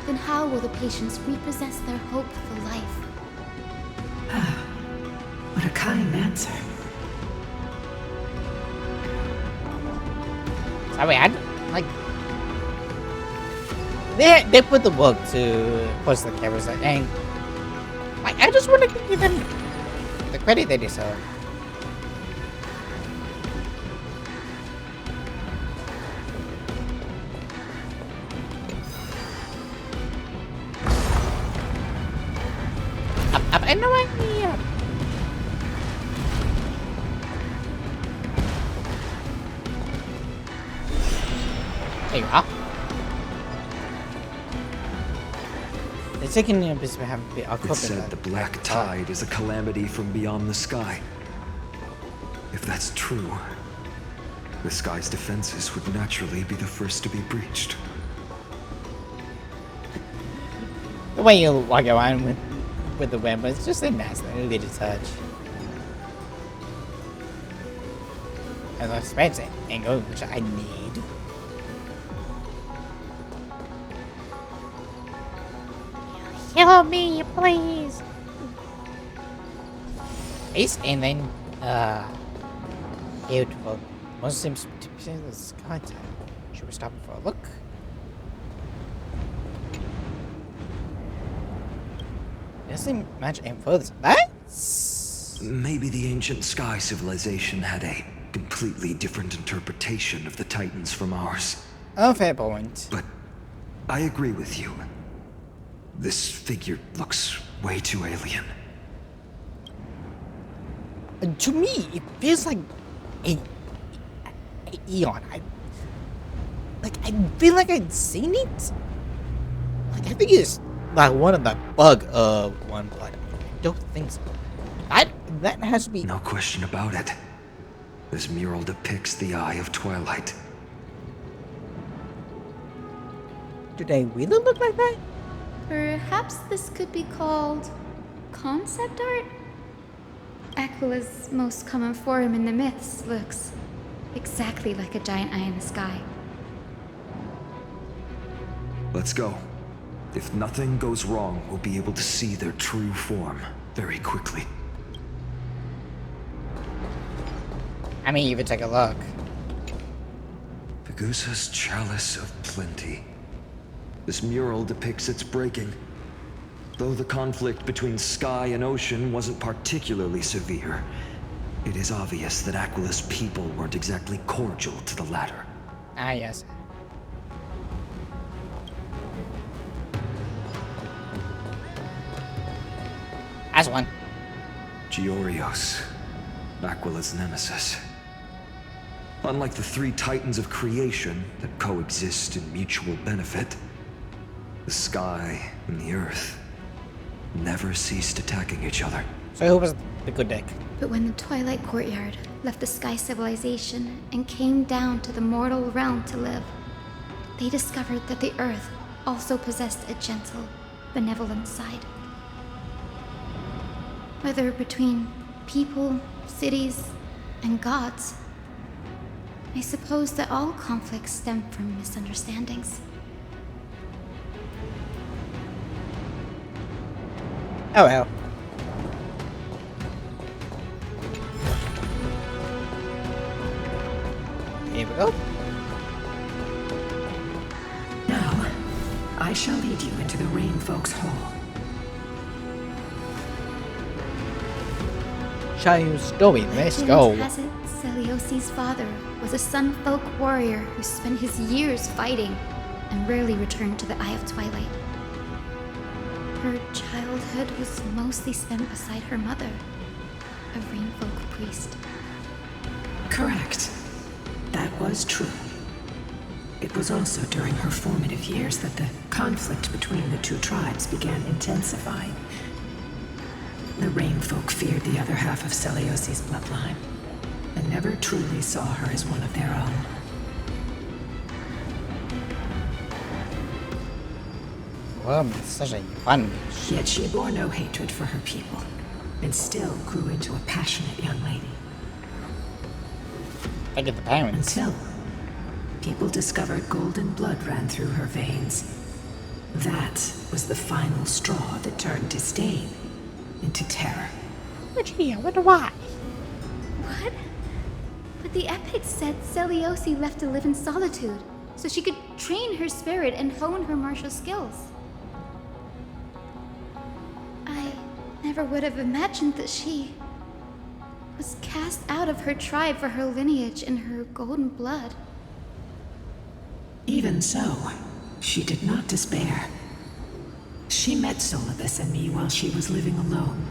then how will the patients repossess their hope for life? What a kind answer. Sorry, I like they put the work to post the cameras and like I just want to give them the credit they deserve. Up and away here. There you are. The second is we have to It said the black tide is a calamity from beyond the sky. If that's true, the sky's defenses would naturally be the first to be breached. The way you walk around with the web, it's just a nice little touch. And a expensive angle, which I need. Heal me, please. East and then, beautiful. Most seems to be the sky type. Should we stop for a look? Doesn't match any further. That's maybe the ancient sky civilization had a completely different interpretation of the Titans from ours. a fair point. But I agree with you. This figure looks way too alien. To me, it feels like a eon. I feel like I'd seen it. Like I think it's like one of the bug one, but I don't think so. That has to be No question about it. This mural depicts the Eye of Twilight. Do they really look like that? Perhaps this could be called concept art? Aquila's most common form in the myths looks exactly like a giant eye in the sky. Let's go. If nothing goes wrong, we'll be able to see their true form very quickly. I mean, even take a look. Pegusa's Chalice of Plenty. This mural depicts its breaking. Though the conflict between sky and ocean wasn't particularly severe, it is obvious that Aquila's people weren't exactly cordial to the latter. Ah, yes. That's one. Georios, Aquila's nemesis. Unlike the three titans of creation that coexist in mutual benefit, the sky and the earth never ceased attacking each other. So who was the good dick? But when the Twilight Courtyard left the Sky Civilization and came down to the mortal realm to live, they discovered that the Earth also possessed a gentle, benevolent side. Whether between people, cities, and gods, I suppose that all conflicts stem from misunderstandings. Oh well. Here we go. Now, I shall lead you into the Rain Folks Hall. Shall you story? Let's go. Legend has it, Celiosi's father was a Sun Folk warrior who spent his years fighting and rarely returned to the Eye of Twilight. Her childhood was mostly spent beside her mother, a Rainfolk priest. Correct. That was true. It was also during her formative years that the conflict between the two tribes began intensifying. The Rainfolk feared the other half of Celiosi's bloodline, and never truly saw her as one of their own. Well, it's such a fun. Yet she bore no hatred for her people, and still grew into a passionate young lady. I get the parents. Until people discovered golden blood ran through her veins. That was the final straw that turned disdain into terror. But gee, I wonder why. What? But the epics said Celiosi left to live in solitude, so she could train her spirit and hone her martial skills. I never would have imagined that she was cast out of her tribe for her lineage and her golden blood. Even so, she did not despair. She met Solibus and me while she was living alone.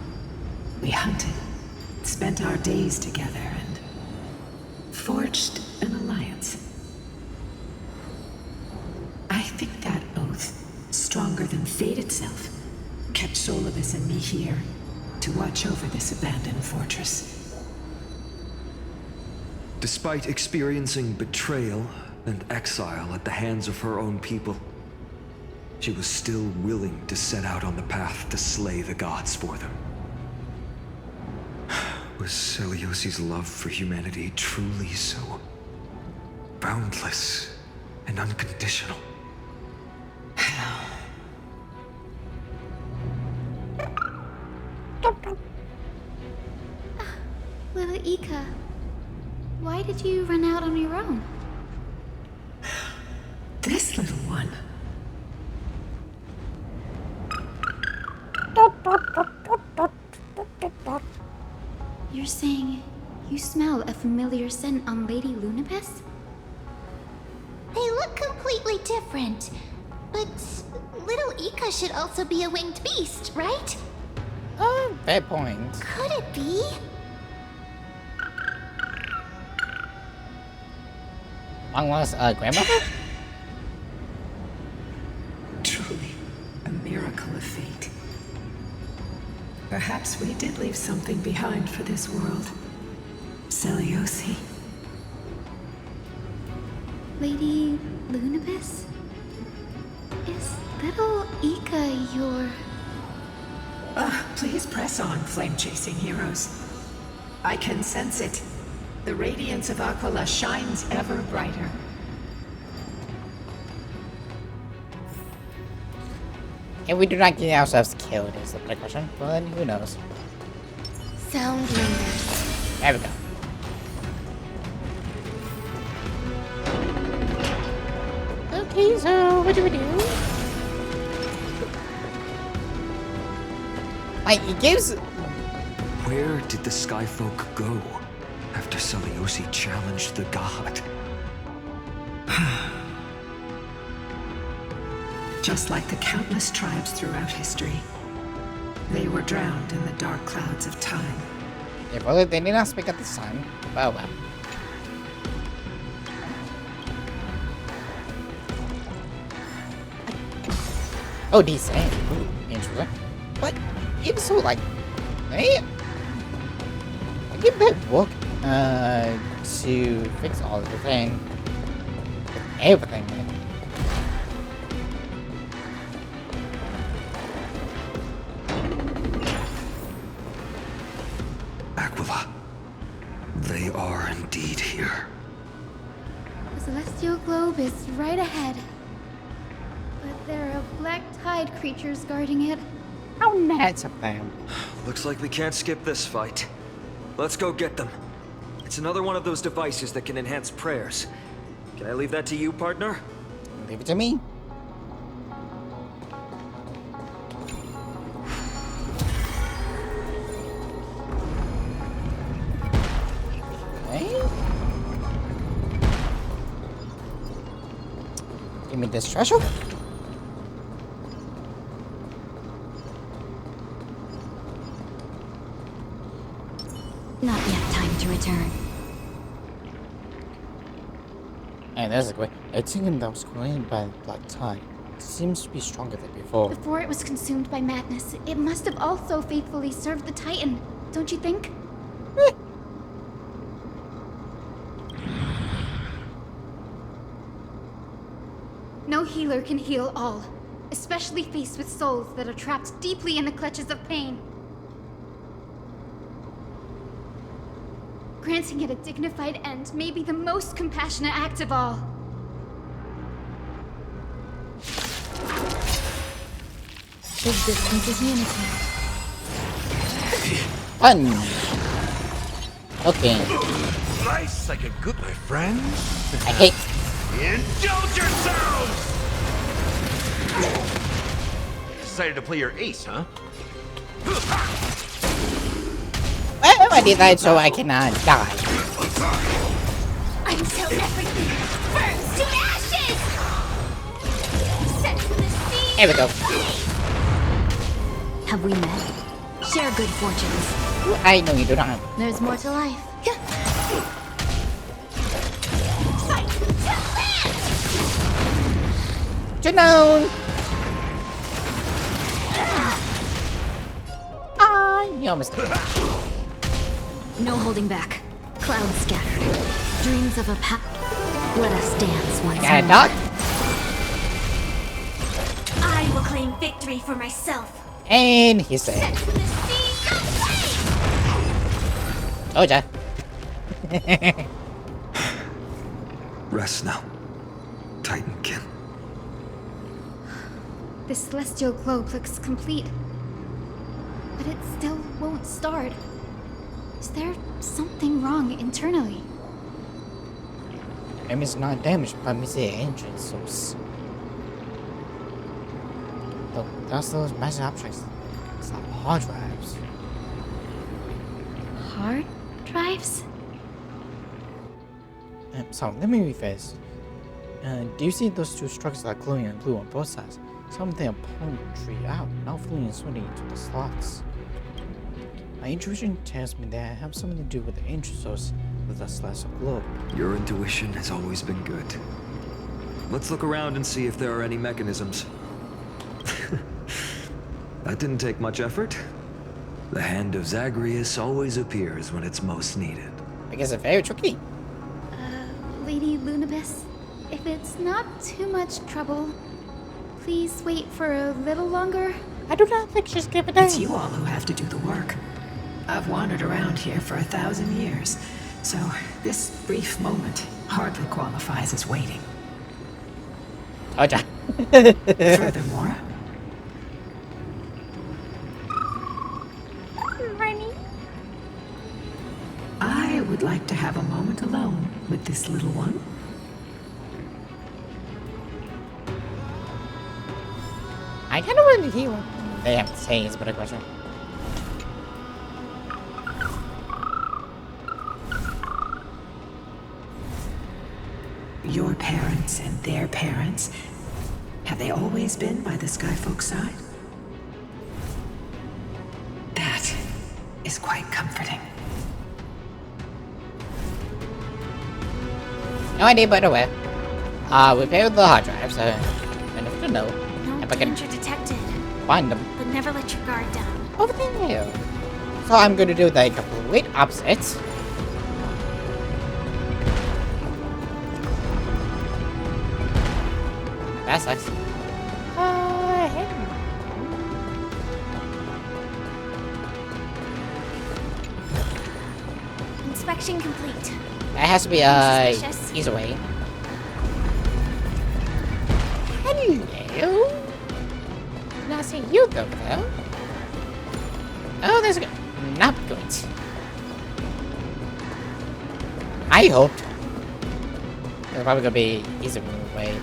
We hunted, spent our days together, and forged an alliance. I think that oath, stronger than fate itself, kept Solibus and me here to watch over this abandoned fortress. Despite experiencing betrayal and exile at the hands of her own people, she was still willing to set out on the path to slay the gods for them. Was Celiosi's love for humanity truly so boundless and unconditional? Little Ika, why did you run out on your own? This little one. You're saying you smell a familiar scent on Lady Lunibus? They look completely different. But little Ika should also be a winged beast, right? Fair point. Could it be? Long lost grandmother? Truly miracle of fate. Perhaps we did leave something behind for this world. Seliosi. Lady Lunibus? Is little Ika your... Please press on, flame-chasing heroes. I can sense it. The radiance of Aquila shines ever brighter. If we do not get ourselves killed is the question, well then who knows. Sound lingers. There we go. Okay, so what do we do? Like, it gives... Where did the Skyfolk go after Seliosi challenged the god? Just like the countless tribes throughout history, they were drowned in the dark clouds of time. Yeah, well, they did not speak at the sun. Well, well. Oh, decent. Ooh, interesting. But even so, like, hey, I give that book to fix all of the thing, everything. Man. Aquila, they are indeed here. The celestial globe is right ahead. But there are black tide creatures guarding it. How nice of them. Looks like we can't skip this fight. Let's go get them. It's another one of those devices that can enhance prayers. Can I leave that to you, partner? Leave it to me. Okay. Give me this treasure. Not yet time to return. And there's a way. A titan that was created by Black Tide seems to be stronger than before. Before it was consumed by madness, it must have also faithfully served the Titan, don't you think? No healer can heal all, especially faced with souls that are trapped deeply in the clutches of pain. Granting it a dignified end may be the most compassionate act of all. Existence is unity. Fun. Okay. Nice like a good, my friend. I hate. Indulge yourselves! Decided to play your ace, huh? Well, I did that so I cannot die. Until everything burns to ashes! Sent to the sea! Here we go. Have we met? Share good fortunes. I know you do not. There's more to life. Fight to live! You know. You almost did. No holding back. Clouds scattered. Dreams of a path. Let us dance once Got a more. dog? I will claim victory for myself. And he said, Sent to the sea, told ya. Rest now, Titankin. The celestial globe looks complete, but it still won't start. Is there something wrong internally? It is not damaged by missing engine source. That's those massive objects. It's like hard drives. Hard drives? So let me rephrase. Do you see those two structures that are glowing and blue on both sides? Some of them are pulling out, now flowing and swimming into the slots. My intuition tells me that have something to do with the engine source of the celestial globe. Your intuition has always been good. Let's look around and see if there are any mechanisms. That didn't take much effort. The hand of Zagreus always appears when it's most needed. I guess it's very tricky. Lady Lunibus, if it's not too much trouble, please wait for a little longer. I do not think she's giving in. It's you all who have to do the work. I've wandered around here for 1,000 years, so this brief moment hardly qualifies as waiting. Oh, ja. Furthermore, I would like to have a moment alone with this little one. I kind of want to hear what they have to say is a better question. Your parents and their parents, have they always been by the Skyfolk's side? That is quite comforting. No idea, by the way. Repair the hard drive, so I never to know if I can Danger detected, find them but never let your guard down. over there. So I'm going to do the complete opposite. That sucks. Inspection complete. That has to be Suspicious. easy way. Hello. Not see you though. Oh, there's a guy. Not good. I hoped. There's probably gonna be easy way.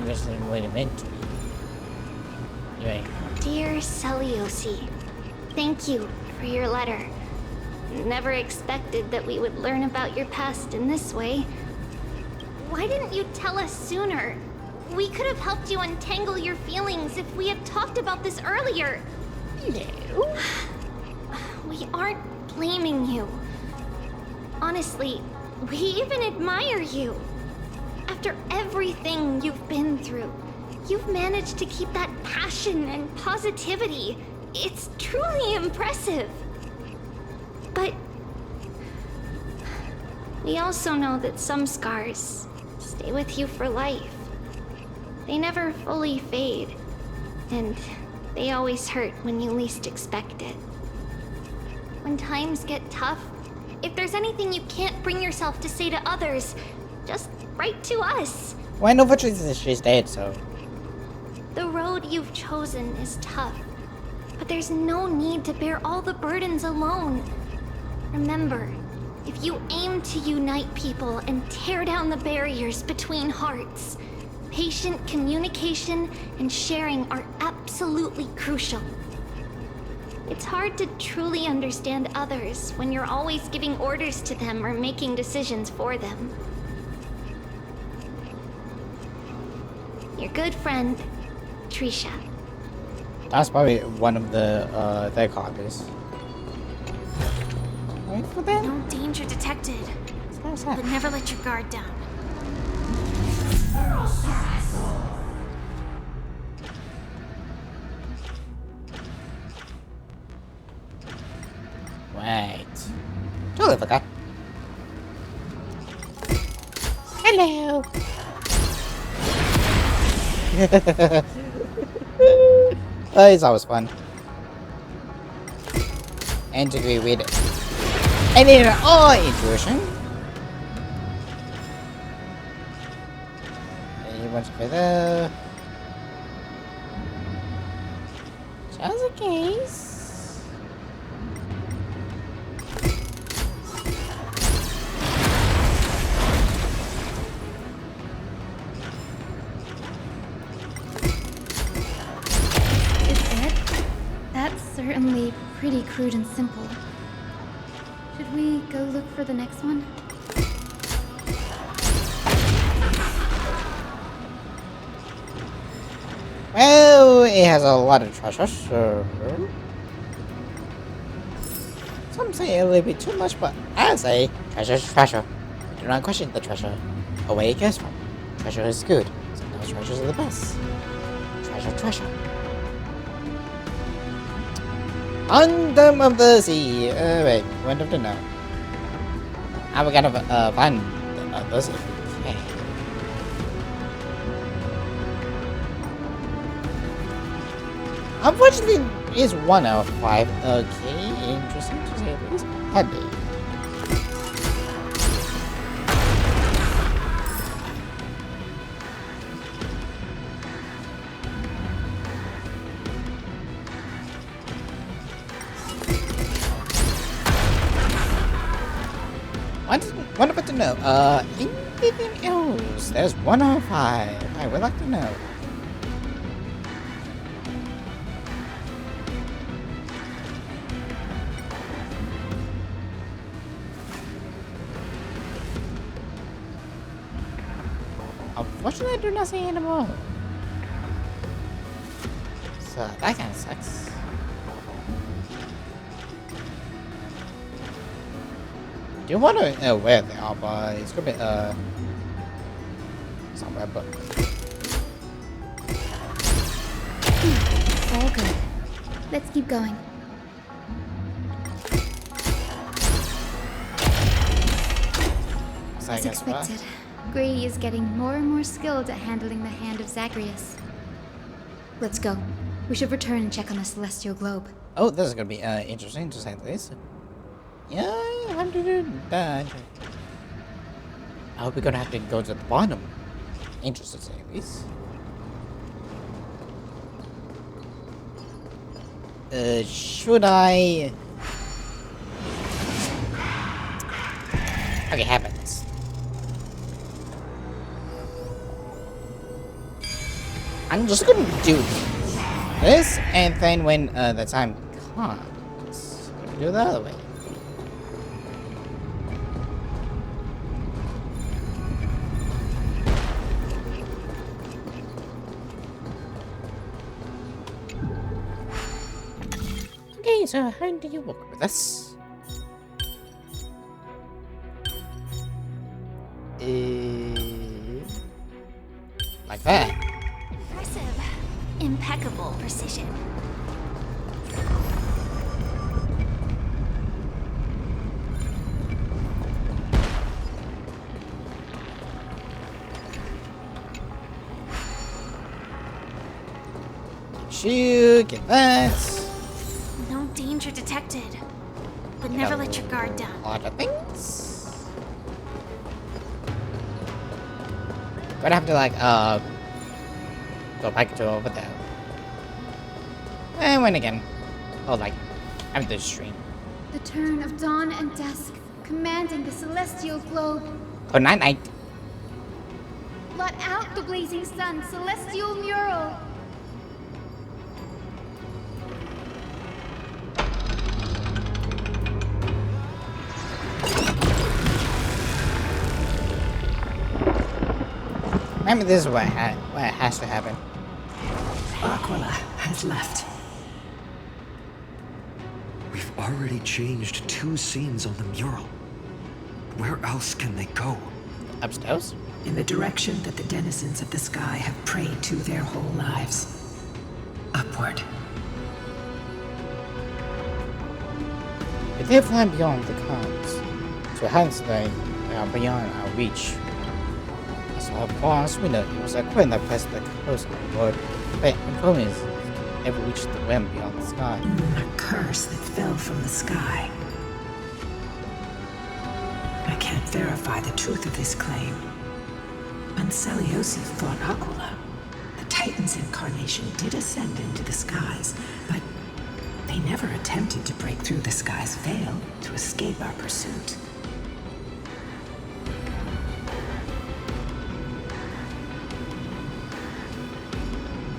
Just wait a minute. Anyway. Dear Celiosi, thank you for your letter. Never expected that we would learn about your past in this way. Why didn't you tell us sooner? We could have helped you untangle your feelings if we had talked about this earlier. No. We aren't blaming you. Honestly, we even admire you. After everything you've been through, you've managed to keep that passion and positivity. It's truly impressive. But we also know that some scars stay with you for life. They never fully fade, and they always hurt when you least expect it. When times get tough, if there's anything you can't bring yourself to say to others, just write to us. Well, I know what she's dead, so. The road you've chosen is tough, but there's no need to bear all the burdens alone. Remember, if you aim to unite people and tear down the barriers between hearts, patient communication and sharing are absolutely crucial. It's hard to truly understand others when you're always giving orders to them or making decisions for them. Your good friend, Trisha. That's probably one of the their copies. Wait for them. No danger detected, but never let your guard down. Wait. Totally forgot. Hello. It's always fun. And agree with it. And in our intuition. Once further. Just in case. Is it? That's certainly pretty crude and simple. Should we go look for the next one? Well, it has a lot of treasure, so... Some say a little bit too much, but I say treasure's treasure. Do not question the treasure or where it goes from. Treasure is good. Sometimes treasures are the best. Treasure, treasure. Bottom of the sea. Wait, wonderful to know. How we gonna find the sea? Okay. Unfortunately, it's 1 out of 5. Okay, interesting to say the least. Heavy. Wonderful to know. Anything else? There's 1 out of 5. I would like to know. Unfortunately, I do not see any more. So that kind of sucks. Do want to know where they are, but it's gonna be somewhere. But all good. Let's keep going. So As expected, Grady is getting more and more skilled at handling the hand of Zagreus. Let's go. We should return and check on the celestial globe. Oh, this is gonna be interesting to say the least. Yeah, I'm doing that. I hope we're gonna have to go to the bottom. Interesting to say the least. Should I? Okay, happens. I'm just gonna do this, and then when the time comes, I'm gonna do it the other way. Okay, so how do you work with this? Like that. Impressive. Impeccable precision. Shoot, get that. No danger detected. But never let your guard down. A lot of things. Gonna have to like go back to over there. And win again. Oh, like I'm the stream. The turn of dawn and dusk, commanding the celestial globe. Good night, night. Blot out the blazing sun, celestial mural. Remember, this is what it has to happen. Aquila has left. We've already changed 2 scenes on the mural. Where else can they go? Upstairs? In the direction that the denizens of the sky have prayed to their whole lives. Upward. If they fly beyond the clouds, so hence they are beyond our reach. As far as we know, it was a queen that pressed the curse on the Lord, but infirmities ever reached the realm beyond the sky. A curse that fell from the sky. I can't verify the truth of this claim. Anseliosi fought Aquila. The Titan's incarnation did ascend into the skies, but they never attempted to break through the sky's veil to escape our pursuit.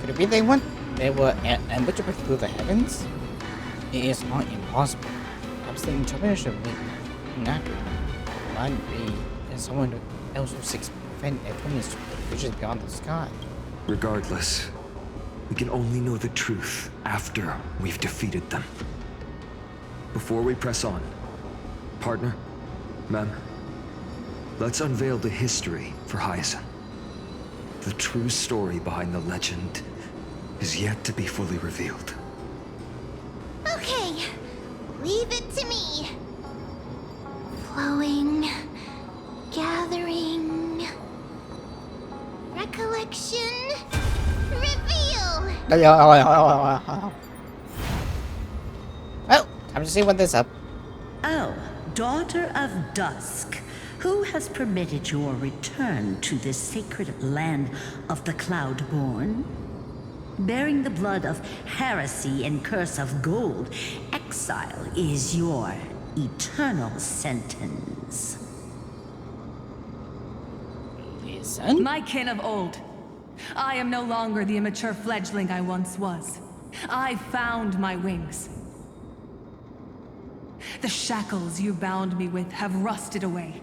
Could it be they were ambushed through the heavens? It is not impossible. Perhaps the interpretation of inaccurate might be in someone else who seeks to prevent infirmities which is beyond the sky. Regardless, we can only know the truth after we've defeated them. Before we press on, partner, ma'am, let's unveil the history for Hyacinth. The true story behind the legend is yet to be fully revealed. Okay, leave it to me. Flowing, gathering, recollection, reveal. Well, time to see what this up. Oh, Daughter of Dusk, who has permitted your return to this sacred land of the Cloudborn? Bearing the blood of heresy and curse of gold, exile is your eternal sentence. Listen. My kin of old, I am no longer the immature fledgling I once was. I found my wings. The shackles you bound me with have rusted away,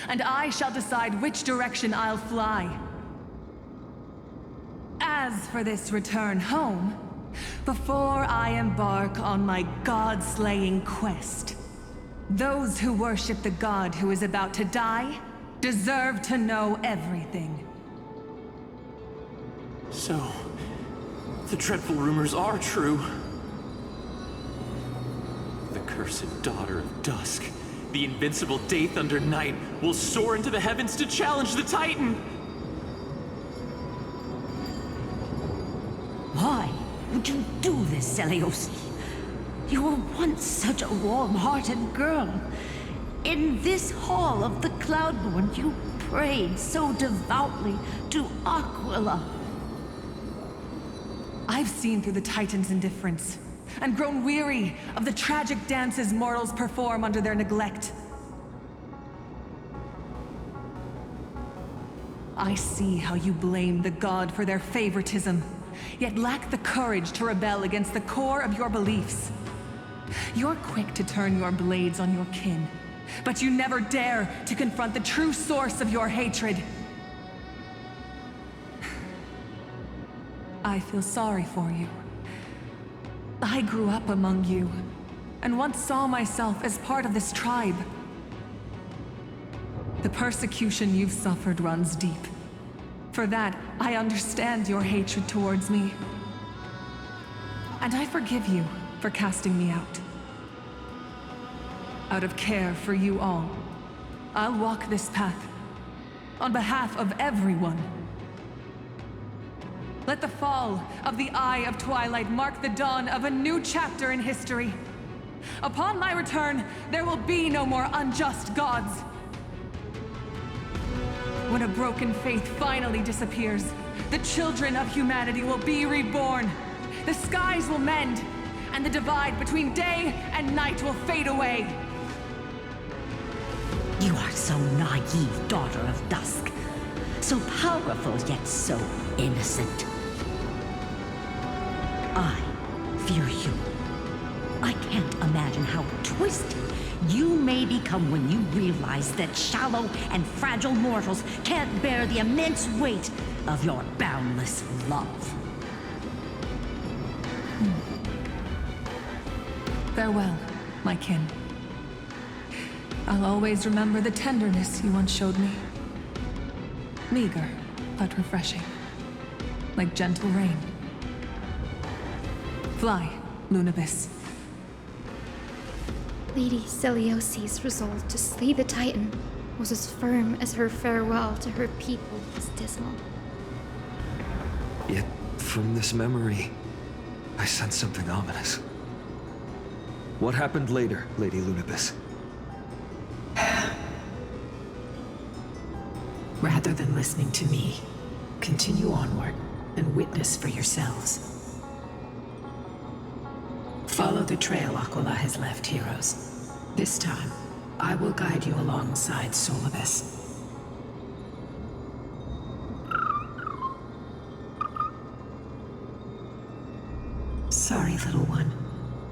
and I shall decide which direction I'll fly. As for this return home, before I embark on my god-slaying quest, those who worship the god who is about to die deserve to know everything. So, the dreadful rumors are true. The cursed Daughter of Dusk, the invincible Day-Thunder Knight, will soar into the heavens to challenge the Titan! Why would you do this, Seliosi? You were once such a warm-hearted girl. In this hall of the Cloudborn, you prayed so devoutly to Aquila. I've seen through the Titan's indifference, and grown weary of the tragic dances mortals perform under their neglect. I see how you blame the god for their favoritism, yet lack the courage to rebel against the core of your beliefs. You're quick to turn your blades on your kin, but you never dare to confront the true source of your hatred. I feel sorry for you. I grew up among you, and once saw myself as part of this tribe. The persecution you've suffered runs deep. For that, I understand your hatred towards me. And I forgive you for casting me out. Out of care for you all, I'll walk this path, on behalf of everyone. Let the fall of the Eye of Twilight mark the dawn of a new chapter in history. Upon my return, there will be no more unjust gods. When a broken faith finally disappears, the children of humanity will be reborn. The skies will mend, and the divide between day and night will fade away. You are so naive, Daughter of Dusk. So powerful, yet so innocent. I fear you. I can't imagine how twisted you may become when you realize that shallow and fragile mortals can't bear the immense weight of your boundless love. Farewell, my kin. I'll always remember the tenderness you once showed me. Meager, but refreshing. Like gentle rain. Fly, Lunabis. Lady Celiosi's resolve to slay the Titan was as firm as her farewell to her people was dismal. Yet, from this memory, I sense something ominous. What happened later, Lady Lunabis? Rather than listening to me, continue onward and witness for yourselves. Follow the trail Aquila has left, heroes. This time, I will guide you alongside Solibus. Sorry, little one.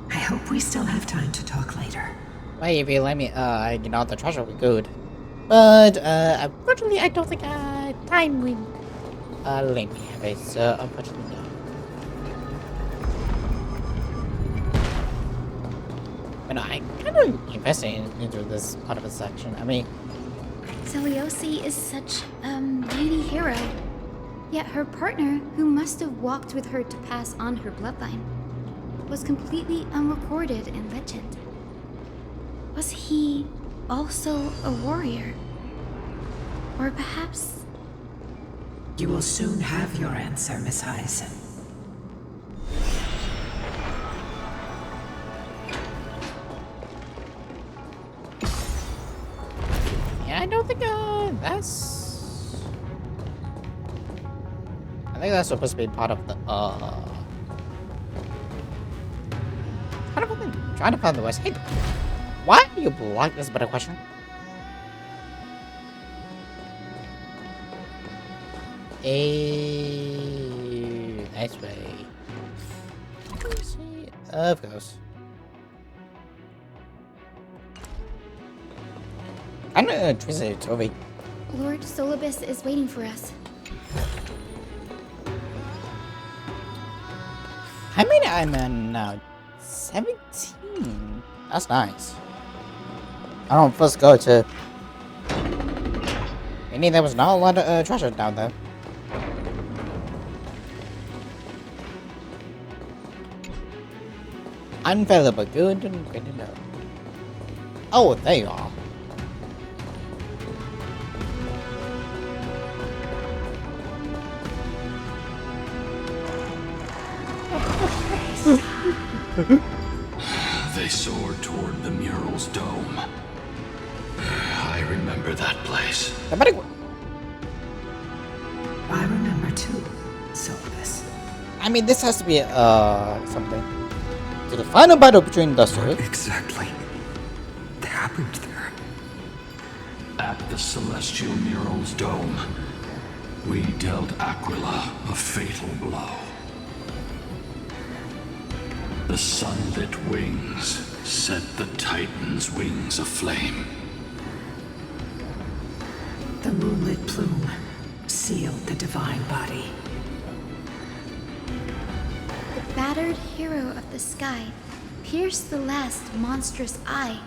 I hope we still have time to talk later. Well, if you let me, the treasure would be good. But, unfortunately, I don't think, time will, let me have it, so unfortunately, no. But no, I'm kind of invested into this part of the section. I mean, Seliosi is such a mighty hero. Yet her partner, who must have walked with her to pass on her bloodline, was completely unrecorded in legend. Was he also a warrior? Or perhaps... You will soon have your answer, Miss Hyacinth. Yeah, I don't think I think that's supposed to be part of the trying to find the West. Hey, why are you black? That's a better question. Nice way. Of course. I'm gonna twist it over. Lord Solibus is waiting for us. I mean, I'm now 17. That's nice. I don't first go to. Meaning there was not a lot of treasure down there. Unfair, but good and great to know. Oh, there you are. They soared toward the mural's dome. I remember that place. I remember too, Solibus. I mean, this has to be something. To the final battle between the two. What exactly happened there? At the celestial mural's dome, we dealt Aquila a fatal blow. The sunlit wings set the Titan's wings aflame. The moonlit plume sealed the divine body. The battered hero of the sky pierced the last monstrous eye.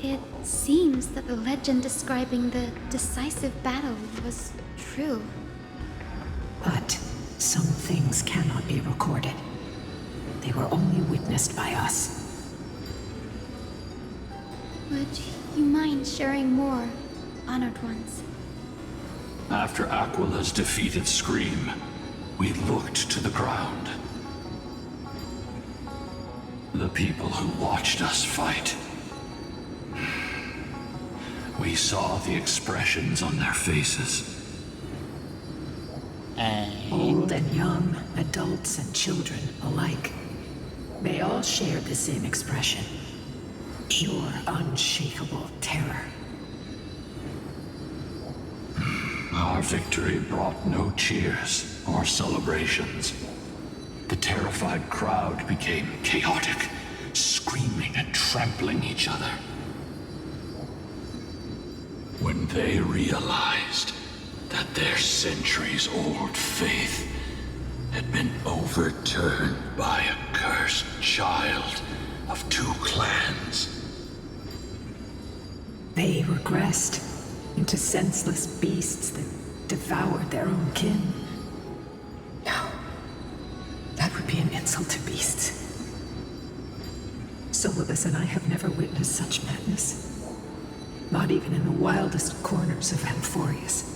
It seems that the legend describing the decisive battle was true. But some things cannot be recorded. They were only witnessed by us. Would you mind sharing more, honored ones? After Aquila's defeated scream, we looked to the ground. The people who watched us fight. We saw the expressions on their faces. Old and young, adults and children alike. They all shared the same expression. Pure, unshakable terror. Our victory brought no cheers or celebrations. The terrified crowd became chaotic, screaming and trampling each other. When they realized that their centuries-old faith had been overturned by a cursed child of two clans. They regressed into senseless beasts that devoured their own kin. No, that would be an insult to beasts. Solibus and I have never witnessed such madness. Not even in the wildest corners of Amphorius.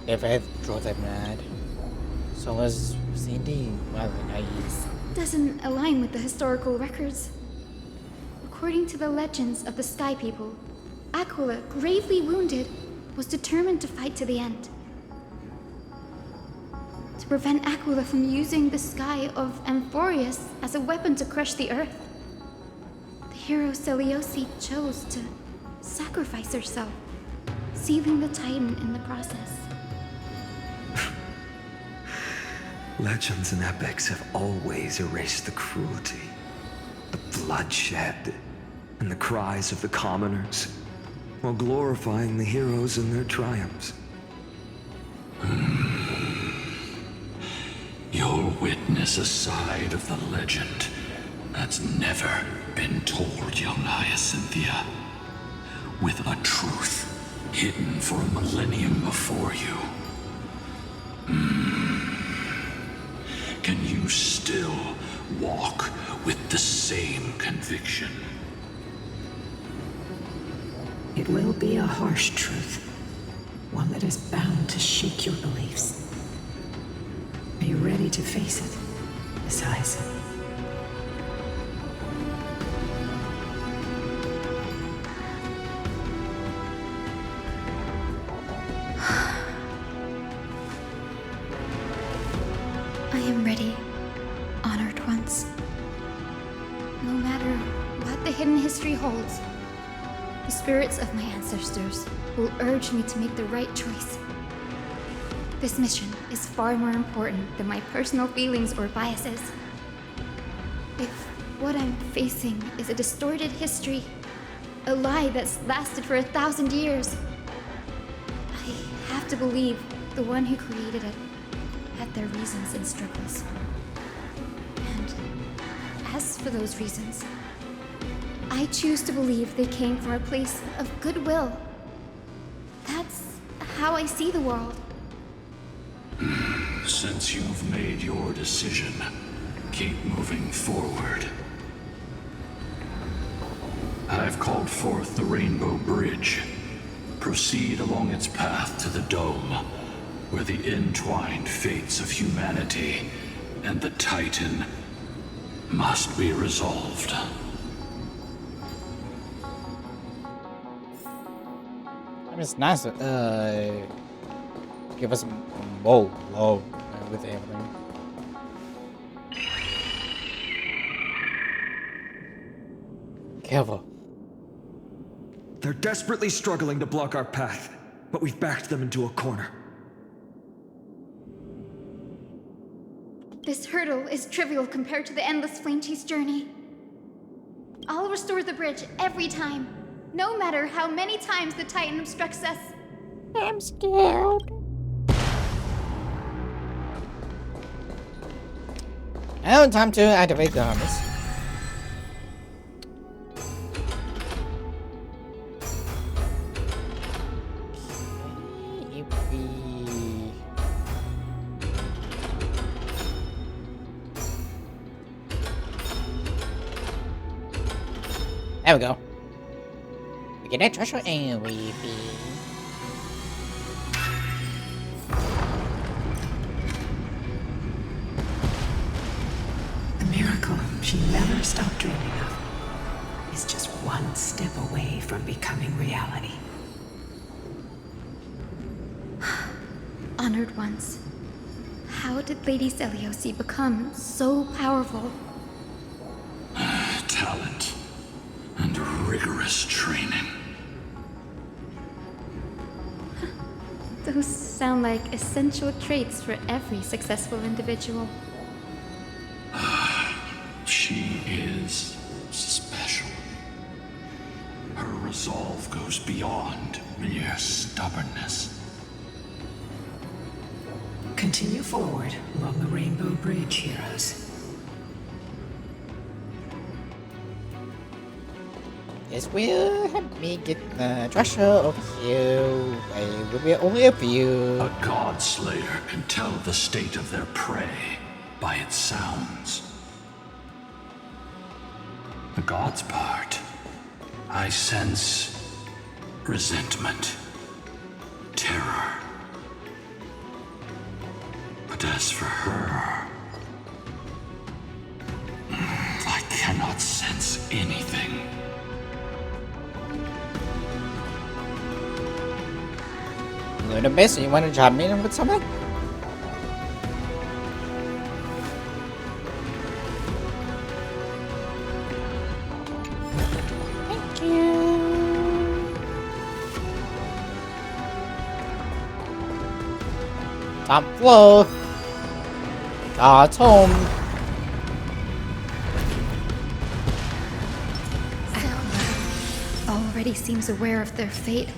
If I draw them mad. So was Cindy rather naive. Doesn't align with the historical records. According to the legends of the Sky People, Aquila, gravely wounded, was determined to fight to the end. To prevent Aquila from using the sky of Amphorius as a weapon to crush the earth, the hero Seliosi chose to sacrifice herself, sealing the Titan in the process. Legends and epics have always erased the cruelty, the bloodshed, and the cries of the commoners, while glorifying the heroes and their triumphs. You'll witness a side of the legend that's never been told, young Hyacinthia. With a truth hidden for a millennium before you. Can you still walk with the same conviction? It will be a harsh truth. One that is bound to shake your beliefs. Are you ready to face it, Miss Hyacinth? I am ready, honored ones. No matter what the hidden history holds, the spirits of my ancestors will urge me to make the right choice. This mission is far more important than my personal feelings or biases. If what I'm facing is a distorted history, a lie that's lasted for 1,000 years, I have to believe the one who created it had their reasons and struggles. And as for those reasons, I choose to believe they came from a place of goodwill. That's how I see the world. Since you've made your decision, keep moving forward. I've called forth the Rainbow Bridge. Proceed along its path to the Dome, where the entwined fates of humanity and the Titan must be resolved. I mean, it's nice. Give us low with everything. Careful. They're desperately struggling to block our path, but we've backed them into a corner. This hurdle is trivial compared to the endless flame chase journey. I'll restore the bridge every time, no matter how many times the Titan obstructs us. I'm scared. Now time to activate the harness. There we go. We get that treasure and we The miracle she never stopped dreaming of is just one step away from becoming reality. Honored ones, how did Lady Seliosi become so powerful? Talent and rigorous training. Those sound like essential traits for every successful individual. She is special. Her resolve goes beyond mere stubbornness. Continue forward along the Rainbow Bridge, heroes. This will help me get the treasure over here. It will be only a few. A god slayer can tell the state of their prey by its sounds. The god's part, I sense resentment, terror. But as for her, I cannot sense anything. Little bit, you want to jump in with something? Thank you. Top floor. God's home. Already seems aware of their fate.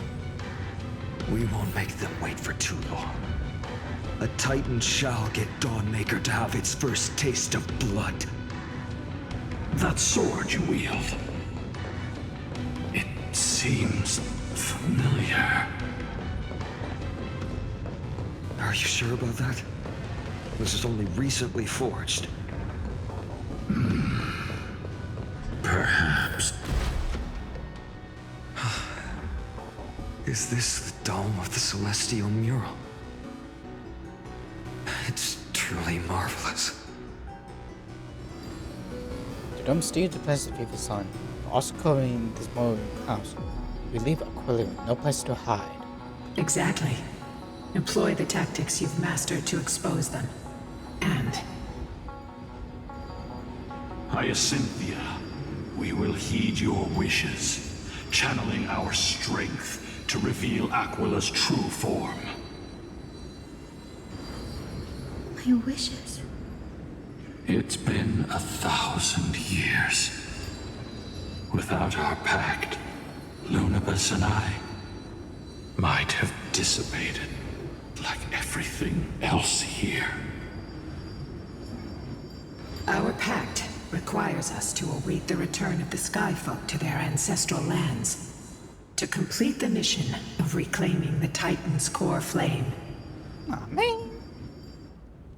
We won't make them wait for too long. A Titan shall get Dawnmaker to have its first taste of blood. That sword you wield. It seems familiar. Are you sure about that? This is only recently forged. Perhaps. Is this the dome of the Celestial Mural? It's truly marvelous. The dome steers the place to view the sun. Also covering this modern house, we leave Aquila with no place to hide. Exactly. Employ the tactics you've mastered to expose them. And Hyacinthia, we will heed your wishes, channeling our strength to reveal Aquila's true form. My wishes. It's been 1,000 years. Without our pact, Lunabus and I might have dissipated like everything else here. our pact requires us to await the return of the Skyfolk to their ancestral lands, to complete the mission of reclaiming the Titan's core flame. Aw, man.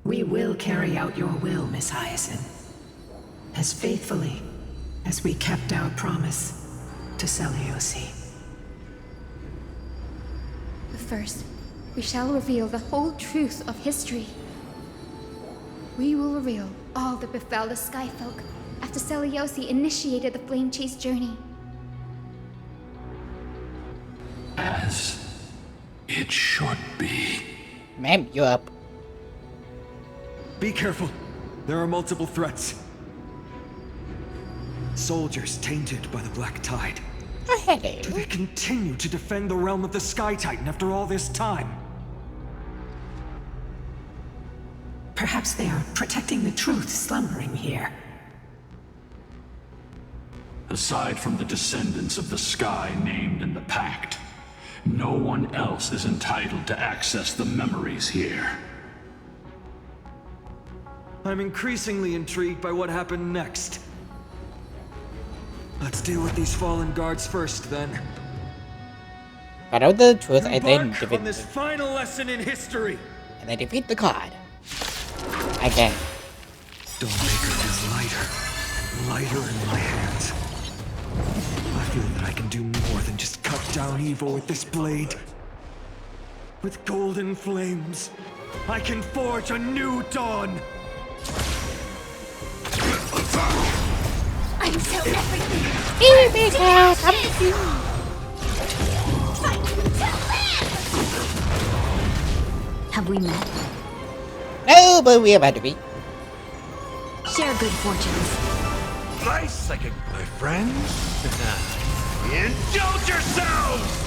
We will carry out your will, Miss Hyacinth, as faithfully as we kept our promise to Seliosi. But first, we shall reveal the whole truth of history. We will reveal all that befell the Skyfolk after Seliosi initiated the Flame Chase journey. As it should be. Ma'am, you up. Be careful. There are multiple threats. Soldiers tainted by the Black Tide. Hello. Do they continue to defend the realm of the Sky Titan after all this time? Perhaps they are protecting the truth slumbering here. Aside from the descendants of the Sky named in the Pact, no one else is entitled to access the memories here. I'm increasingly intrigued by what happened next. Let's deal with these fallen guards first, then. But out the truth, and then Embark defeat on this final lesson in history. and then defeat the god. Again. Dawnmaker is lighter in my hands. I feel that I can do more than just cut down evil with this blade. With golden flames, I can forge a new dawn. I'm so everything. Have we met? No, but we are about to be. Share good fortunes. Nice, my friends. Indulge yourselves!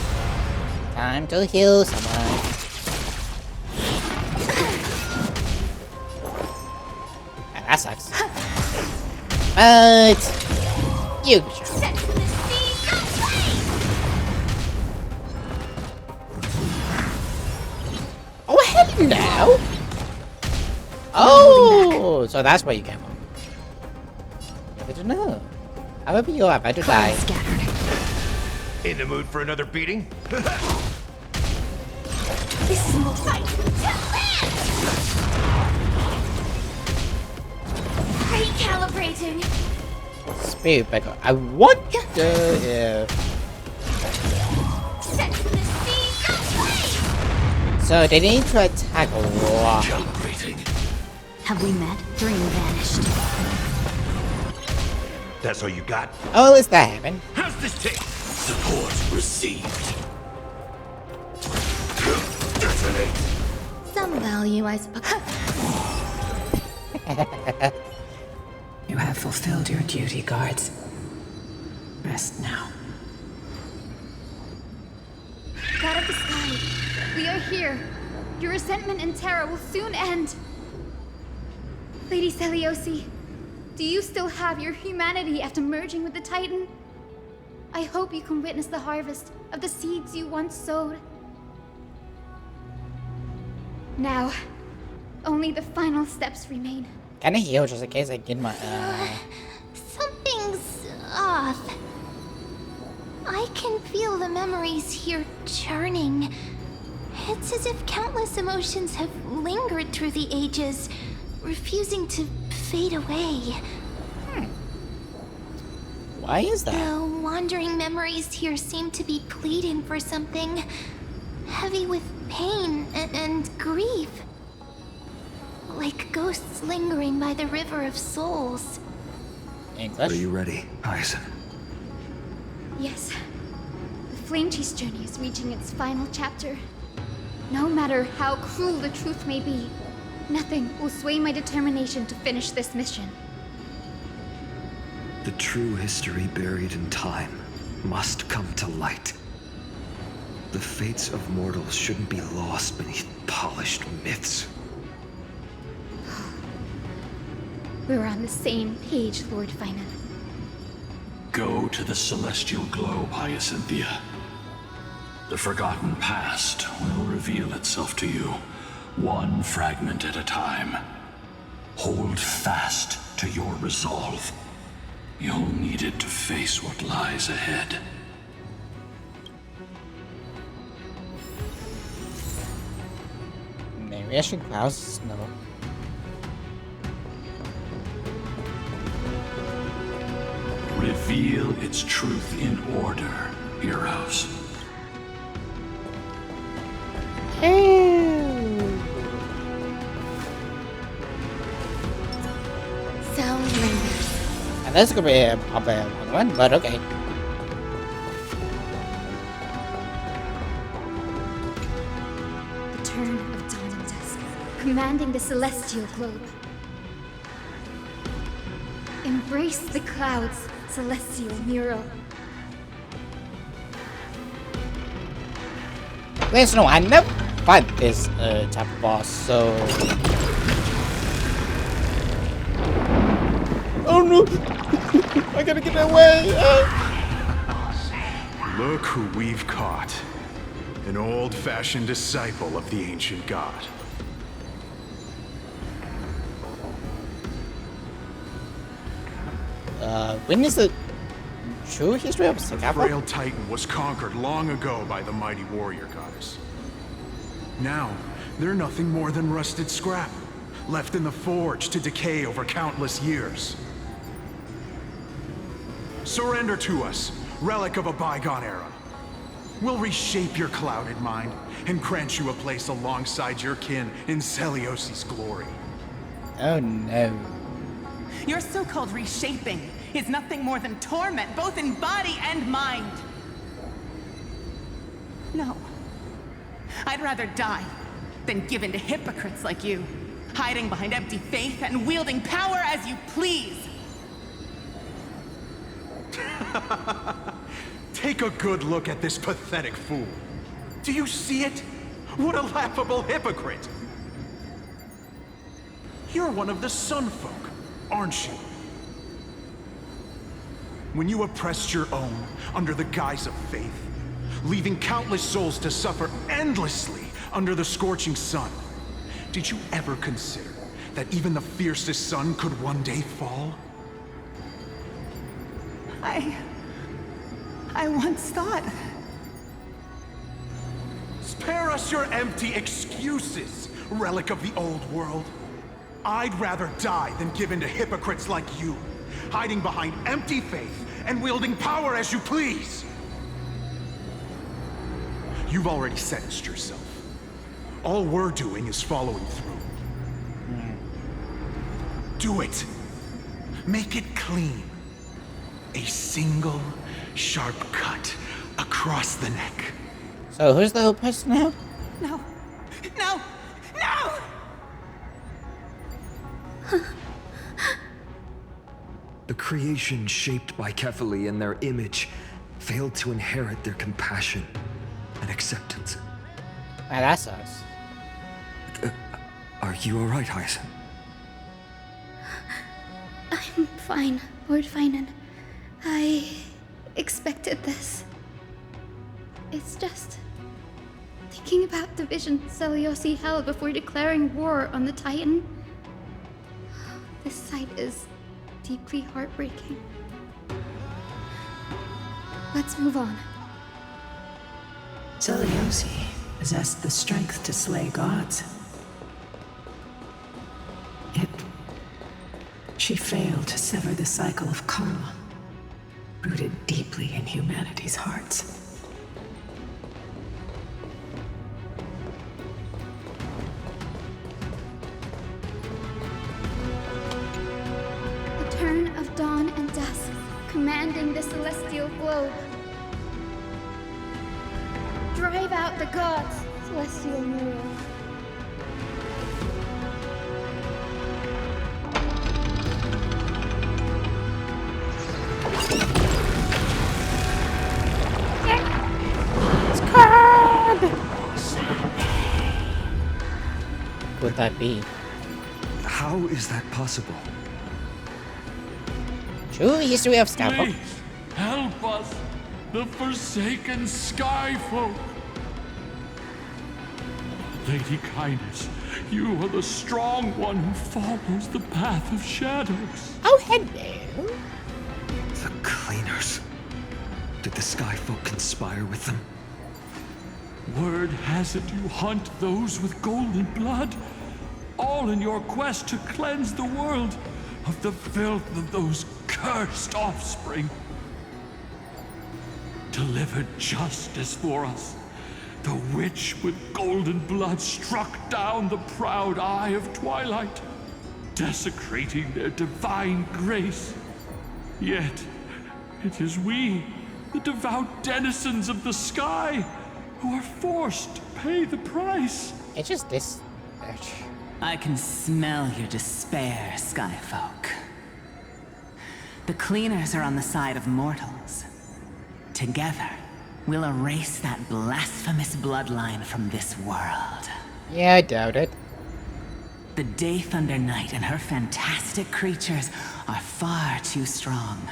Time to heal someone. Ah, that sucks. But you Set to the sea, go Oh, hello! Oh, so that's where you came from. Good to know. However, you are about to die. In the mood for another beating? This is more fight to Recalibrating. Spirit Breaker. I want to. Set to the sea, go So they need to attack a lot. Have we met? Dream vanished. That's all you got? Oh, let's that happen. How's this take? Support received. Detonate. Some value, I suppose. You have fulfilled your duty, guards. Rest now. God of the Sky, we are here. Your resentment and terror will soon end. Lady Seliosi, do you still have your humanity after merging with the Titan? I hope you can witness the harvest of the seeds you once sowed. Now, only the final steps remain. Can I heal just in case I get my Some Thoth. I can feel the memories here churning. It's as if countless emotions have lingered through the ages, refusing to fade away. Why is that? The wandering memories here seem to be pleading for something, heavy with pain and grief. Like ghosts lingering by the river of souls. Are you ready, Hyacinth? Yes. The Flame Chase journey is reaching its final chapter. No matter how cruel the truth may be, nothing will sway my determination to finish this mission. The true history buried in time must come to light. The fates of mortals shouldn't be lost beneath polished myths. We're on the same page, Lord Finan. Go to the celestial globe, Hyacinthia. The forgotten past will reveal itself to you, one fragment at a time. Hold fast to your resolve. You'll need it to face what lies ahead. Maybe I should browse no. Reveal its truth in order, heroes. Sound lingers. And that's gonna be a bad one, but okay. The turn of dawn and dusk, commanding the celestial globe. Embrace the clouds, celestial mural. Let's know, I never fight this type of boss, so. Oh no! I gotta get away! Look who we've caught. An old-fashioned disciple of the ancient god. When is the true history of Sakapa? The frail titan was conquered long ago by the mighty warrior goddess. Now, they're nothing more than rusted scrap, left in the forge to decay over countless years. Surrender to us, relic of a bygone era. We'll reshape your clouded mind and grant you a place alongside your kin in Celiosi's glory. Oh no. Your so-called reshaping is nothing more than torment, both in body and mind. No. I'd rather die than give in to hypocrites like you, hiding behind empty faith and wielding power as you please. Take a good look at this pathetic fool. Do you see it? What a laughable hypocrite! You're one of the Sun Folk, aren't you? When you oppressed your own under the guise of faith, leaving countless souls to suffer endlessly under the scorching sun, did you ever consider that even the fiercest sun could one day fall? I once thought... Spare us your empty excuses, relic of the old world. I'd rather die than give in to hypocrites like you, hiding behind empty faith and wielding power as you please. You've already sentenced yourself. All we're doing is following through. Do it. Make it clean. A single, sharp cut across the neck. So who's the whole person now? No. No! No! The creation shaped by Kefali and their image failed to inherit their compassion and acceptance. Ah, that sucks. Are you alright, Hyacinth? I'm fine, Lord Finan. I expected this. It's just thinking about the vision Celiosi held before declaring war on the Titan. This sight is deeply heartbreaking. Let's move on. Seliosi possessed the strength to slay gods. Yet, she failed to sever the cycle of karma, rooted deeply in humanity's hearts. The turn of dawn and dusk, commanding the celestial globe. Drive out the gods, celestial mirror. Would that be? How is that possible? True history of Skyfall. Please, help us, the forsaken Sky Folk. Lady Kindness, you are the strong one who follows the path of shadows. Oh, hello. The Cleaners. Did the Sky Folk conspire with them? Word has it you hunt those with golden blood, all in your quest to cleanse the world of the filth of those cursed offspring. Delivered justice for us. The witch with golden blood struck down the proud eye of twilight, desecrating their divine grace. Yet, it is we, the devout denizens of the sky, who are forced to pay the price. It's just this. I can smell your despair, Skyfolk. The Cleaners are on the side of mortals. Together, we'll erase that blasphemous bloodline from this world. Yeah, I doubt it. The Day Thunder Knight and her fantastic creatures are far too strong.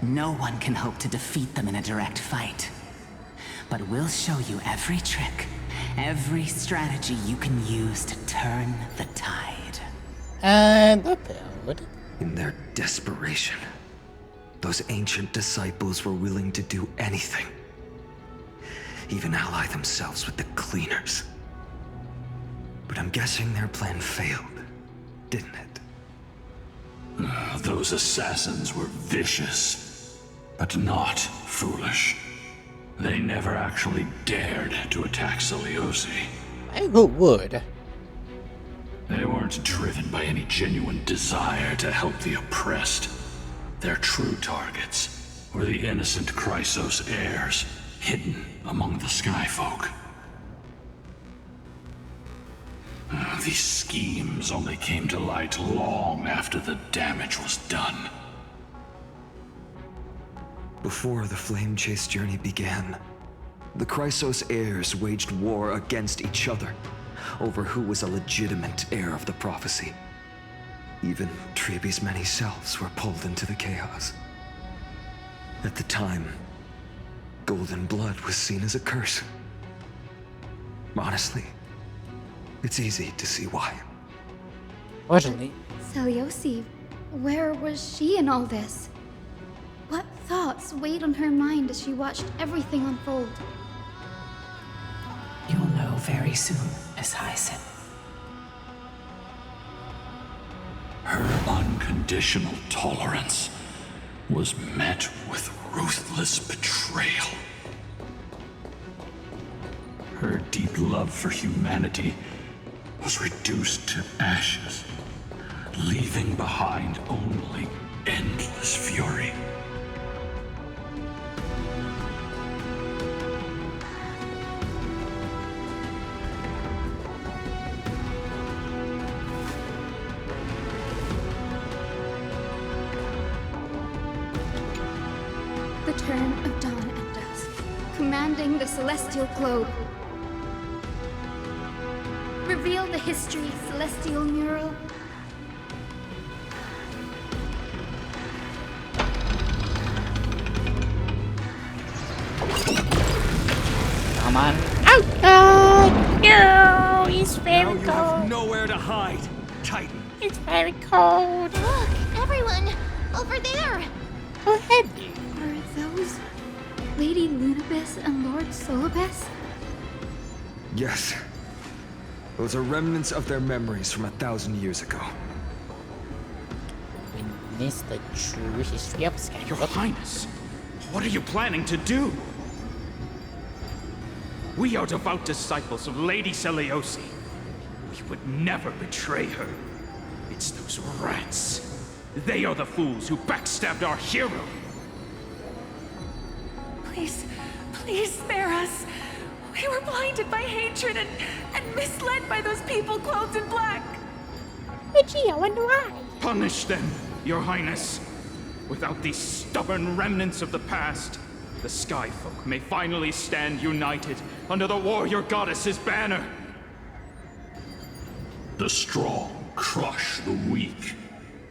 No one can hope to defeat them in a direct fight. But we'll show you every trick, every strategy you can use to turn the tide. And the build. In their desperation, those ancient disciples were willing to do anything. Even ally themselves with the Cleaners. But I'm guessing their plan failed, didn't it? Those assassins were vicious, but not foolish. They never actually dared to attack Seliosi. Who would? They weren't driven by any genuine desire to help the oppressed. Their true targets were the innocent Chrysos heirs, hidden among the Skyfolk. These schemes only came to light long after the damage was done. Before the Flame Chase journey began, the Chrysos heirs waged war against each other over who was a legitimate heir of the prophecy. Even Trebi's many selves were pulled into the chaos. At the time, golden blood was seen as a curse. Honestly, it's easy to see why. Fortunately. Seliosi, where was she in all this? What thoughts weighed on her mind as she watched everything unfold? You'll know very soon, Miss Hyacin. Her unconditional tolerance was met with ruthless betrayal. Her deep love for humanity was reduced to ashes, leaving behind only endless fury. The turn of dawn and dusk, commanding the celestial globe. Reveal the history, celestial mural. Come on. Oh, no, it's very Now you cold. have nowhere to hide, Titan. It's very cold. Look, everyone! Over there! Go ahead. Are those Lady Lunibus and Lord Solibus? Yes. Those are remnants of their memories from 1,000 years ago. Witness the true history of Skywalker. Your Highness, what are you planning to do? We are devout disciples of Lady Seliosi. We would never betray her. It's those rats. They are the fools who backstabbed our hero. Please, please spare us. We were blinded by hatred and misled by those people clothed in black. Gee, I wonder why. Punish them, Your Highness. Without these stubborn remnants of the past, the Skyfolk may finally stand united under the warrior goddess's banner. The strong crush the weak,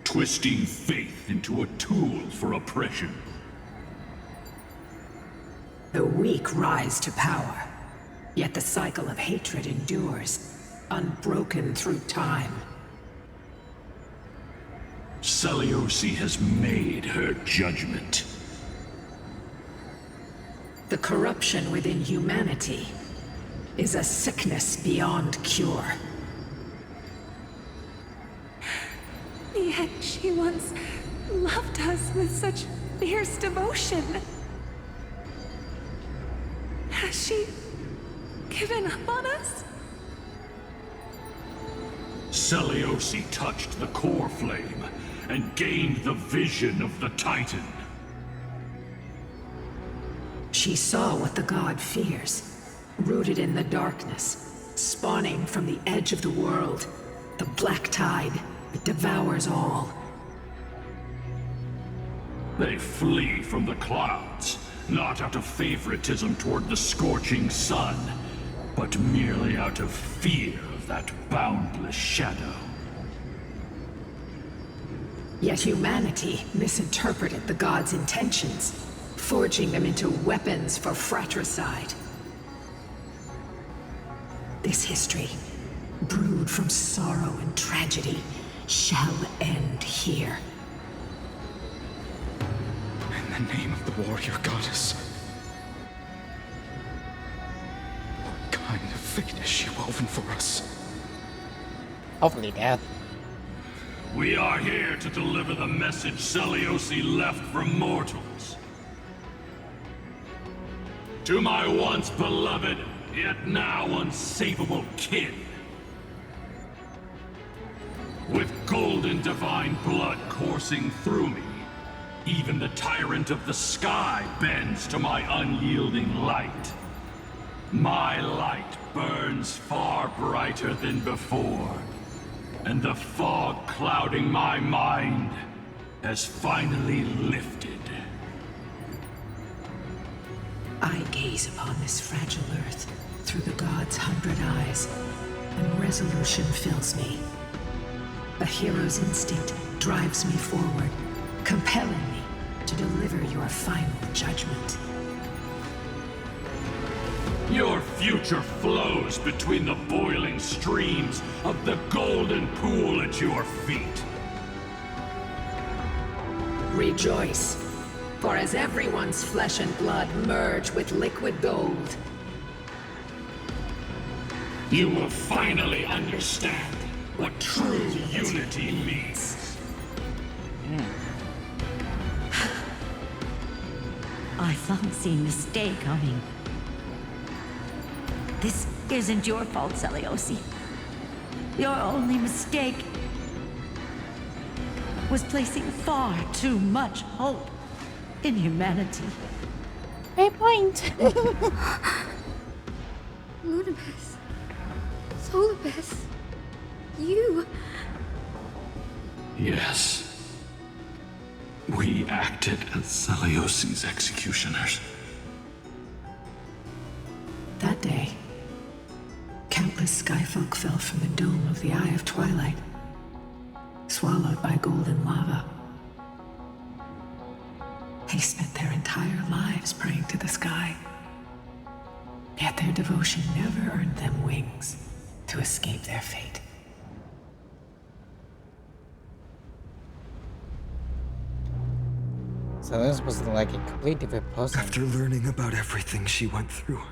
twisting faith into a tool for oppression. The weak rise to power, yet the cycle of hatred endures, unbroken through time. Seliosi has made her judgment. The corruption within humanity is a sickness beyond cure. Yet she once loved us with such fierce devotion. Has she given up on us? Seliosi touched the core flame and gained the vision of the Titan. She saw what the god fears, rooted in the darkness, spawning from the edge of the world, the black tide that devours all. They flee from the clouds, not out of favoritism toward the scorching sun, but merely out of fear of that boundless shadow. Yet humanity misinterpreted the gods' intentions, forging them into weapons for fratricide. This history, brewed from sorrow and tragedy, shall end here. In the name of the warrior goddess. What kind of fate has she woven for us? Hopefully, Dad. We are here to deliver the message Seliosi left for mortals. To my once beloved, yet now unsavable kin. With golden divine blood coursing through me, even the tyrant of the sky bends to my unyielding light. My light burns far brighter than before, and the fog clouding my mind has finally lifted. I gaze upon this fragile earth through the gods' 100 eyes, and resolution fills me. A hero's instinct drives me forward, compelling me to deliver your final judgment. Your future flows between the boiling streams of the golden pool at your feet. Rejoice, for as everyone's flesh and blood merge with liquid gold, you will finally understand what true unity means. I've long seen this day coming. This isn't your fault, Seliosi. Your only mistake was placing far too much hope in humanity. Great point. Lunibus. Solibus. You. Yes. We acted as Seliosi's executioners. that day, countless skyfolk fell from the dome of the Eye of Twilight, swallowed by golden lava. They spent their entire lives praying to the sky, yet their devotion never earned them wings to escape their fate. So this was like a completely different person. After learning about everything she went through,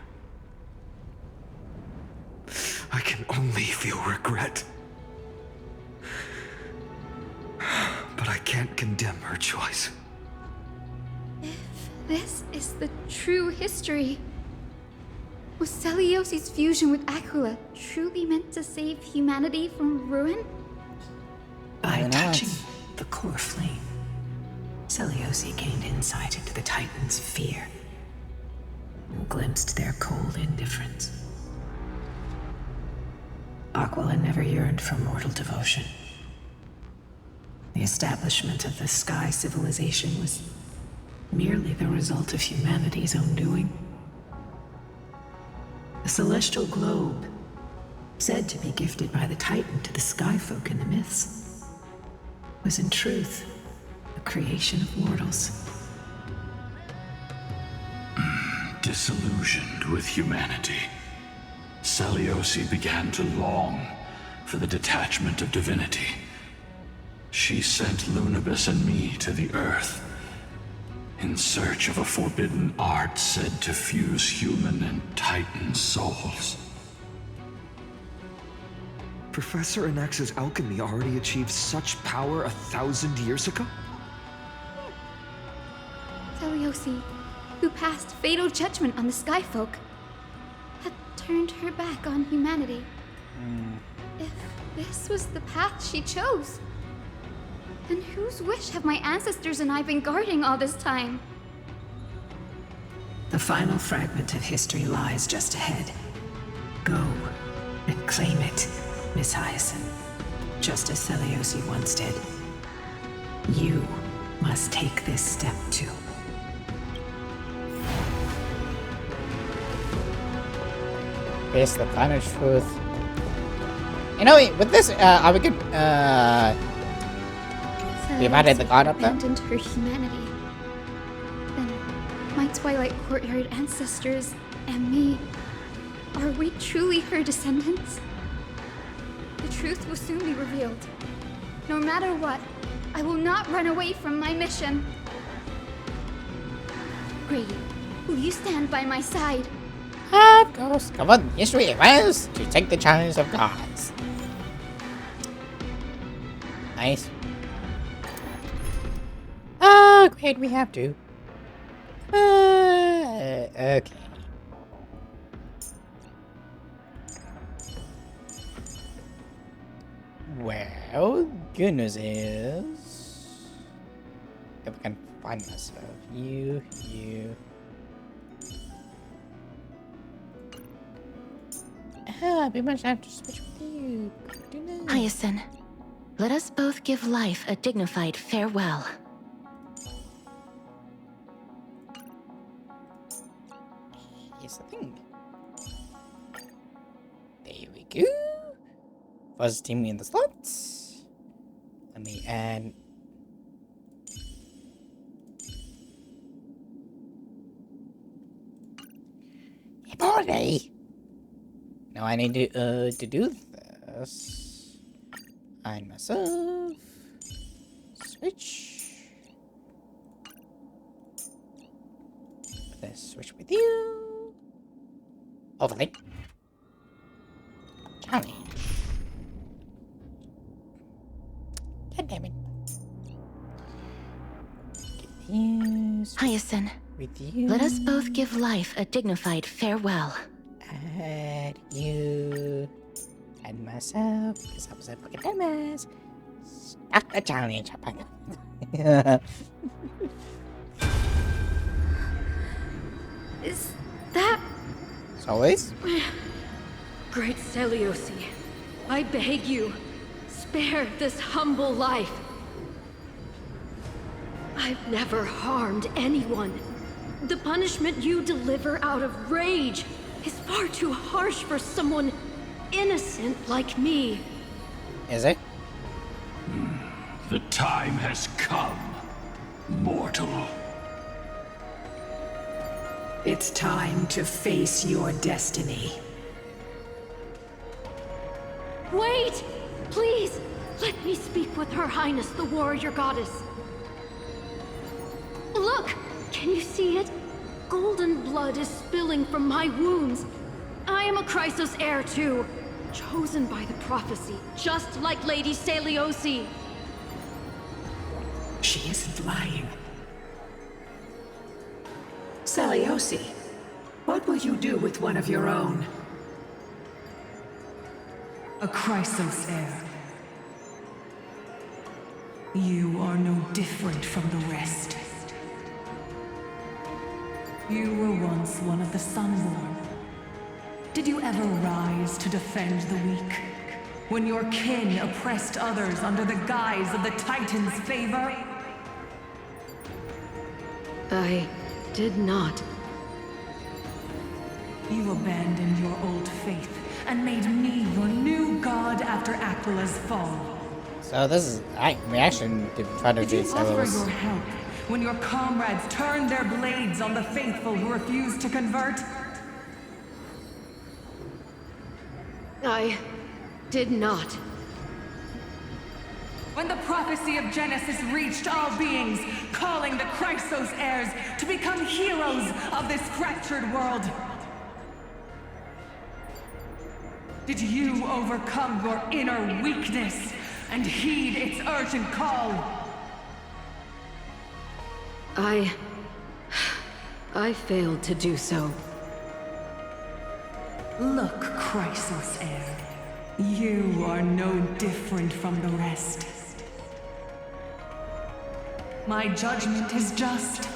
I can only feel regret. But I can't condemn her choice. If this is the true history, was Celiosi's fusion with Aquila truly meant to save humanity from ruin? By touching the core flame, Celiosi gained insight into the Titans' fear and glimpsed their cold indifference. Aquila never yearned for mortal devotion. The establishment of the Sky Civilization was merely the result of humanity's own doing. The celestial globe, said to be gifted by the Titan to the Skyfolk in the myths, was in truth a creation of mortals. Disillusioned with humanity, Celiosi began to long for the detachment of divinity. She sent Lunibus and me to the Earth in search of a forbidden art said to fuse human and Titan souls. Professor Anax's alchemy already achieved such power 1,000 years ago? Celiosi, who passed fatal judgment on the Skyfolk, had turned her back on humanity. If this was the path she chose, then whose wish have my ancestors and I been guarding all this time? The final fragment of history lies just ahead. Go and claim it, Miss Hyacinth, just as Celiosi once did. You must take this step too. Face the final truth. You know, with this, we could, we've added the god up there. Abandoned her humanity. Then, my Twilight Courtyard ancestors and me, are we truly her descendants? The truth will soon be revealed. No matter what, I will not run away from my mission. Grady, will you stand by my side? Of course. Come on, history advance to take the challenge of gods. Nice. Oh, great, we have to. Okay. Well, good news is, if I can find myself, you. I pretty much have to switch with you. Hyacinth, let us both give life a dignified farewell. Here's the thing. There we go. First team in the slots. Let me add. Hey, party. Now I need to do this. Find myself. Switch. Let's switch with you. Overlay. Challenge. God damn it. Hyacinth, with you. Let us both give life a dignified farewell. Add you. And myself. Because I was a fucking dumbass. Stuck a challenge. Is that... Always? Great Celiosi, I beg you, spare this humble life. I've never harmed anyone. The punishment you deliver out of rage is far too harsh for someone innocent like me. Is it? The time has come, mortal. It's time to face your destiny. Wait! Please, let me speak with Her Highness the Warrior Goddess. Look! Can you see it? Golden blood is spilling from my wounds. I am a Chrysos heir too, chosen by the prophecy, just like Lady Seliosi. She isn't lying. Seliosi, what will you do with one of your own? A Chrysos heir. You are no different from the rest. You were once one of the Sunborn. Did you ever rise to defend the weak? When your kin oppressed others under the guise of the Titan's favor? I did not. You abandoned your old faith and made me your new god after Aquila's fall. So this is we actually did try to Did do you offer your so. help when your comrades turned their blades on the faithful who refused to convert? I did not. When the prophecy of Genesis reached all beings, calling the Chrysos heirs to become heroes of this fractured world, did you overcome your inner weakness and heed its urgent call? I failed to do so. Look, Chrysos heir. You are no different from the rest. My judgment is just.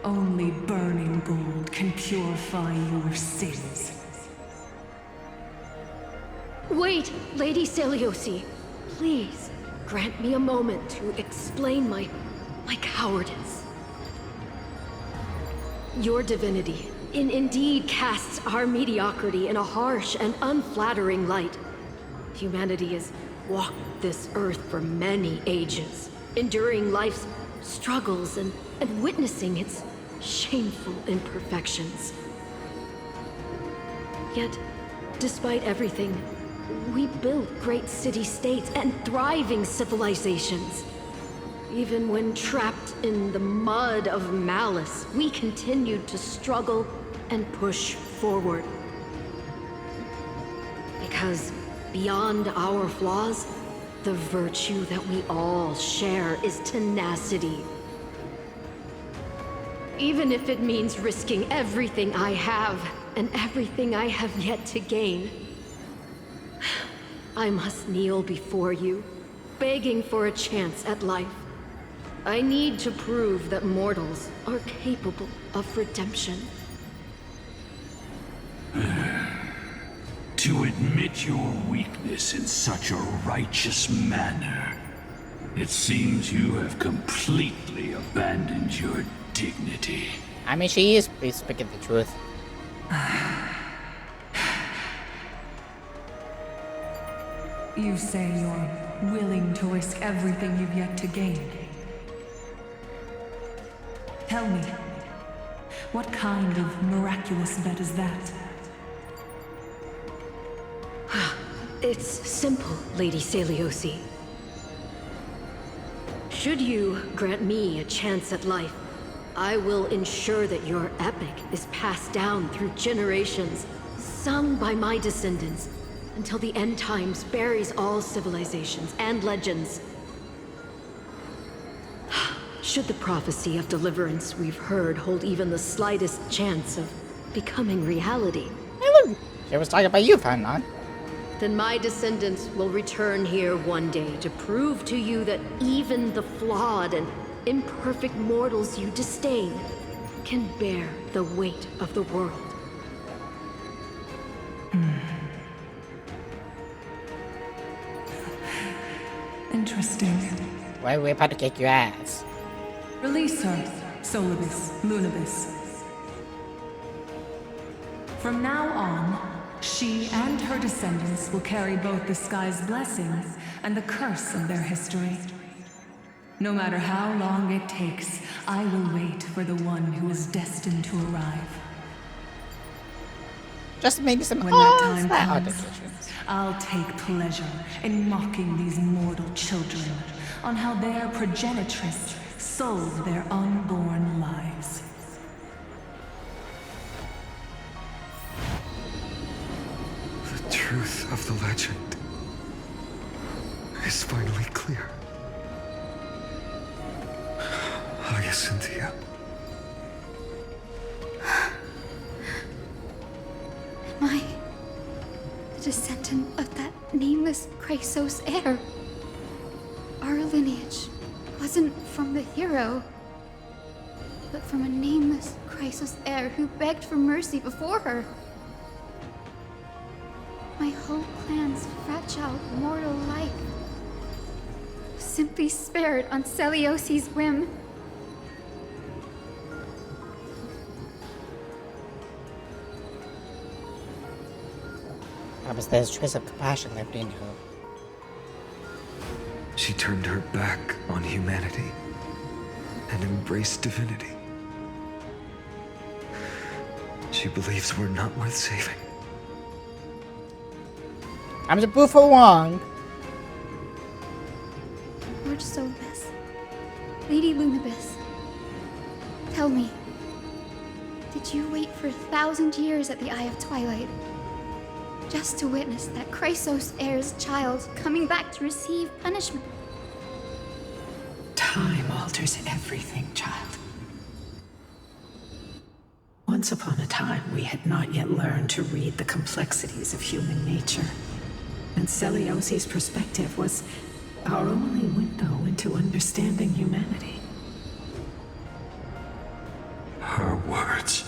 Only burning gold can purify your sins. Wait, Lady Seliosi. Please, grant me a moment to explain my cowardice. Your divinity indeed casts our mediocrity in a harsh and unflattering light. Humanity has walked this earth for many ages, enduring life's struggles and witnessing its shameful imperfections. Yet, despite everything, we built great city-states and thriving civilizations. Even when trapped in the mud of malice, we continued to struggle and push forward. Because beyond our flaws, the virtue that we all share is tenacity. Even if it means risking everything I have and everything I have yet to gain. I must kneel before you, begging for a chance at life. I need to prove that mortals are capable of redemption. To admit your weakness in such a righteous manner, it seems you have completely abandoned your dignity. I mean, she is speaking the truth. You say you're willing to risk everything you've yet to gain. Tell me, what kind of miraculous bet is that? It's simple, Lady Seliosi. Should you grant me a chance at life, I will ensure that your epic is passed down through generations, sung by my descendants, until the end times buries all civilizations and legends. Should the prophecy of deliverance we've heard hold even the slightest chance of becoming reality, She was talking about you, Fanon. then my descendants will return here one day to prove to you that even the flawed and imperfect mortals you disdain can bear the weight of the world. Interesting. Why are we about to kick your ass? Release her, Solibus, Lunibus. From now on, she and her descendants will carry both the sky's blessings and the curse of their history. No matter how long it takes, I will wait for the one who is destined to arrive. Just maybe some When that time comes, I'll take pleasure in mocking these mortal children on how their progenitress sold their unborn lives. The truth of the legend is finally clear. Hyacinthia. Am I the descendant of that nameless Chrysos heir? Our lineage wasn't from the hero, but from a nameless Chrysos heir who begged for mercy before her. My whole clan's fragile mortal life was simply spared on Celiosi's whim. Perhaps there's a trace of compassion left in her. She turned her back on humanity and embraced divinity. She believes we're not worth saving. I'm the Bufo Wong. Lord Solbus, Lady Lunabis, tell me, did you wait for 1,000 years at the Eye of Twilight just to witness that Chrysos heir's child coming back to receive punishment? Time alters everything, child. Once upon a time, we had not yet learned to read the complexities of human nature. And Celiosi's perspective was our only window into understanding humanity. Her words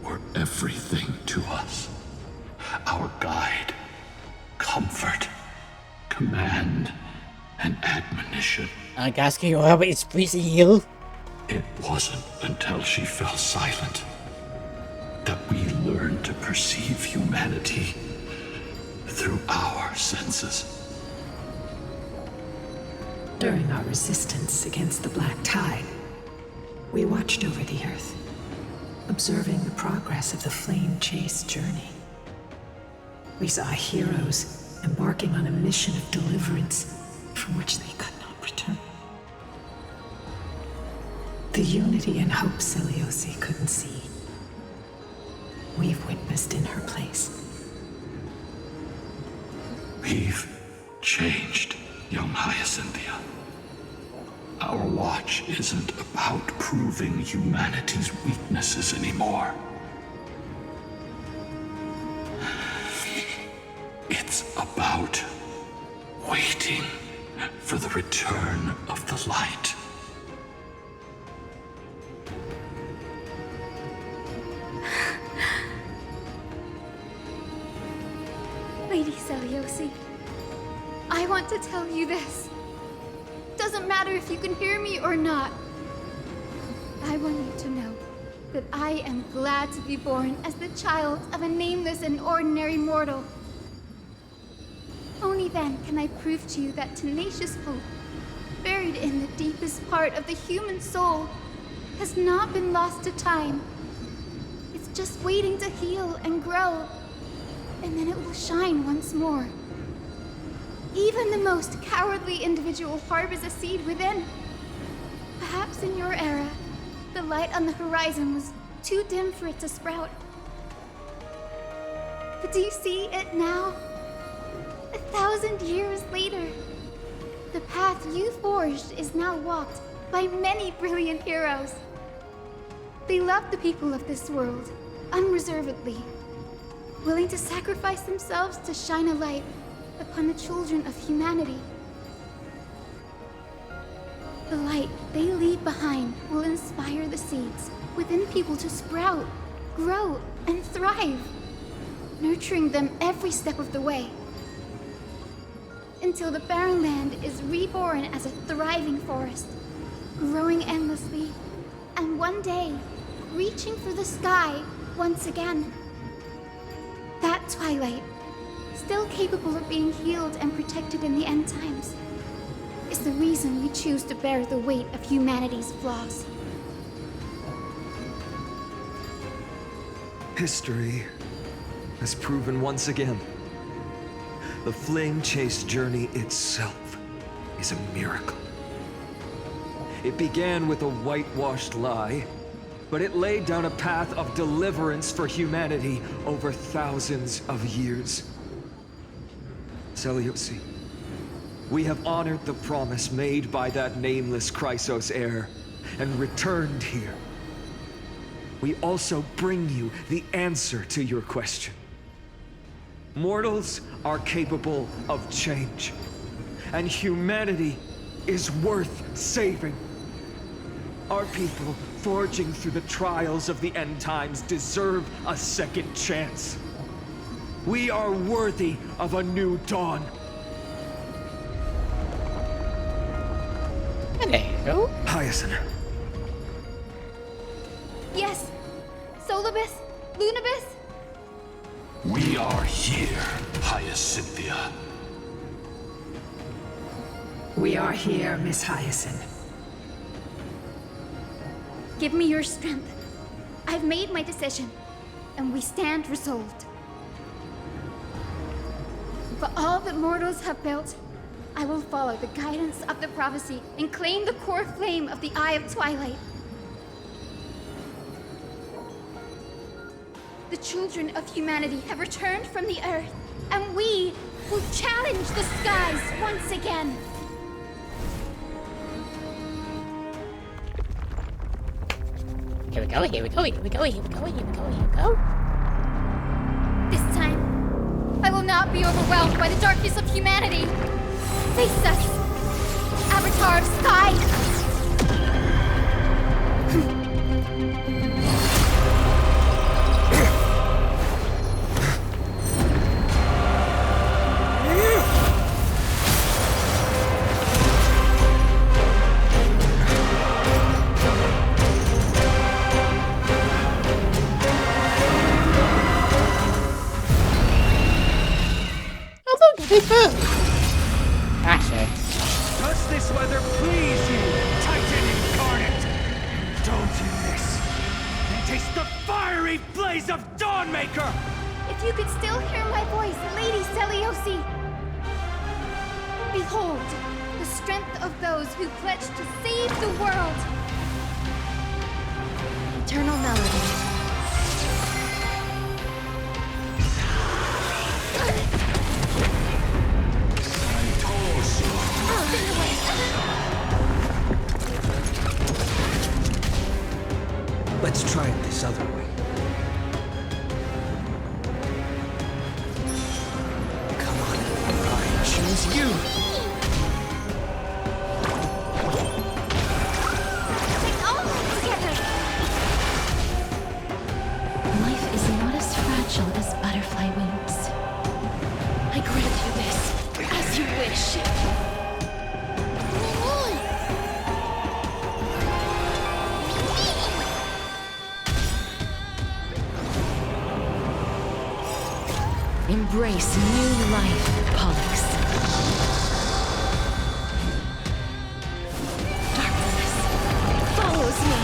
were everything to us. Our guide, comfort, command, and admonition. I'm asking you how it's freezing you. It wasn't until she fell silent that we learned to perceive humanity through our senses. During our resistance against the Black Tide, we watched over the Earth, observing the progress of the Flame Chase journey. We saw heroes embarking on a mission of deliverance from which they could not return. The unity and hope Celiosi couldn't see, we've witnessed in her place. We've changed, young Hyacinthia. Our watch isn't about proving humanity's weaknesses anymore. It's about waiting for the return of the light. Lady Celiosi, I want to tell you this. Doesn't matter if you can hear me or not. I want you to know that I am glad to be born as the child of a nameless and ordinary mortal. Only then can I prove to you that tenacious hope, buried in the deepest part of the human soul, has not been lost to time. It's just waiting to heal and grow, and then it will shine once more. Even the most cowardly individual harbors a seed within. Perhaps in your era, the light on the horizon was too dim for it to sprout. But do you see it now? 1,000 years later, the path you forged is now walked by many brilliant heroes. They love the people of this world, unreservedly, willing to sacrifice themselves to shine a light upon the children of humanity. The light they leave behind will inspire the seeds within people to sprout, grow, and thrive, nurturing them every step of the way, until the barren land is reborn as a thriving forest, growing endlessly, and one day, reaching for the sky once again. That twilight, still capable of being healed and protected in the end times, is the reason we choose to bear the weight of humanity's flaws. History has proven once again, the Flame Chase journey itself is a miracle. It began with a whitewashed lie, but it laid down a path of deliverance for humanity over thousands of years. Seleuci, we have honored the promise made by that nameless Chrysos heir and returned here. We also bring you the answer to your question. Mortals are capable of change, and humanity is worth saving. Our people, forging through the trials of the end times, deserve a second chance. We are worthy of a new dawn. And there you go. Hyacinth. Yes. Solibus? Lunibus? We are here, Hyacinthia. We are here, Miss Hyacinth. Give me your strength. I've made my decision, and we stand resolved. For all that mortals have built, I will follow the guidance of the prophecy and claim the core flame of the Eye of Twilight. The children of humanity have returned from the earth, and we will challenge the skies once again. Here we go, here we go, here we go, here we go, here we go, here we go. This time, I will not be overwhelmed by the darkness of humanity. Face us, Avatar of Sky! Does this weather please you, Titan incarnate? Don't you miss and taste the fiery blaze of Dawnmaker! If you could still hear my voice, Lady Seleuci! Behold, the strength of those who pledge to save the world! Eternal melody. Let's try it this other way. Come on, I choose you! Take all of them together! Life is not as fragile as butterfly wings. I grant you this, as you wish. Embrace new life, Pollux. Darkness follows me.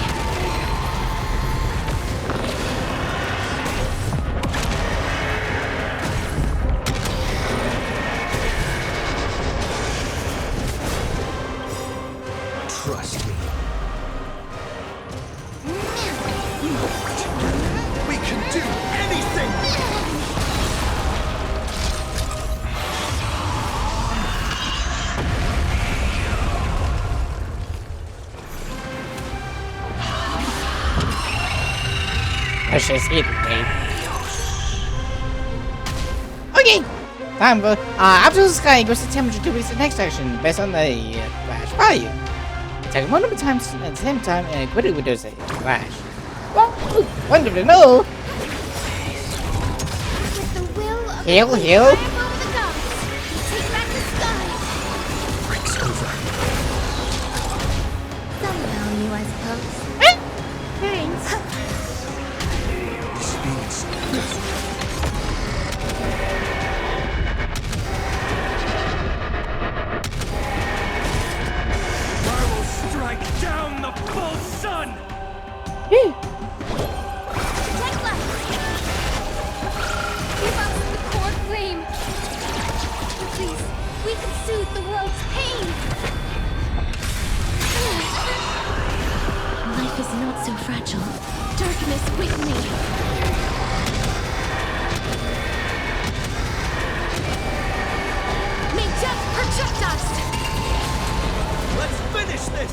Trust me. We can do anything! Precious hit, Dave. Okay, time for after the sky goes to temperature to reach the next action based on the flash value. Attack multiple times at the same time and quickly reduce the flash. Well, wonderful to know. With the will of Heal, the heal. triumph of the gods, take back the sky! Break's over. Some value, I suppose. Thanks. I will strike down the full sun! Protect us! Give us the core flame! Please, we can soothe the world's pain! with me. May death protect us! Let's finish this!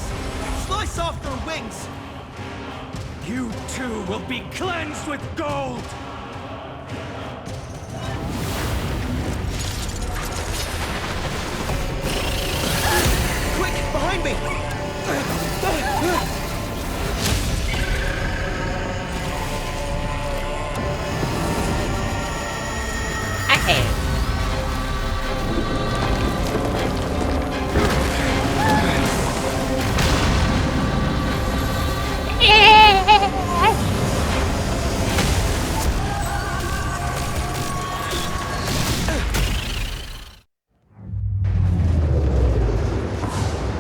Slice off their wings! You too will be cleansed with gold! Quick, behind me!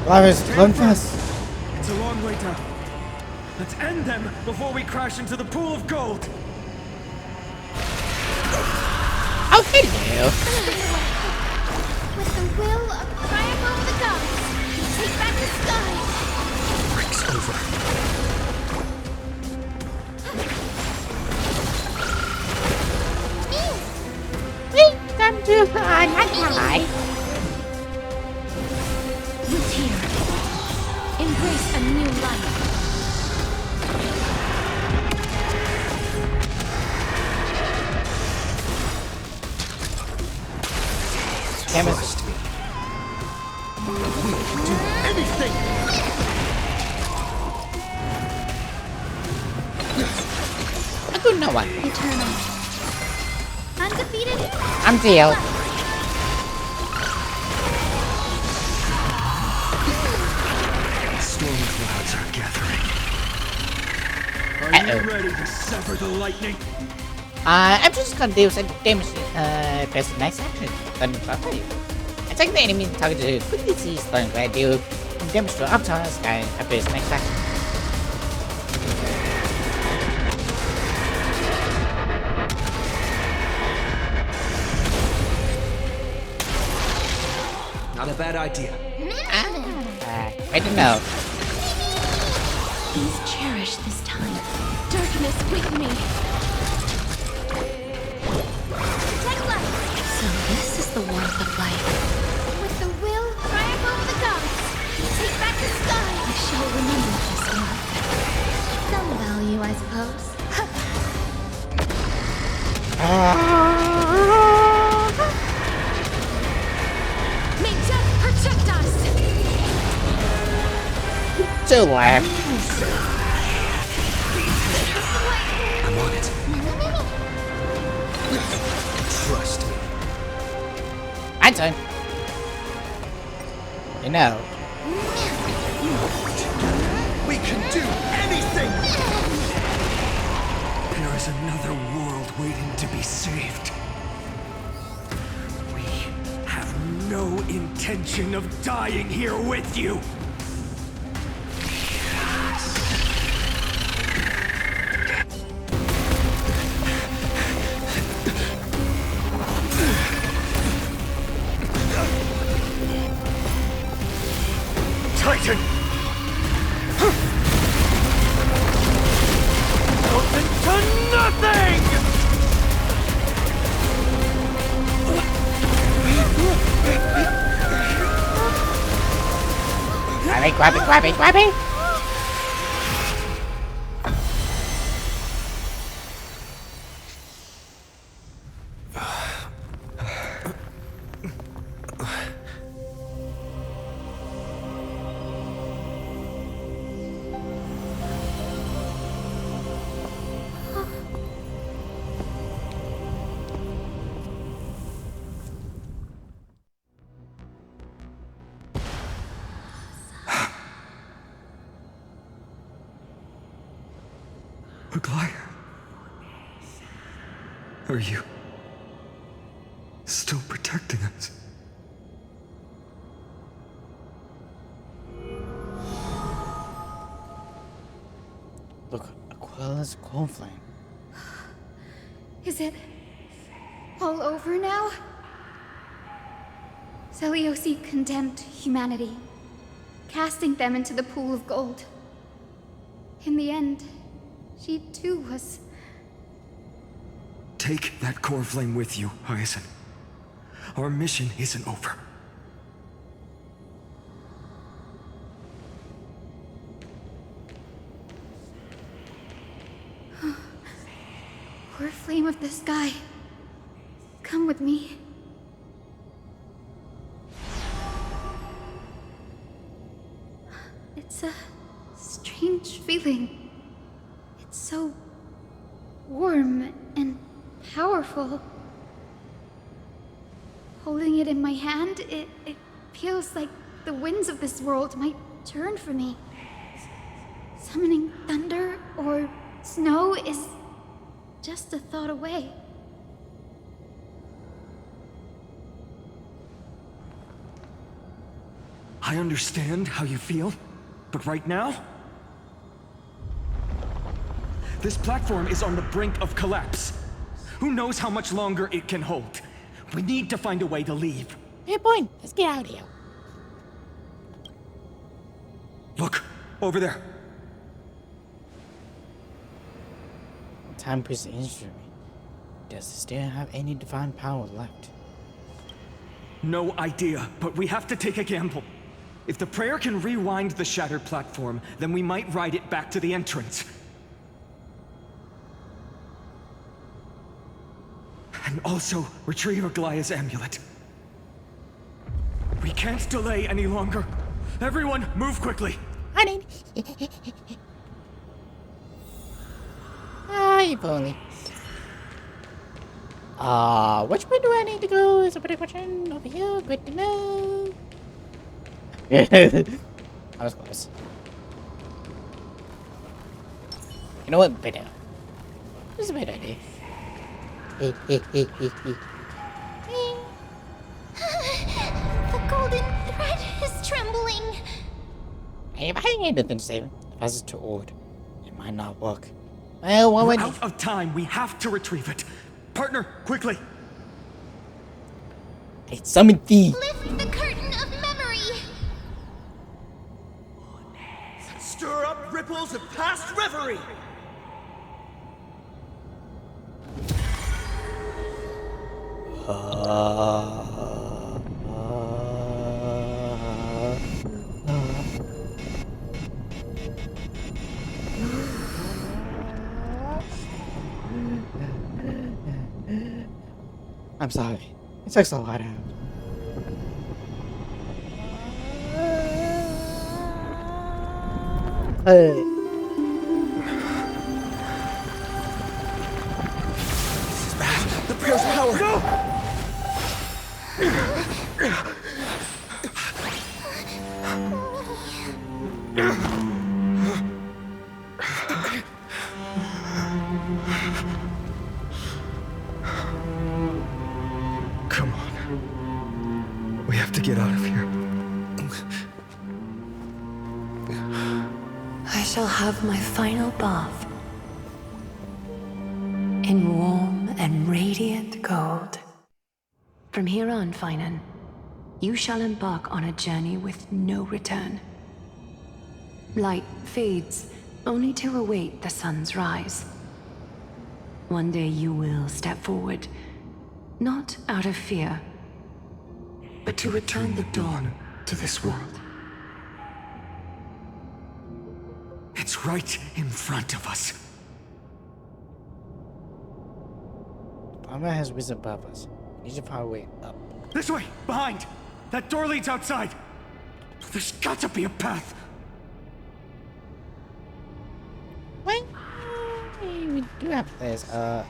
Lavis, run fast. It's a long way down. Let's end them before we crash into the pool of gold. Oh, hello. With the will of triumph of the gods, take back the sky. Break's over. Welcome to High. Lutir, embrace a new life. Chemist. We can do anything! I don't know what. Eternal. Undefeated. I'm Theo. Storm clouds are gathering. Are you ready to sever the lightning? I'm just gonna do some damage. Press the next action. Then properly. Attack the enemy target to quickly see Storm Cloud deal damage to Optimus and press next action. Not a bad idea. I don't know. Please cherish this time. Darkness with me. So this is the warmth of life. With the will, triumph of the gods, take back the sky. I shall remember this warmth. Some value, I suppose. May death protect us! Too loud. I'm on it. Trust me. My turn. You know. We can do anything! There is another world waiting to be saved. We have no intention of dying here with you. Titan! Open to nothing! Grab it! Aglaya, are you still protecting us? Look, Aquila's cold flame. Is it all over now? Seliosi condemned humanity, casting them into the pool of gold. In the end, she too was Take that core flame with you, Hyacinth. Our mission isn't over. Core flame of the sky. Come with me. It's a strange feeling. It's so warm and powerful. Holding it in my hand, it feels like the winds of this world might turn for me. Summoning thunder or snow is just a thought away. I understand how you feel, but right now, this platform is on the brink of collapse. Who knows how much longer it can hold? We need to find a way to leave. Hey, point. Let's get out of here. Look, over there. Time pressed instrument. Does it still have any divine power left? No idea, but we have to take a gamble. If the prayer can rewind the shattered platform, then we might ride it back to the entrance. And also retrieve Aglaya's amulet. We can't delay any longer. Everyone, move quickly. Honey. Ah, if only. Which way do I need to go? Is a pretty question. Over here, good to know. I was close. You know what? Better. This is a bad idea. The golden thread is trembling. If I ain't anything to say, if I was too old, it might not work. Well, what We're out of time. We have to retrieve it. Partner, quickly. I summoned thee. Lift the curtain of memory. Stir up ripples of past reverie. I'm sorry. It took so hard out. The prayer's power. No! Come on. We have to get out of here. I shall have my final bath in warm and radiant gold. From here on, Finan, you shall embark on a journey with no return. Light fades, only to await the sun's rise. One day you will step forward, not out of fear, but to return the dawn to this world. It's right in front of us. Palmer has risen above us. We need to find a way up. This way! Behind! That door leads outside! There's got to be a path! Wait, we do have this. I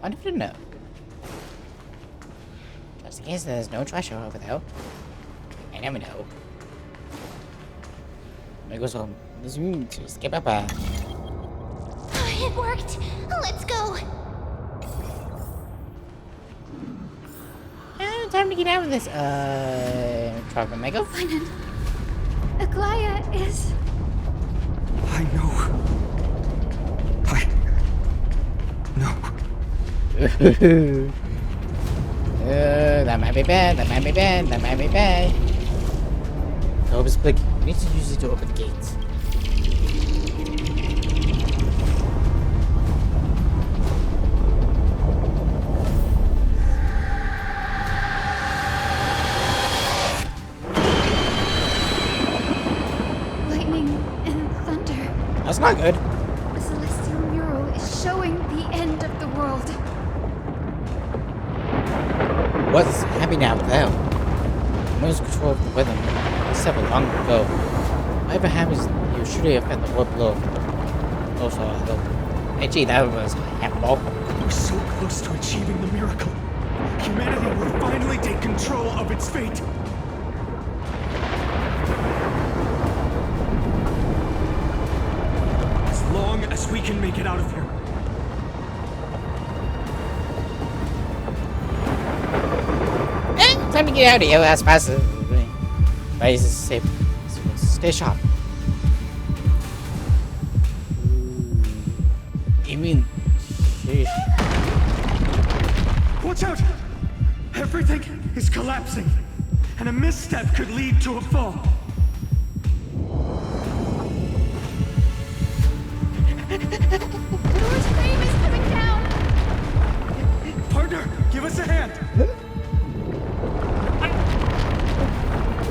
don't even know. Just in case there's no treasure over there. I never know. I go home. This room to skip a path. It worked. Let's go. Time to get out of this. Trevor Mego. Finan. Aglaya is. I know. That might be bad. That might be bad. That might be bad. The hope is blinking. We need to use it to open the gates. That's not good. The celestial mural is showing the end of the world. What's happening out there? Most control of the weather several long ago. Whatever happens, you surely affect the world below. Also, hey, gee, that was handball. We're so close to achieving the miracle. Humanity will finally take control of its fate. As long as we can make it out of here. Time to get out of here as fast as base is safe. Stay sharp. You mean, sheesh. Watch out! Everything is collapsing, and a misstep could lead to a fall. Door's frame is coming down! Partner, give us a hand!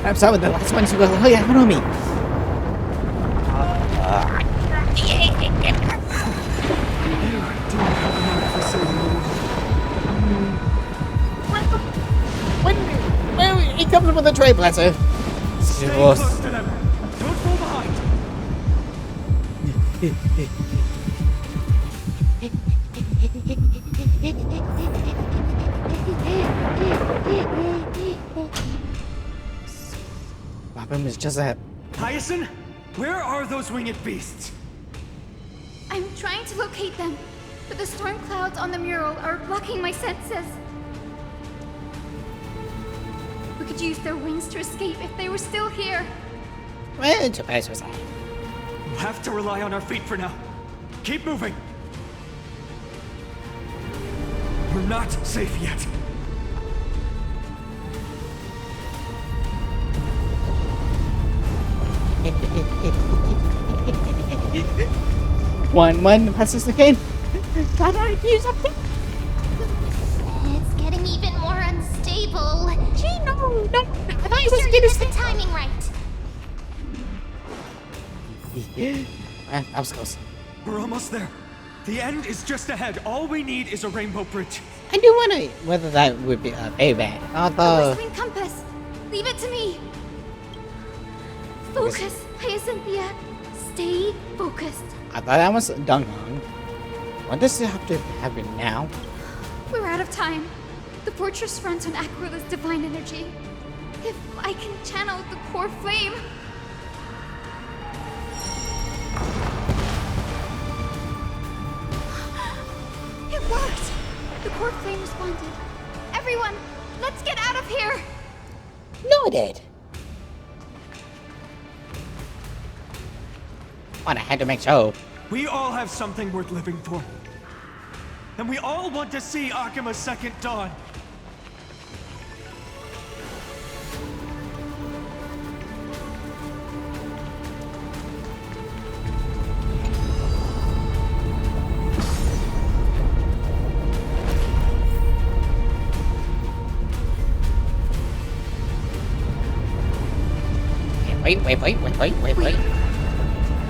I'm sorry, the last one to go. Oh, yeah, follow me. When he comes with a tray platter. Stay close to them. Don't fall behind. Robin was just a... Hyacinth, where are those winged beasts? I'm trying to locate them, but the storm clouds on the mural are blocking my senses. We could use their wings to escape if they were still here. Well, too bad, so sad. We'll have to rely on our feet for now. Keep moving. We're not safe yet. One passes again. Can I do something? It's getting even more unstable. Gee, no. I thought you were getting the timing right. That was close. We're almost there. The end is just ahead. All we need is a rainbow bridge. I do wonder whether that would be very bad. Although... Whistling compass. Leave it to me. Focus, Hyacinthia. Stay focused. I thought that was Dung Hong. What does it have to happen now? We're out of time. The fortress runs on Aquila's divine energy. If I can channel the core flame... It worked! The core flame responded. Everyone, let's get out of here! No, it did. But I had to make sure. We all have something worth living for. And we all want to see Akima's second dawn. Wait.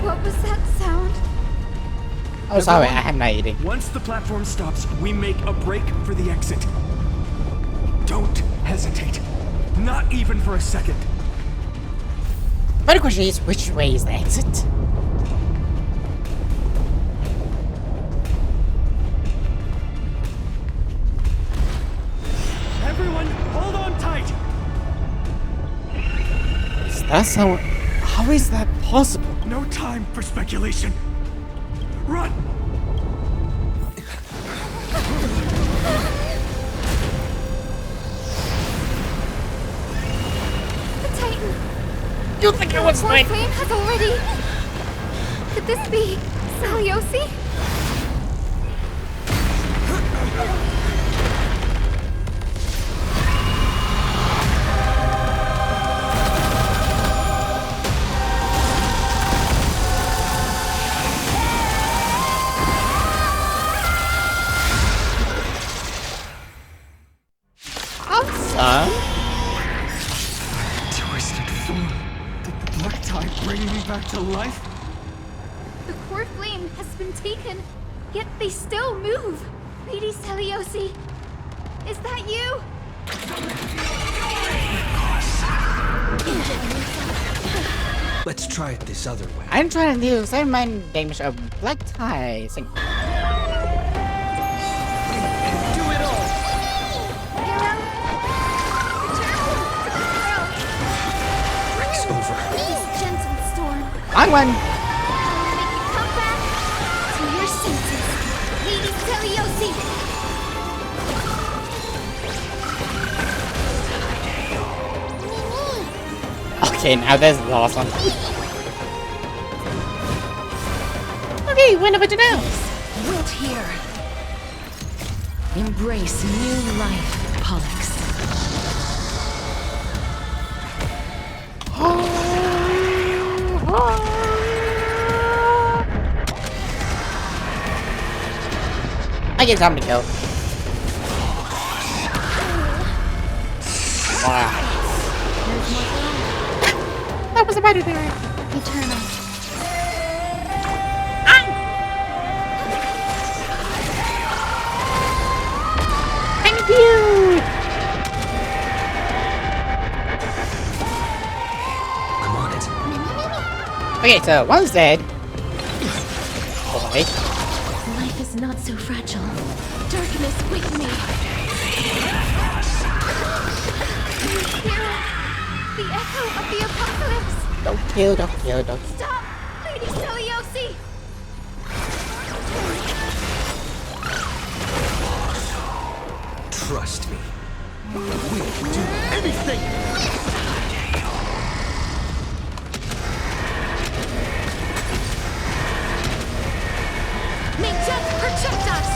What was that sound? Oh, sorry, I have no idea. Once the platform stops, we make a break for the exit. Don't hesitate. Not even for a second. But the question is, which way is the exit? Everyone, hold on tight! That's how is that possible? No time for speculation. Run! The Titan! You think it was like... flame has already... Could this be Saliosi? Twisted form. Did the black tide bring me back to life? The core flame has been taken, yet they still move. Lady Celiosi, is that you? Let's try it this other way. I'm trying to deal with same mind damage of black tie. Sing. Breaks over. Please, gentle storm. Wrong one. Make you come back to your senses, Lady Celiosi. Okay, now there's the last one. Okay, when about you now? Wilt here. Embrace new life, Pollux. I get time to kill. Wow. That was a better theory. Eternal. Thank you. I'm on it. Okay, so one's dead. Okay. Life is not so fragile. Darkness, wake me. The echo of the apocalypse. Don't kill, don't kill, don't kill. Stop, Lady Celiosi. Trust me. We'll do anything. May death protect us!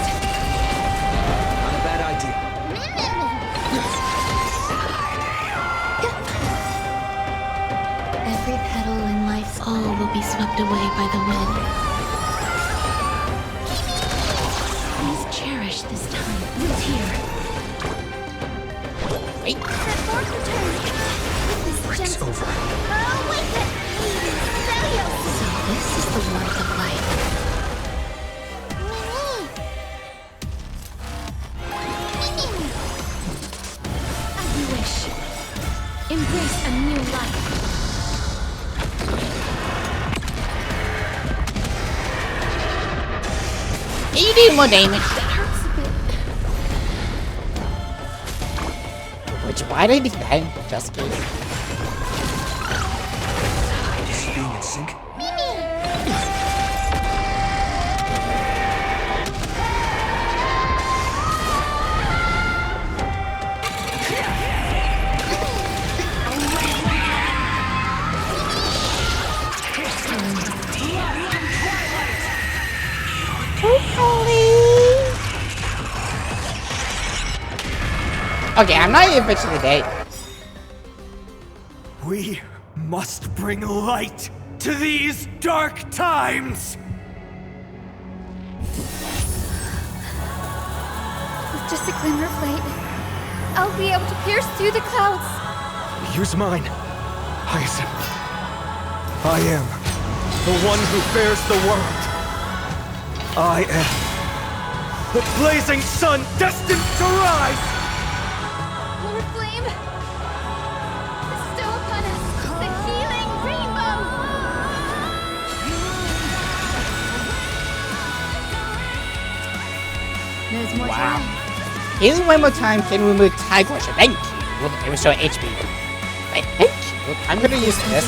Not a bad idea. Every petal in life's all will be swept away by the wind. Please cherish this time. Root here. Wait. That fourth return. With this Breaks over. Awaken, Lady Celiosi. So this is the warmth of life. As you wish. Embrace a new life. You do more damage. That hurts a bit. Which, why did he that? Just kidding. Is she being in sync? Okay, I'm not even fixing the date. We must bring light to these dark times! With just a glimmer of light, I'll be able to pierce through the clouds. Use mine, Hyacinth. I am the one who bears the world. I am the blazing sun destined to rise! Lord Flame, bestow upon us the healing rainbow. There's more Wow. time. Healing one more time can remove Tiger Rush. Thank you. Well, it was showing HP. Wait, thank you. I'm gonna use this.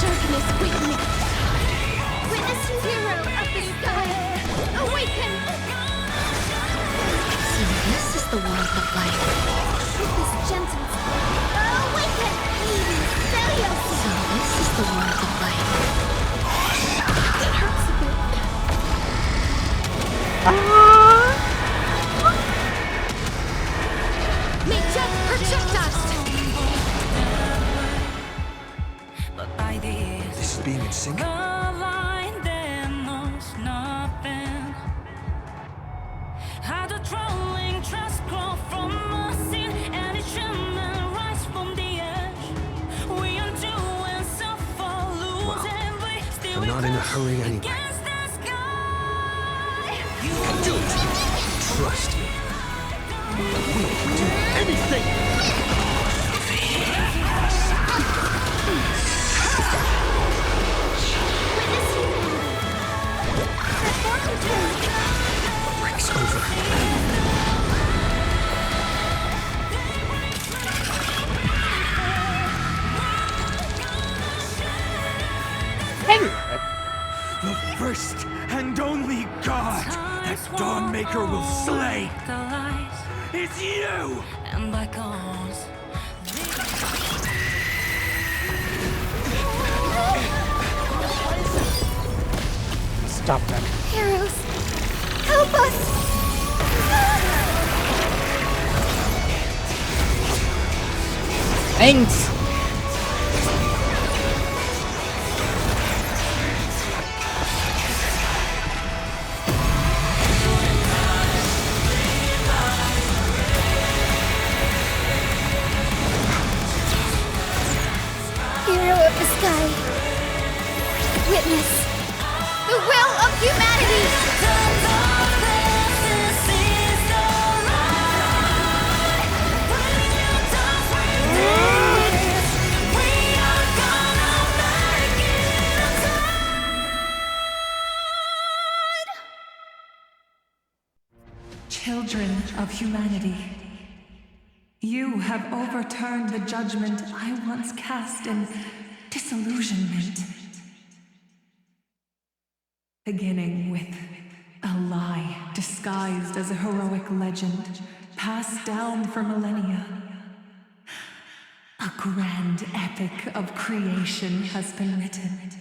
Darkness, wake me. Witness hero of the sky, awaken. So this is the warmth of life. With this gentle, awaken, Lady Celiosi. So this is the warmth of life. That hurts a bit. May death protect us! This is being in sync? We a hurry anyway. Dude, trust me. We'll do anything! Break's over. The first and only god that Dawnmaker will slay is you! And bygones. Stop them. Heroes, help us! Thanks! Hero of the sky, witness the will of humanity! Children of humanity, you have overturned the judgment I once cast in disillusionment. Beginning with a lie disguised as a heroic legend, passed down for millennia. A grand epic of creation has been written.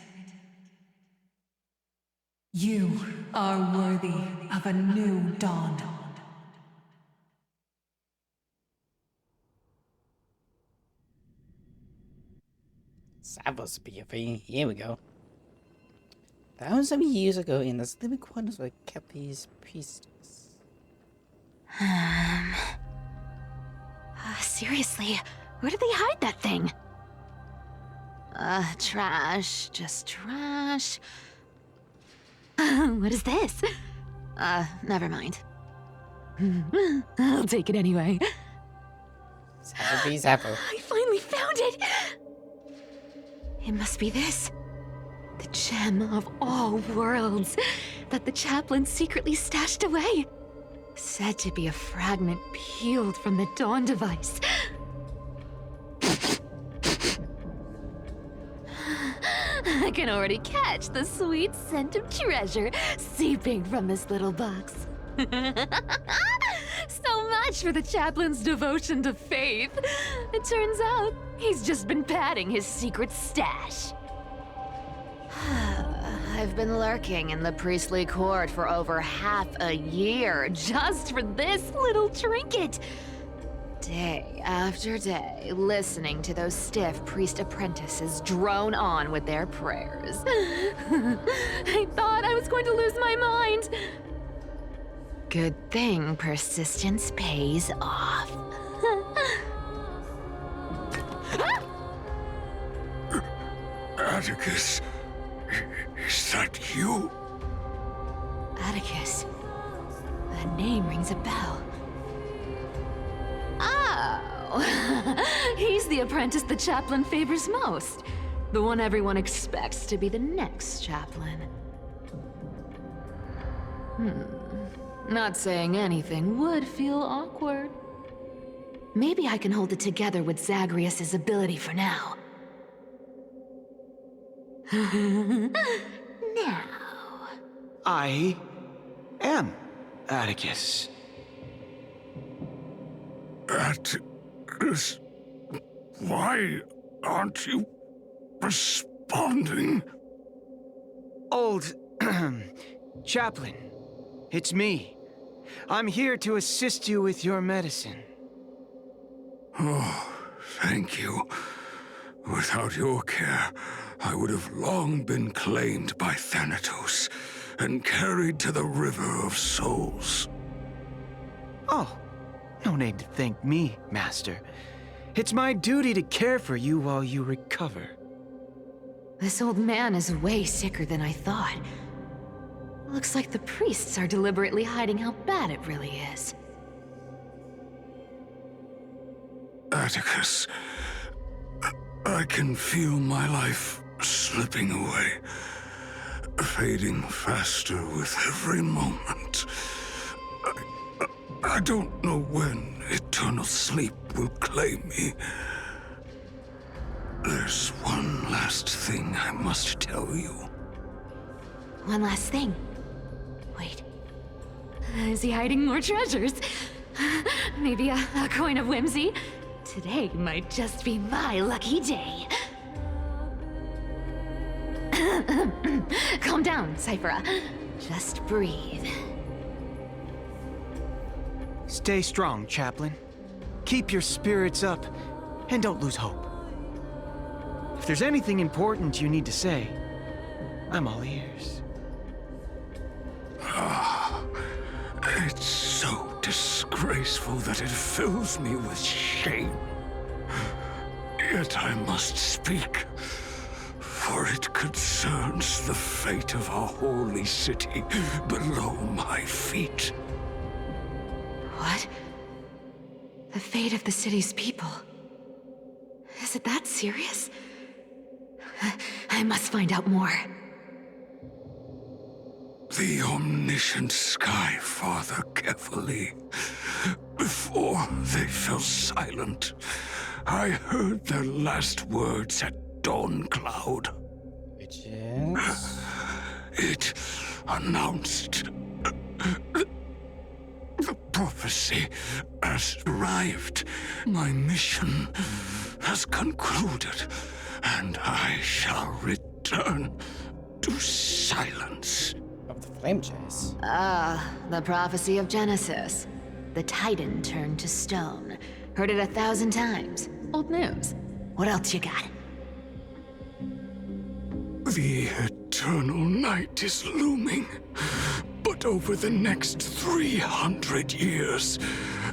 You are worthy of a new dawn. Savos PFA. Here we go. Thousands of years ago, in the living quarters were kept these priestess. Seriously, where did they hide that thing? Trash. Just trash. What is this? Never mind. I'll take it anyway. Zappo. I finally found it! It must be this. The gem of all worlds that the chaplain secretly stashed away. Said to be a fragment peeled from the Dawn device. I can already catch the sweet scent of treasure seeping from this little box. So much for the chaplain's devotion to faith. It turns out he's just been padding his secret stash. I've been lurking in the priestly court for over half a year just for this little trinket. Day after day, listening to those stiff priest apprentices drone on with their prayers. I thought I was going to lose my mind. Good thing persistence pays off. Atticus, is that you? Atticus. That name rings a bell. Oh, he's the apprentice the chaplain favors most. The one everyone expects to be the next chaplain. Not saying anything would feel awkward. Maybe I can hold it together with Zagreus' ability for now. Now. I am Atticus. Atticus, why aren't you responding? Old chaplain, it's me. I'm here to assist you with your medicine. Oh, thank you. Without your care, I would have long been claimed by Thanatos and carried to the River of Souls. Oh, no need to thank me, Master. It's my duty to care for you while you recover. This old man is way sicker than I thought. Looks like the priests are deliberately hiding how bad it really is. Atticus, I can feel my life slipping away, fading faster with every moment. I don't know when eternal sleep will claim me. There's one last thing I must tell you. One last thing. Wait. Is he hiding more treasures? Maybe a coin of whimsy? Today might just be my lucky day. Calm down, Cyphera. Just breathe. Stay strong, Chaplain. Keep your spirits up, and don't lose hope. If there's anything important you need to say, I'm all ears. It's so disgraceful that it fills me with shame. Yet I must speak, for it concerns the fate of our holy city below my feet. What? The fate of the city's people? Is it that serious? I must find out more. The omniscient Sky Father carefully. Before they fell silent, I heard their last words at Dawn Cloud. Which is? It announced the prophecy has arrived. My mission has concluded, and I shall return to silence. Of the flame chase. The prophecy of Genesis. The Titan turned to stone. Heard it 1,000 times. Old news. What else you got? The eternal night is looming, but over the next 300 years,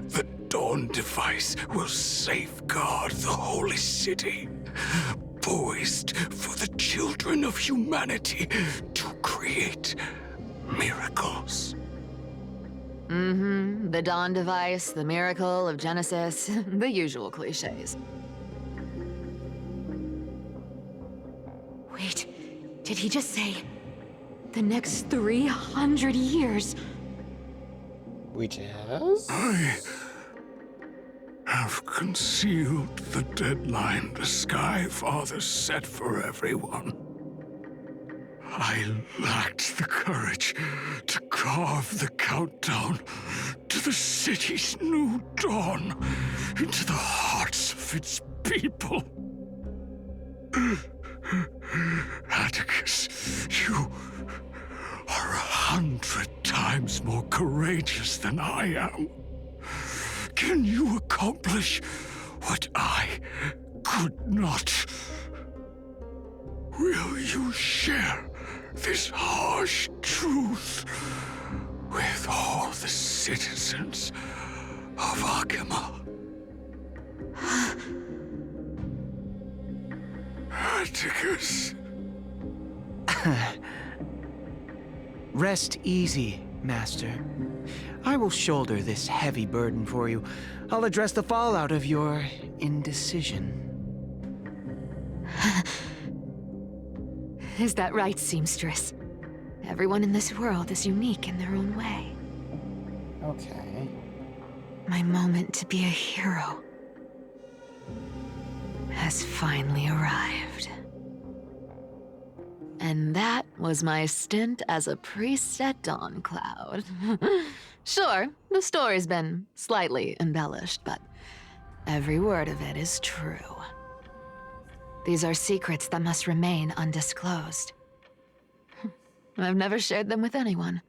the Dawn device will safeguard the holy city, poised for the children of humanity to create miracles. The Dawn device, the miracle of Genesis, the usual cliches. Wait, did he just say the next 300 years? Which is? I have concealed the deadline the Sky Father set for everyone. I lacked the courage to carve the countdown to the city's new dawn into the hearts of its people. Atticus, you are 100 times more courageous than I am. Can you accomplish what I could not? Will you share this harsh truth with all the citizens of Akima? Atticus. Rest easy, Master. I will shoulder this heavy burden for you. I'll address the fallout of your indecision. Is that right, Seamstress? Everyone in this world is unique in their own way. Okay. My moment to be a hero has finally arrived. And that was my stint as a priest at Dawn Cloud. Sure, the story's been slightly embellished, but every word of it is true. These are secrets that must remain undisclosed. I've never shared them with anyone.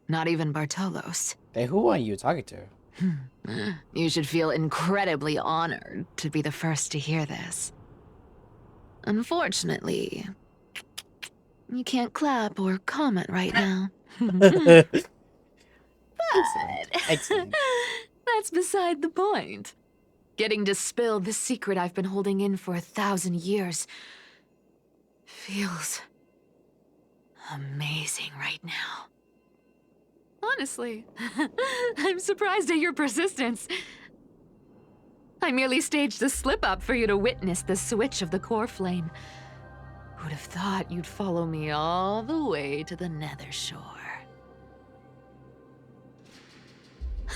Not even Bartolos. Who are you talking to? You should feel incredibly honored to be the first to hear this. Unfortunately, you can't clap or comment right now. But Excellent. that's beside the point. Getting to spill the secret I've been holding in for 1,000 years Feels amazing right now. Honestly, I'm surprised at your persistence. I merely staged a slip-up for you to witness the switch of the core flame. Who'd have thought you'd follow me all the way to the Nether Shore?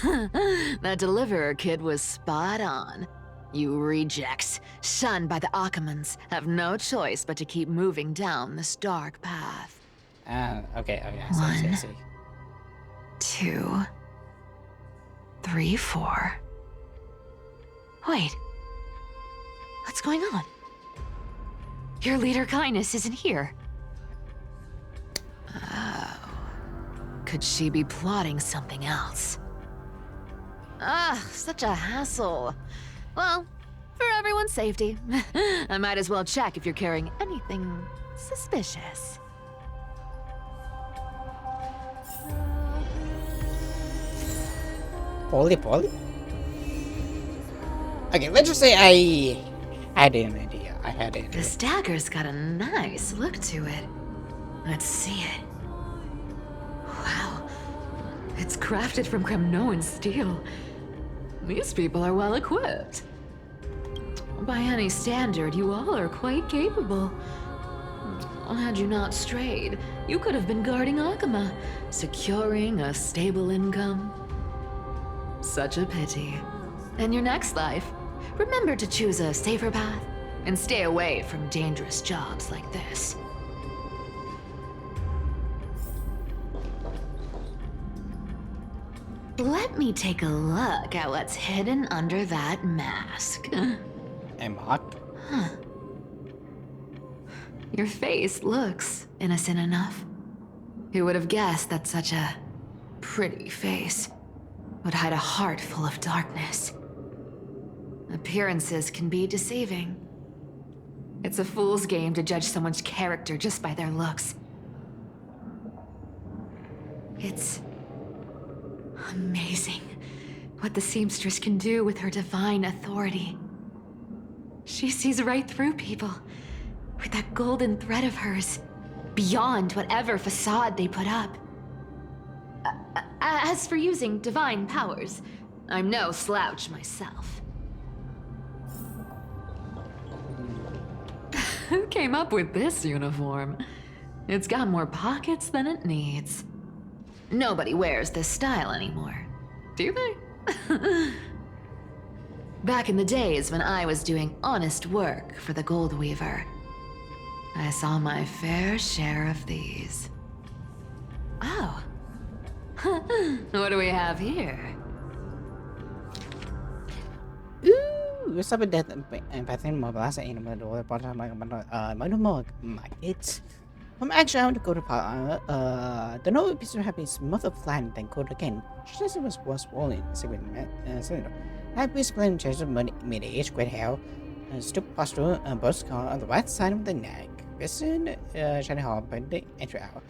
That Deliverer kid was spot on. You rejects, shunned by the Akamans, have no choice but to keep moving down this dark path. Okay, I see. 2, 3, 4. Wait. What's going on? Your leader Kindness isn't here. Oh. Could she be plotting something else? Ah, such a hassle. Well, for everyone's safety, I might as well check if you're carrying anything suspicious. Polly? Okay, let's just say I had an idea. This dagger's got a nice look to it. Let's see it. Wow. It's crafted from Kremnoan steel. These people are well equipped. By any standard, you all are quite capable. Had you not strayed, you could have been guarding Akama, securing a stable income. Such a pity. In your next life, remember to choose a safer path and stay away from dangerous jobs like this. Let me take a look at what's hidden under that mask. A mock? Huh. Your face looks innocent enough. Who would have guessed that such a pretty face would hide a heart full of darkness? Appearances can be deceiving. It's a fool's game to judge someone's character just by their looks. It's amazing what the seamstress can do with her divine authority. She sees right through people with that golden thread of hers, beyond whatever facade they put up. As for using divine powers, I'm no slouch myself. Who came up with this uniform? It's got more pockets than it needs. Nobody wears this style anymore, do they? Back in the days when I was doing honest work for the Gold Weaver, I saw my fair share of these. Oh. What do we have here? Ooh, sabi dahil patin mo ba sa inyo mga doon para mo it's actually I want to go to the no episode happens month of land then code again. She says it was swollen cylinder. I explained change of mid-age great hair stoop posture both car on the right side of the neck. Listen, shiny hall by the entry out.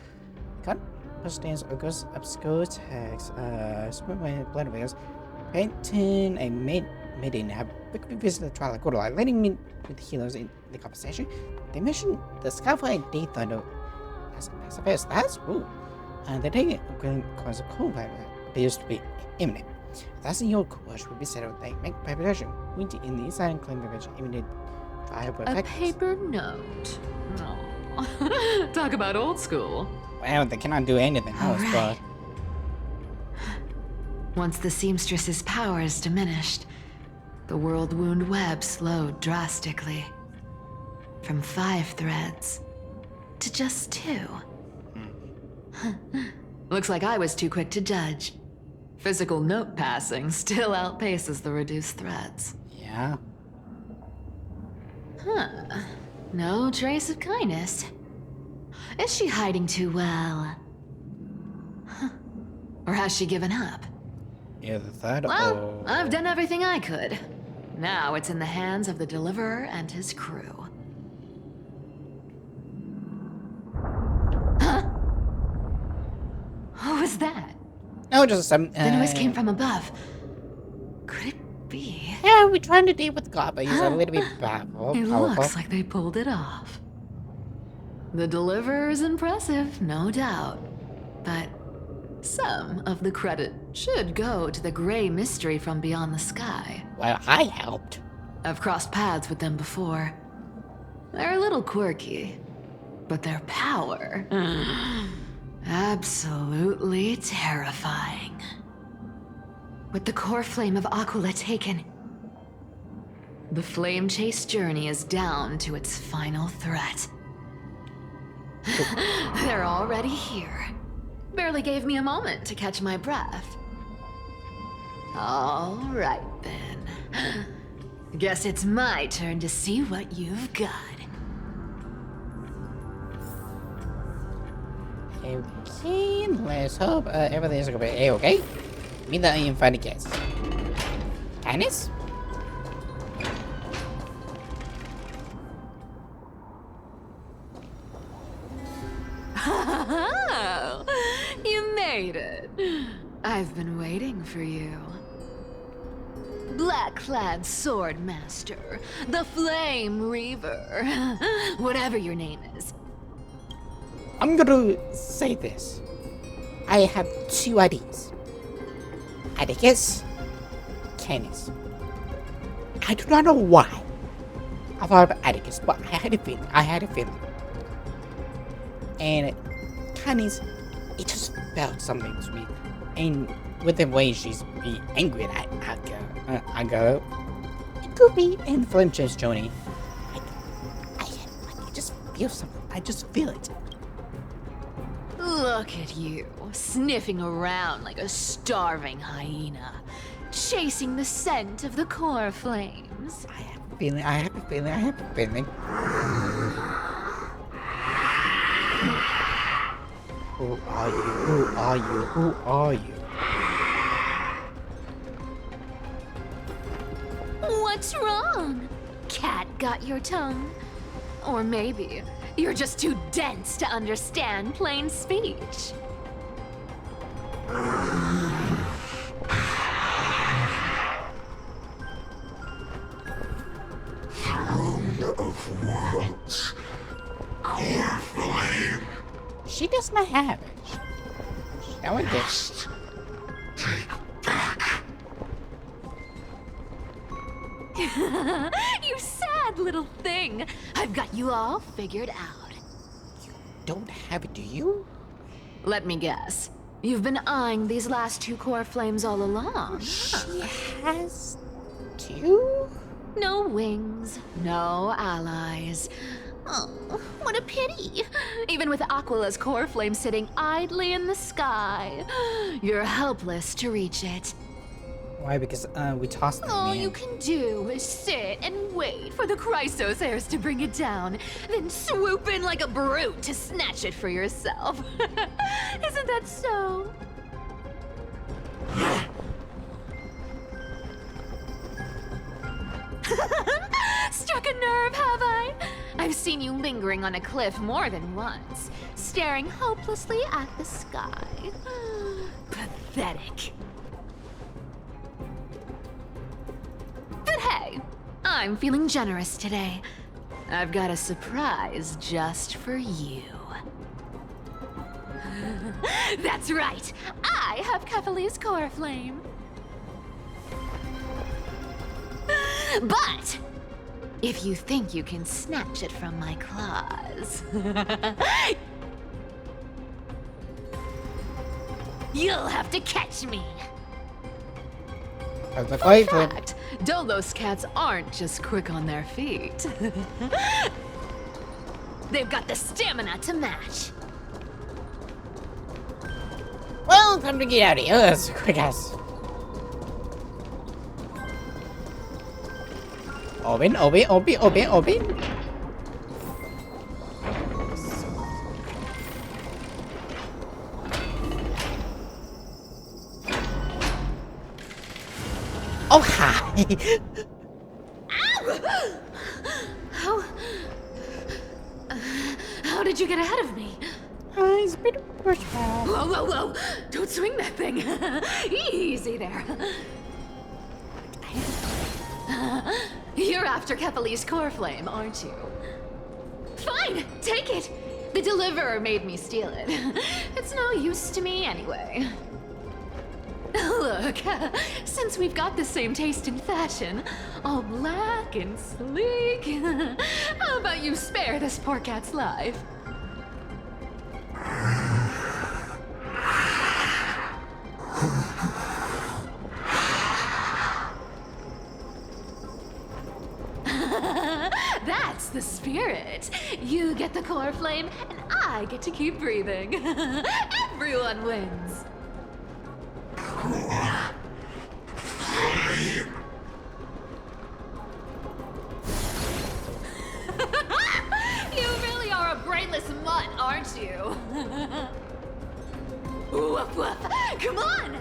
Cut stands August obscure text split my blood wheels painting a maiden have quickly visited the trial of Godolai, letting me with the healers in the conversation. They mentioned the scaffold day thunder as a best. That's cool. The day cause a cold appears to be imminent. That's in your course will be settled. They make preparation. Winter in the inside and claim prevention imminent fire a paper note. Oh. Talk about old school. Well, they cannot do anything else, but once the seamstress's powers diminished, the world wound web slowed drastically. From 5 threads to just 2. Looks like I was too quick to judge. Physical note passing still outpaces the reduced threads. Yeah. Huh. No trace of kindness. Is she hiding too well? Huh. Or has she given up? Yeah, the third. Well, I've done everything I could. Now it's in the hands of the Deliverer and his crew. Huh? What was that? No, just some. The noise came from above. Could it be? Yeah, we're trying to deal with God, but he's a little bit powerful. It looks like they pulled it off. The deliverer is impressive, no doubt. But some of the credit should go to the gray mystery from beyond the sky. Well, I helped. I've crossed paths with them before. They're a little quirky, but their power... absolutely terrifying. With the core flame of Aquila taken, the flame chase journey is down to its final threat. They're already here. Barely gave me a moment to catch my breath. All right then. Guess it's my turn to see what you've got. Okay, let's hope everything's gonna be a-okay. Meet the invited guests. Tannis? You made it. I've been waiting for you. Black-clad sword master, the Flame Reaver, whatever your name is. I'm gonna say this. I have two ideas. Atticus, Canis. I do not know why I thought of Atticus, but I had a feeling. And Canis, it just felt something to me. And with the way she's be angry at Agaro, it could be in Flame Chase Journey. I just feel something. I just feel it. Look at you, sniffing around like a starving hyena, chasing the scent of the core flames. I have a feeling. Who are you? What's wrong? Cat got your tongue? Or maybe you're just too dense to understand plain speech. Throne of worlds. Core flame. She does not have it. That one must take back. You sad little thing. I've got you all figured out. You don't have it, do you? Let me guess. You've been eyeing these last two core flames all along. She has two? No wings, no allies. Oh, what a pity. Even with Aquila's core flame sitting idly in the sky, you're helpless to reach it. Why? Because we tossed them. All you can do is sit and wait for the Chrysos heirs to bring it down, then swoop in like a brute to snatch it for yourself. Isn't that so? Struck a nerve, have I? I've seen you lingering on a cliff more than once, staring hopelessly at the sky. Pathetic. But hey, I'm feeling generous today. I've got a surprise just for you. That's right, I have Kefali's core flame. But if you think you can snatch it from my claws, you'll have to catch me. In fact, Dolos cats aren't just quick on their feet. They've got the stamina to match. Well, time to get out of here. That's quick ass. Open. Oh, hi. Ow! How did you get ahead of me? It's been pushed. Whoa! Don't swing that thing. Easy there. You're after Kefali's core flame, aren't you? Fine, take it. The deliverer made me steal it. It's no use to me anyway. Look, since we've got the same taste in fashion, all black and sleek, how about you spare this poor cat's life? That's the spirit. You get the core flame, and I get to keep breathing. Everyone wins. You really are a brainless mutt, aren't you? Woof woof. Come on!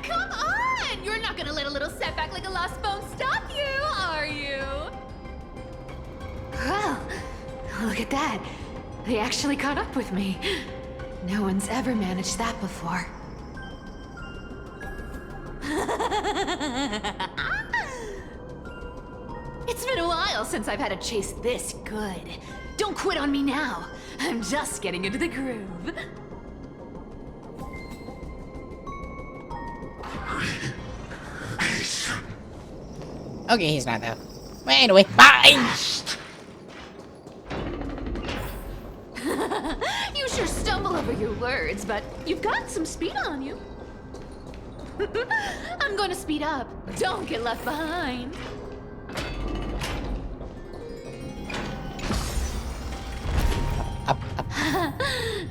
Come on! You're not gonna let a little setback like a lost bone stop you, are you? Well, look at that. They actually caught up with me. No one's ever managed that before. It's been a while since I've had a chase this good. Don't quit on me now. I'm just getting into the groove. Okay, he's not though. Well, anyway, bye! You sure stumble over your words, but you've got some speed on you. I'm going to speed up. Don't get left behind.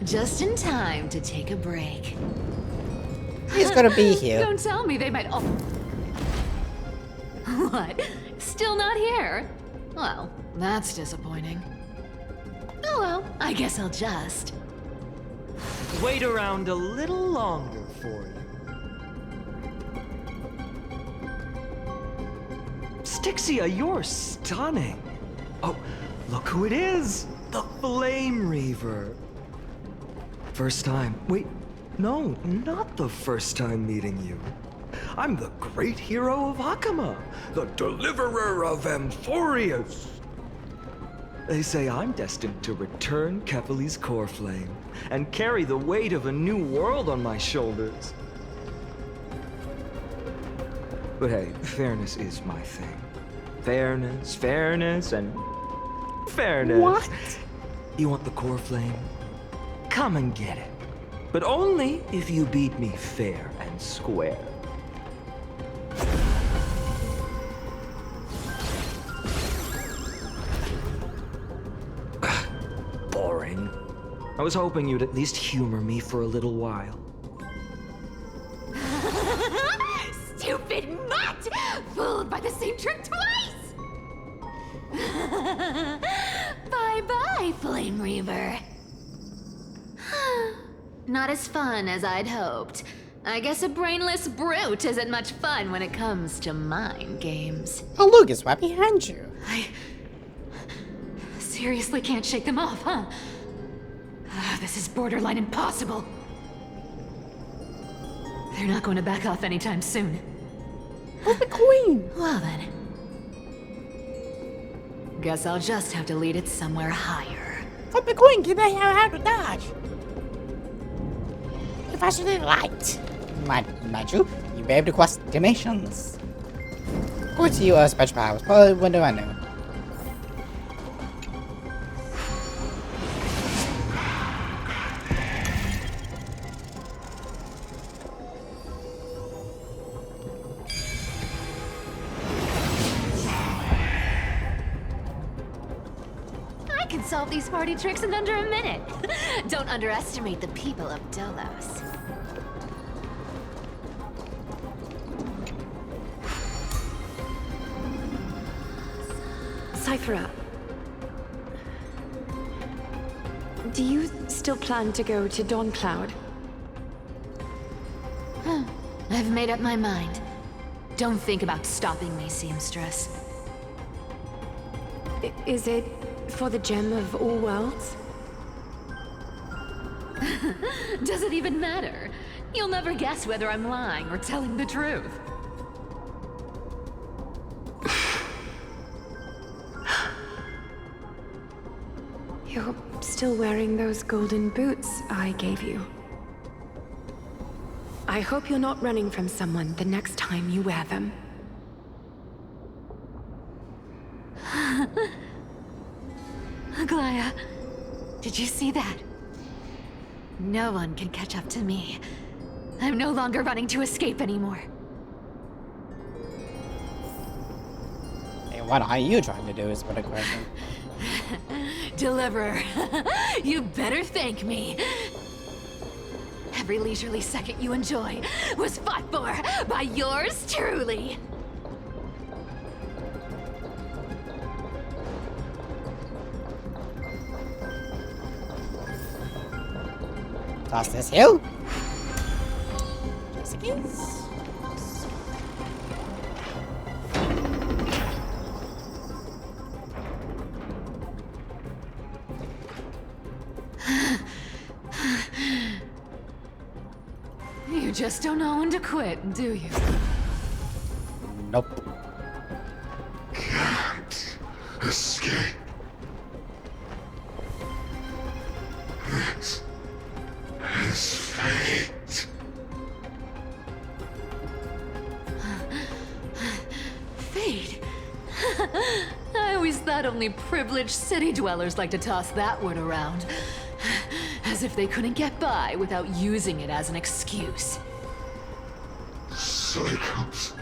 Just in time to take a break. He's gonna be here. Don't tell me they might all... What? Still not here? Well, that's disappointing. Oh well, I guess I'll just... Wait around a little longer for you. Styxia, you're stunning. Oh, look who it is! The Flame Reaver. First time. Wait, no, not the first time meeting you. I'm the great hero of Hakama, the deliverer of Amphorius. They say I'm destined to return Kefali's core flame and carry the weight of a new world on my shoulders. But hey, fairness is my thing. Fairness, and fairness. What? You want the core flame? Come and get it. But only if you beat me fair and square. Boring. I was hoping you'd at least humor me for a little while. Stupid mutt! Fooled by the same trick twice! Bye-bye, Flame Reaver. Not as fun as I'd hoped. I guess a brainless brute isn't much fun when it comes to mind games. Oh look, it's right behind you. I seriously can't shake them off, huh? This is borderline impossible. They're not going to back off anytime soon. Where's the queen? Well then. Guess I'll just have to lead it somewhere higher. But the queen, can I know how to dodge? If I should light, mind you, you'll be able to cross dimensions. According to your special powers, but what do I know? I can solve these party tricks in under a minute. Don't underestimate the people of Dolos. Cythera, do you still plan to go to Dawncloud? I've made up my mind. Don't think about stopping me, seamstress. Is it for the gem of all worlds? Does it even matter? You'll never guess whether I'm lying or telling the truth. You're still wearing those golden boots I gave you. I hope you're not running from someone the next time you wear them. Aglaya, did you see that? No one can catch up to me. I'm no longer running to escape anymore. Hey, what are you trying to do is what a question. Deliverer, you better thank me. Every leisurely second you enjoy was fought for by yours truly. Toss this hill. Just in case. You just don't know when to quit, do you? Nope. Can't escape. This is fate. Fate? I always thought only privileged city dwellers like to toss that word around. As if they couldn't get by without using it as an excuse. Cycles.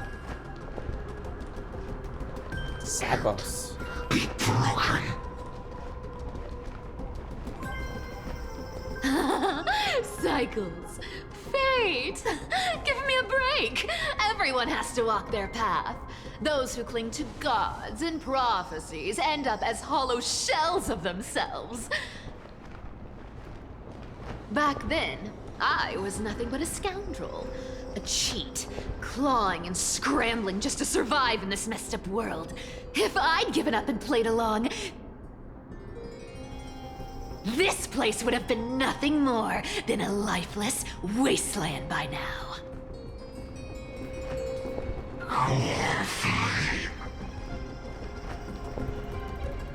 Cycles. Be broken. Cycles. Fate! Give me a break! Everyone has to walk their path. Those who cling to gods and prophecies end up as hollow shells of themselves. Back then, I was nothing but a scoundrel. A cheat, clawing and scrambling just to survive in this messed up world. If I'd given up and played along, this place would have been nothing more than a lifeless wasteland by now. Horrifying.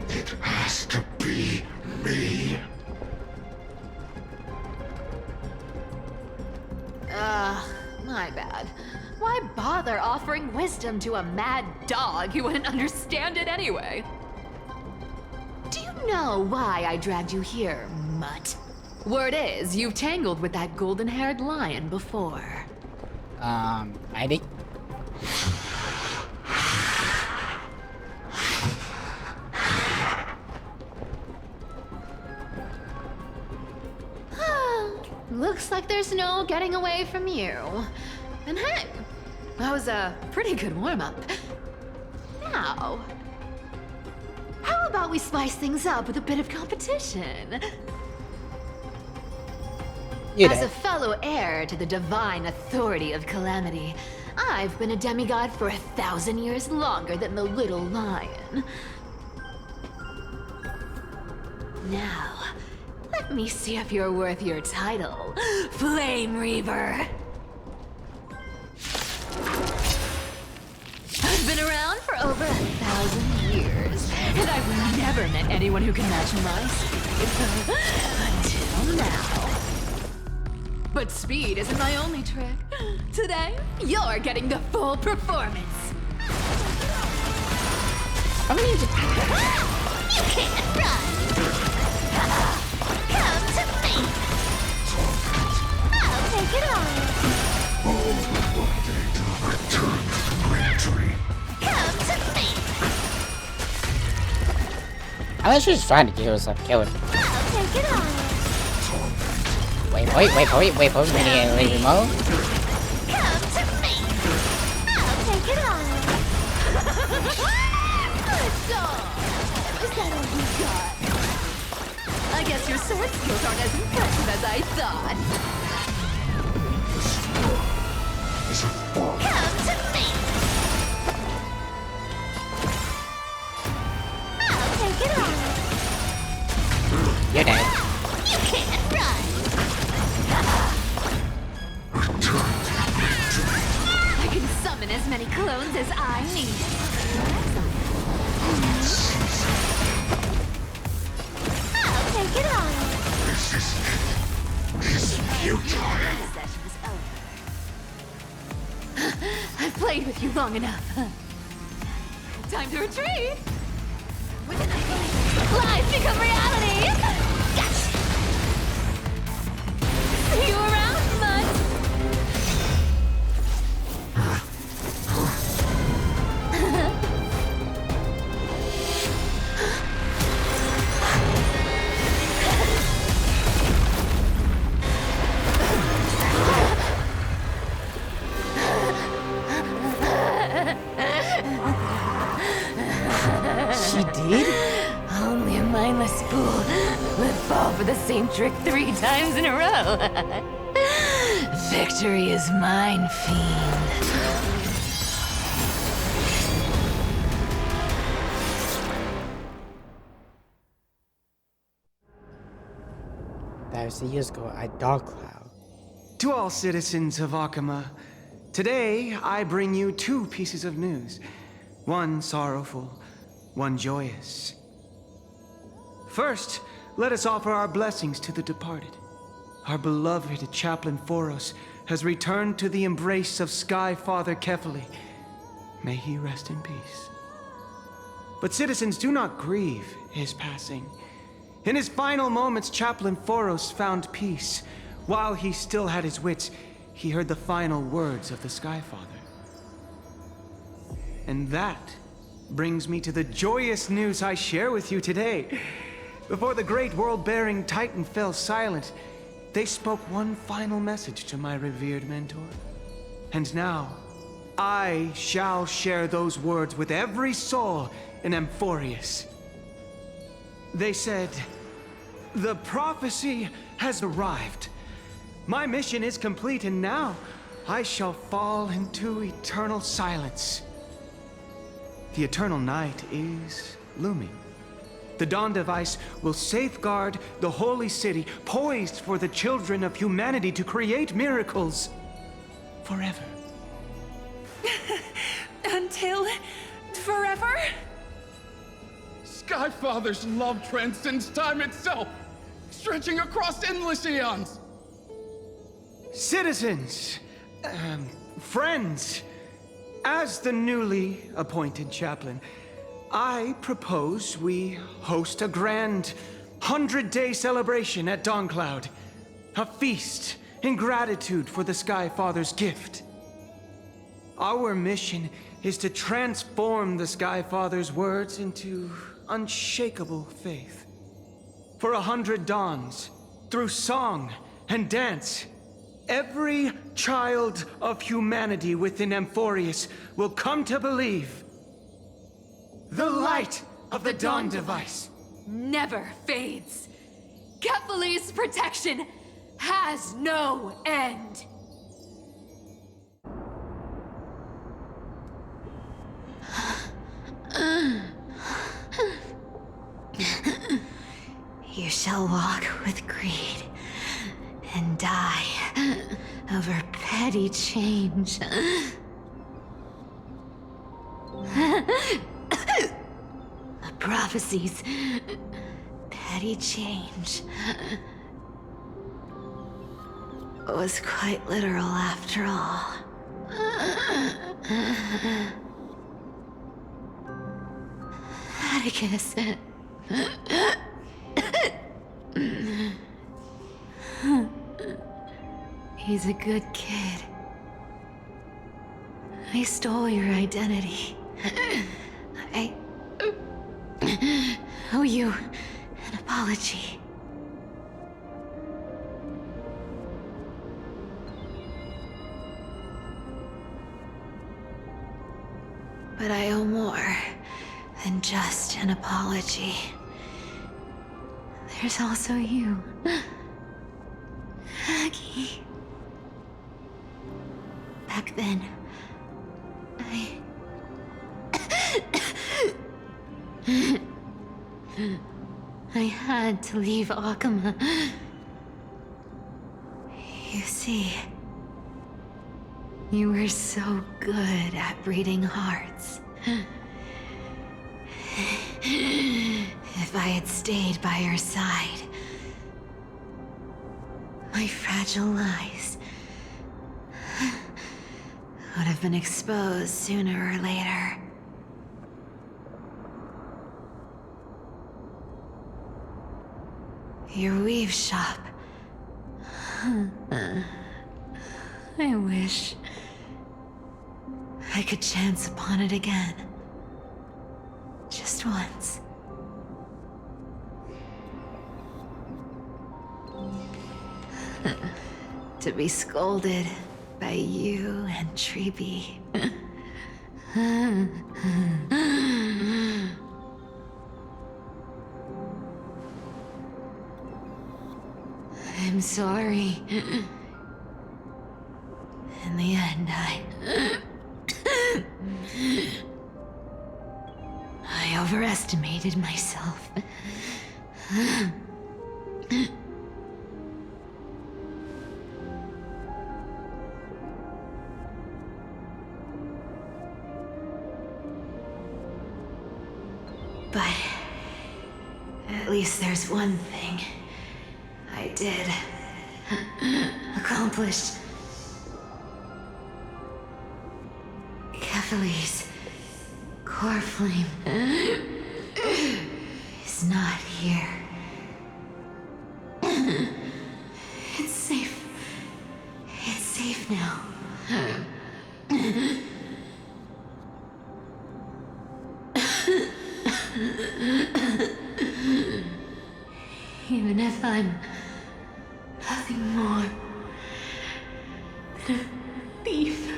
It has to be me. My bad. Why bother offering wisdom to a mad dog who wouldn't understand it anyway? Do you know why I dragged you here, mutt? Word is, you've tangled with that golden-haired lion before. Maybe. Looks like there's no getting away from you. And hey, that was a pretty good warm-up. Now, how about we spice things up with a bit of competition? As a fellow heir to the divine authority of Calamity, I've been a demigod for 1,000 years longer than the little lion. Now, let me see if you're worth your title, Flame Reaver. I've been around for over 1,000 years, and I've never met anyone who can match my speed until now. But speed isn't my only trick. Today, you're getting the full performance. How many You can't run! Come to me! I'll take it on! Come to me! I was just trying to get herself killed. I'll take it on! Wait, mini remote. Come to me! I'll take it on! Good dog! Is that all you got? I guess your sword skills aren't as impressive as I thought. Come to me! I'll take it on! You're dead. You can't run! I can summon as many clones as I need. I'll Long enough. Time to retreat! Lies become reality! See you around, Mud! She did? Only a mindless fool would fall for the same trick 3 times in a row. Victory is mine, fiend. That was years ago at Dark Cloud. To all citizens of Akama, today I bring you 2 pieces of news. One sorrowful, one joyous. First, let us offer our blessings to the departed. Our beloved Chaplain Foros has returned to the embrace of Sky Father Kefali. May he rest in peace. But citizens, do not grieve his passing. In his final moments, Chaplain Foros found peace. While he still had his wits, he heard the final words of the Sky Father. And that brings me to the joyous news I share with you today. Before the great world-bearing Titan fell silent, they spoke one final message to my revered mentor. And now, I shall share those words with every soul in Amphorius. They said, "The prophecy has arrived. My mission is complete, and now I shall fall into eternal silence." The eternal night is looming. The Dawn Device will safeguard the holy city, poised for the children of humanity to create miracles forever. Until forever? Skyfather's love transcends time itself, stretching across endless eons. Citizens, friends, as the newly appointed chaplain, I propose we host a grand 100-day celebration at Dawncloud. A feast in gratitude for the Sky Father's gift. Our mission is to transform the Sky Father's words into unshakable faith. For 100 dawns, through song and dance, every child of humanity within Amphorius will come to believe the light of the Dawn Device Never fades. Kefali's protection has no end. You shall walk with greed and die over petty change. The prophecies, petty change, was quite literal after all. Atticus. He's a good kid. I stole your identity. I owe you an apology. But I owe more than just an apology. There's also you, Aggie. Back then, I had to leave Akama. You see, you were so good at breeding hearts. If I had stayed by your side, my fragile lives would have been exposed sooner or later. Your weave shop. I wish I could chance upon it again. Just once. To be scolded by you and Treeby. I'm sorry. In the end, I overestimated myself. But at least there's one thing I did accomplish. Kefali's core flame is not here. It's safe. It's safe now. Even if I'm nothing more than a thief,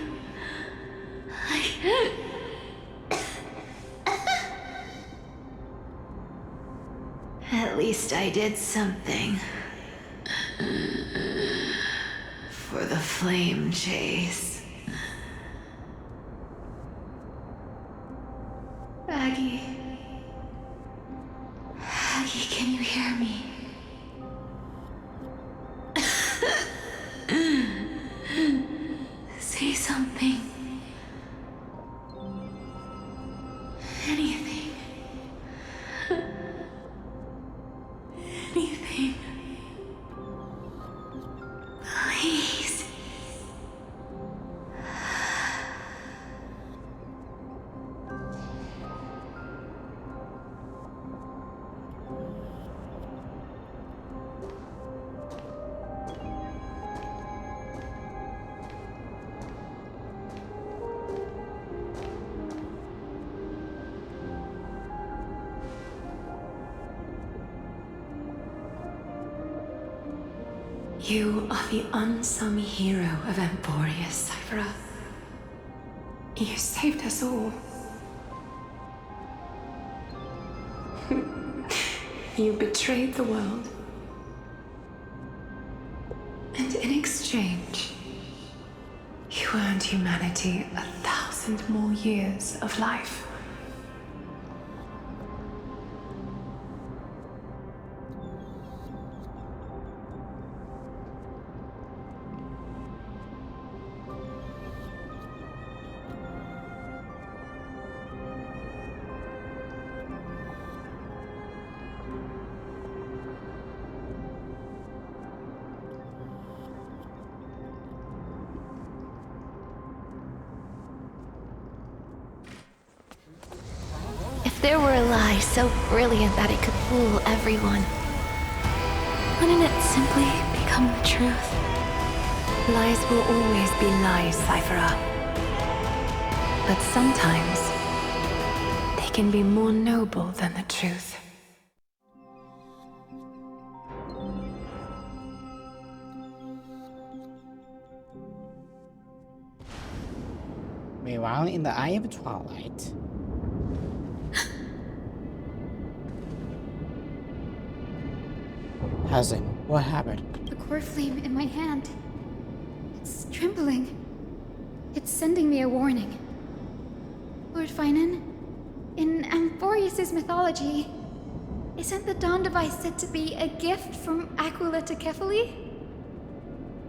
at least I did something for the flame chase. Aggie, can you hear me? Say something. Anything. Anything. Please. You are the unsung hero of Emporius, Cypher. You saved us all. You betrayed the world. And in exchange, you earned humanity 1,000 more years of life. If there were a lie so brilliant that it could fool everyone, wouldn't it simply become the truth? Lies will always be lies, Cypher. But sometimes, they can be more noble than the truth. Meanwhile, in the Eye of Twilight. Hazin, what happened? The core flame in my hand. It's trembling. It's sending me a warning. Lord Finan, in Amphorius' mythology, isn't the Dawn device said to be a gift from Aquila to Kefali?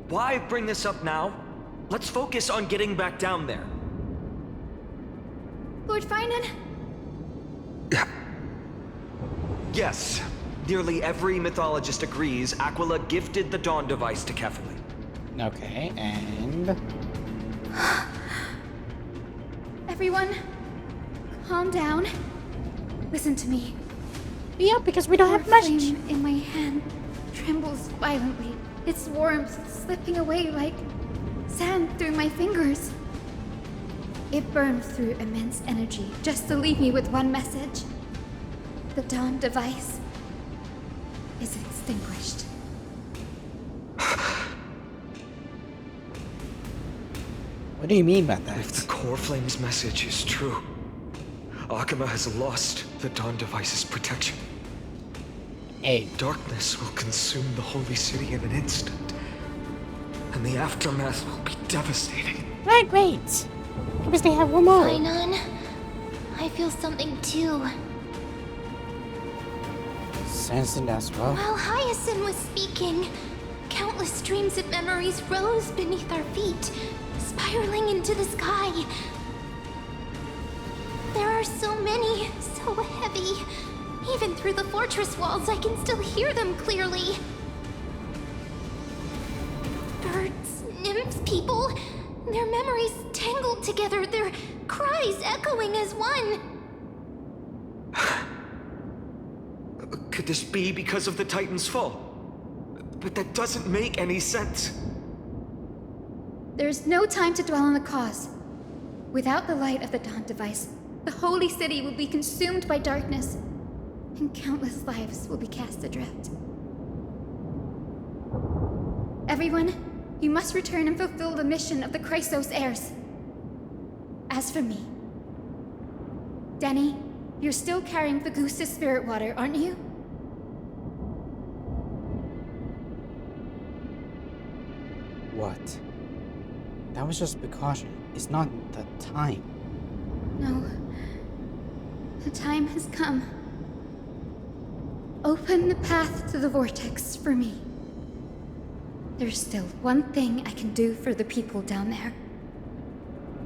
Why bring this up now? Let's focus on getting back down there. Lord Finan? Yes. Nearly every mythologist agrees Aquila gifted the Dawn device to Kefali. Okay, and... Everyone, calm down. Listen to me. Yeah, because we don't have much. The flame in my hand trembles violently. Its warmth slipping away like sand through my fingers. It burns through immense energy just to leave me with one message. The Dawn device is extinguished. What do you mean by that? If the Core Flame's message is true, Akuma has lost the Dawn device's protection. Hey. Darkness will consume the Holy City in an instant, and the aftermath will be devastating. Right, great. Because they have one more. Fainan, I feel something too. Sensing as well. While Hyacinth was speaking, countless streams of memories rose beneath our feet, spiraling into the sky. There are so many, so heavy. Even through the fortress walls, I can still hear them clearly. Birds, nymphs, people, their memories tangled together, their cries echoing as one. Could this be because of the Titan's fall? But that doesn't make any sense. There's no time to dwell on the cause. Without the light of the Dawn device, the Holy City will be consumed by darkness, and countless lives will be cast adrift. Everyone, you must return and fulfill the mission of the Chrysos heirs. As for me, Denny, you're still carrying the Goose's spirit water, aren't you? What? That was just precaution. It's not the time. No. The time has come. Open the path to the vortex for me. There's still one thing I can do for the people down there.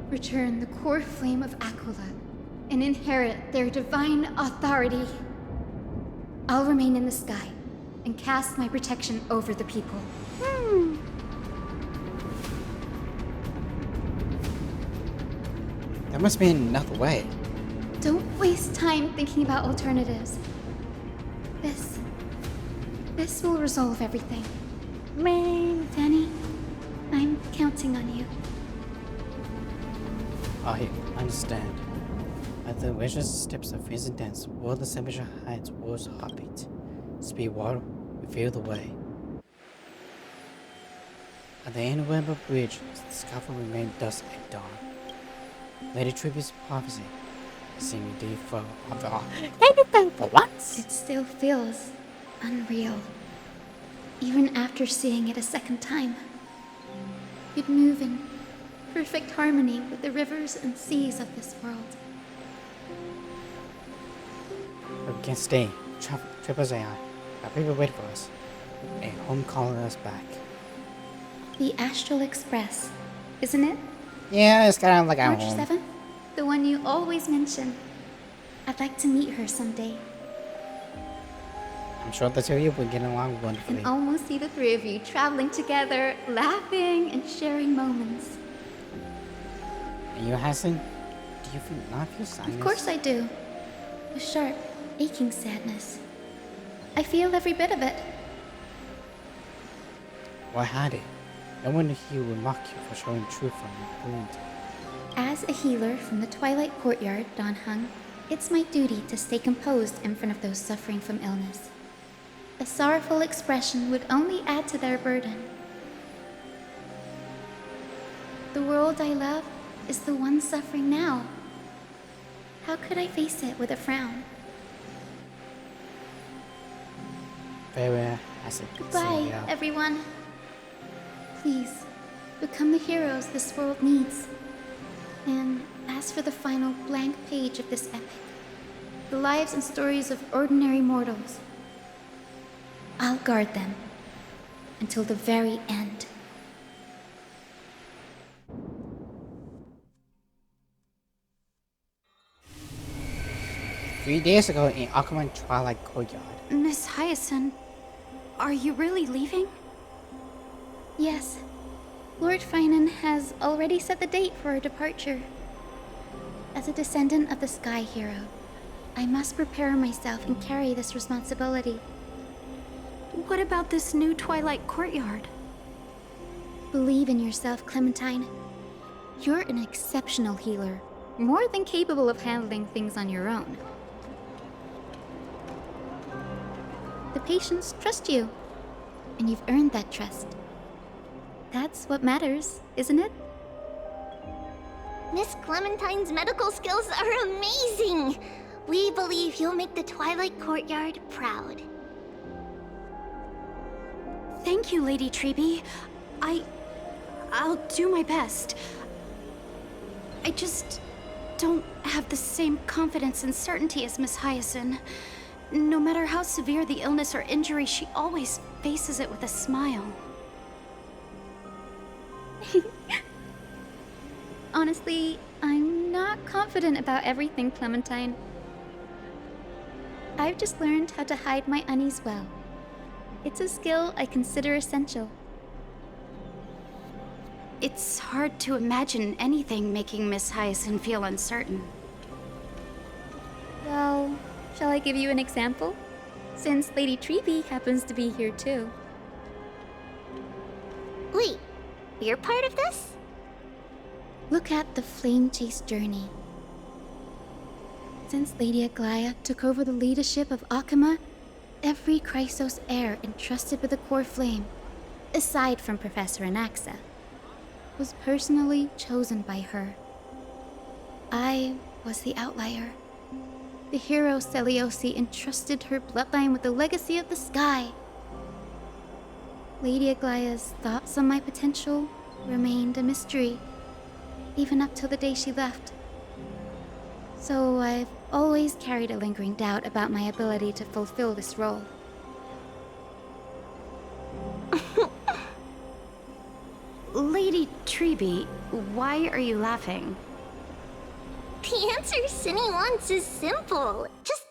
Return the core flame of Aquila and inherit their divine authority. I'll remain in the sky and cast my protection over the people. There must be another way. Don't waste time thinking about alternatives. This will resolve everything. Danny, I'm counting on you. I understand. At the vicious steps of his dance, world the temperature heights war's heartbeat. Speed water, we feel the way. At the end of Wembley Bridge, the scaffold remained dust at dawn. Lady Tribby's prophecy, seeming deep for all. For once. It still feels unreal. Even after seeing it a second time. You'd move in perfect harmony with the rivers and seas of this world. But we can't stay. Triple's AI. Our people wait for us. A home calling us back. The Astral Express, isn't it? Yeah, it's kind of like our March home. 7th? The one you always mention. I'd like to meet her someday. I'm sure the two of you will get along wonderfully. And almost see the three of you traveling together, laughing and sharing moments. And you, Hassan? Do you not feel sadness? Of course I do. A sharp, aching sadness. I feel every bit of it. Why hide it? No one here will mock you for showing truth from your wound. As a healer from the Twilight Courtyard, Dan Heng, it's my duty to stay composed in front of those suffering from illness. A sorrowful expression would only add to their burden. The world I love is the one suffering now. How could I face it with a frown? Farewell, Hassan. Goodbye, everyone. Please, become the heroes this world needs. And as for the final blank page of this epic, the lives and stories of ordinary mortals, I'll guard them until the very end. Three days ago in Akuma Twilight Courtyard. Miss Hyacinth, are you really leaving? Yes. Lord Fainan has already set the date for our departure. As a descendant of the Sky Hero, I must prepare myself and carry this responsibility. What about this new Twilight Courtyard? Believe in yourself, Clementine. You're an exceptional healer, more than capable of handling things on your own. The patients trust you, and you've earned that trust. That's what matters, isn't it? Miss Clementine's medical skills are amazing! We believe you'll make the Twilight Courtyard proud. Thank you, Lady Treby. I'll do my best. I just don't have the same confidence and certainty as Miss Hyacin. No matter how severe the illness or injury, she always faces it with a smile. Honestly, I'm not confident about everything, Clementine. I've just learned how to hide my unease well. It's a skill I consider essential. It's hard to imagine anything making Miss Hyacin feel uncertain. Well, shall I give you an example? Since Lady Treby happens to be here too. Wait, you're part of this? Look at the Flame Chase journey. Since Lady Aglaya took over the leadership of Akama, every Chrysos heir entrusted with the core flame, aside from Professor Anaxa, was personally chosen by her. I was the outlier. The hero Celiosi entrusted her bloodline with the legacy of the sky. Lady Aglaya's thoughts on my potential remained a mystery, even up till the day she left. So I've always carried a lingering doubt about my ability to fulfill this role. Lady Treby, why are you laughing? The answer Cinny wants is simple. Just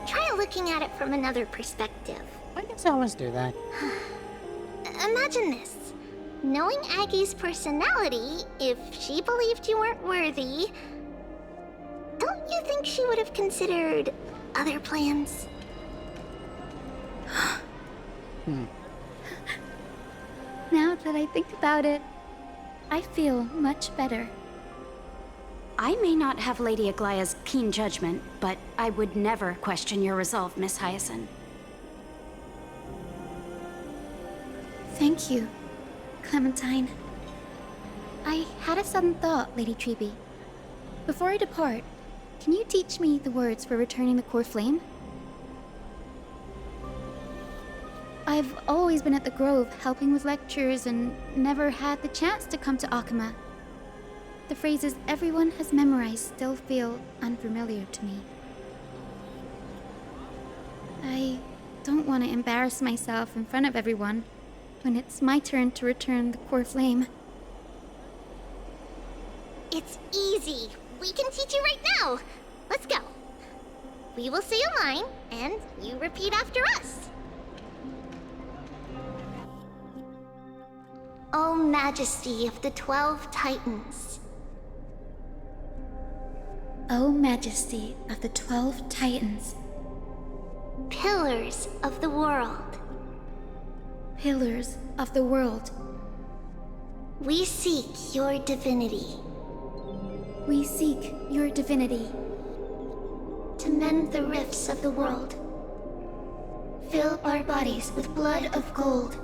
try looking at it from another perspective. I guess I always do that. Imagine this. Knowing Aggie's personality, if she believed you weren't worthy, don't you think she would have considered other plans? Now that I think about it, I feel much better. I may not have Lady Aglaya's keen judgment, but I would never question your resolve, Miss Hyacin. Thank you, Clementine. I had a sudden thought, Lady Treby. Before I depart, can you teach me the words for returning the core flame? I've always been at the Grove helping with lectures and never had the chance to come to Akama. The phrases everyone has memorized still feel unfamiliar to me. I don't want to embarrass myself in front of everyone when it's my turn to return the core flame. It's easy. We can teach you right now. Let's go. We will say a line, and you repeat after us. O Majesty of the 12 Titans. O Majesty of the 12 Titans. Pillars of the world. Pillars of the world. We seek your divinity. We seek your divinity. To mend the rifts of the world. Fill our bodies with blood of gold.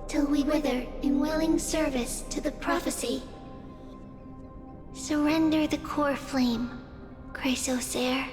Till we wither in willing service to the prophecy. Surrender the core flame, Chrysos heir.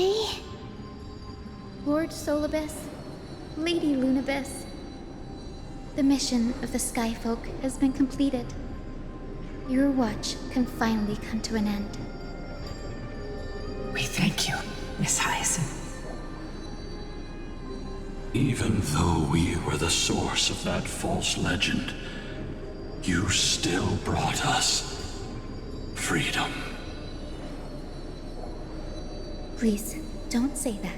okay? Lord Solibus, Lady Lunibus, the mission of the Skyfolk has been completed. Your watch can finally come to an end. We thank you, Miss Hyacinth. Even though we were the source of that false legend, you still brought us freedom. Please, don't say that.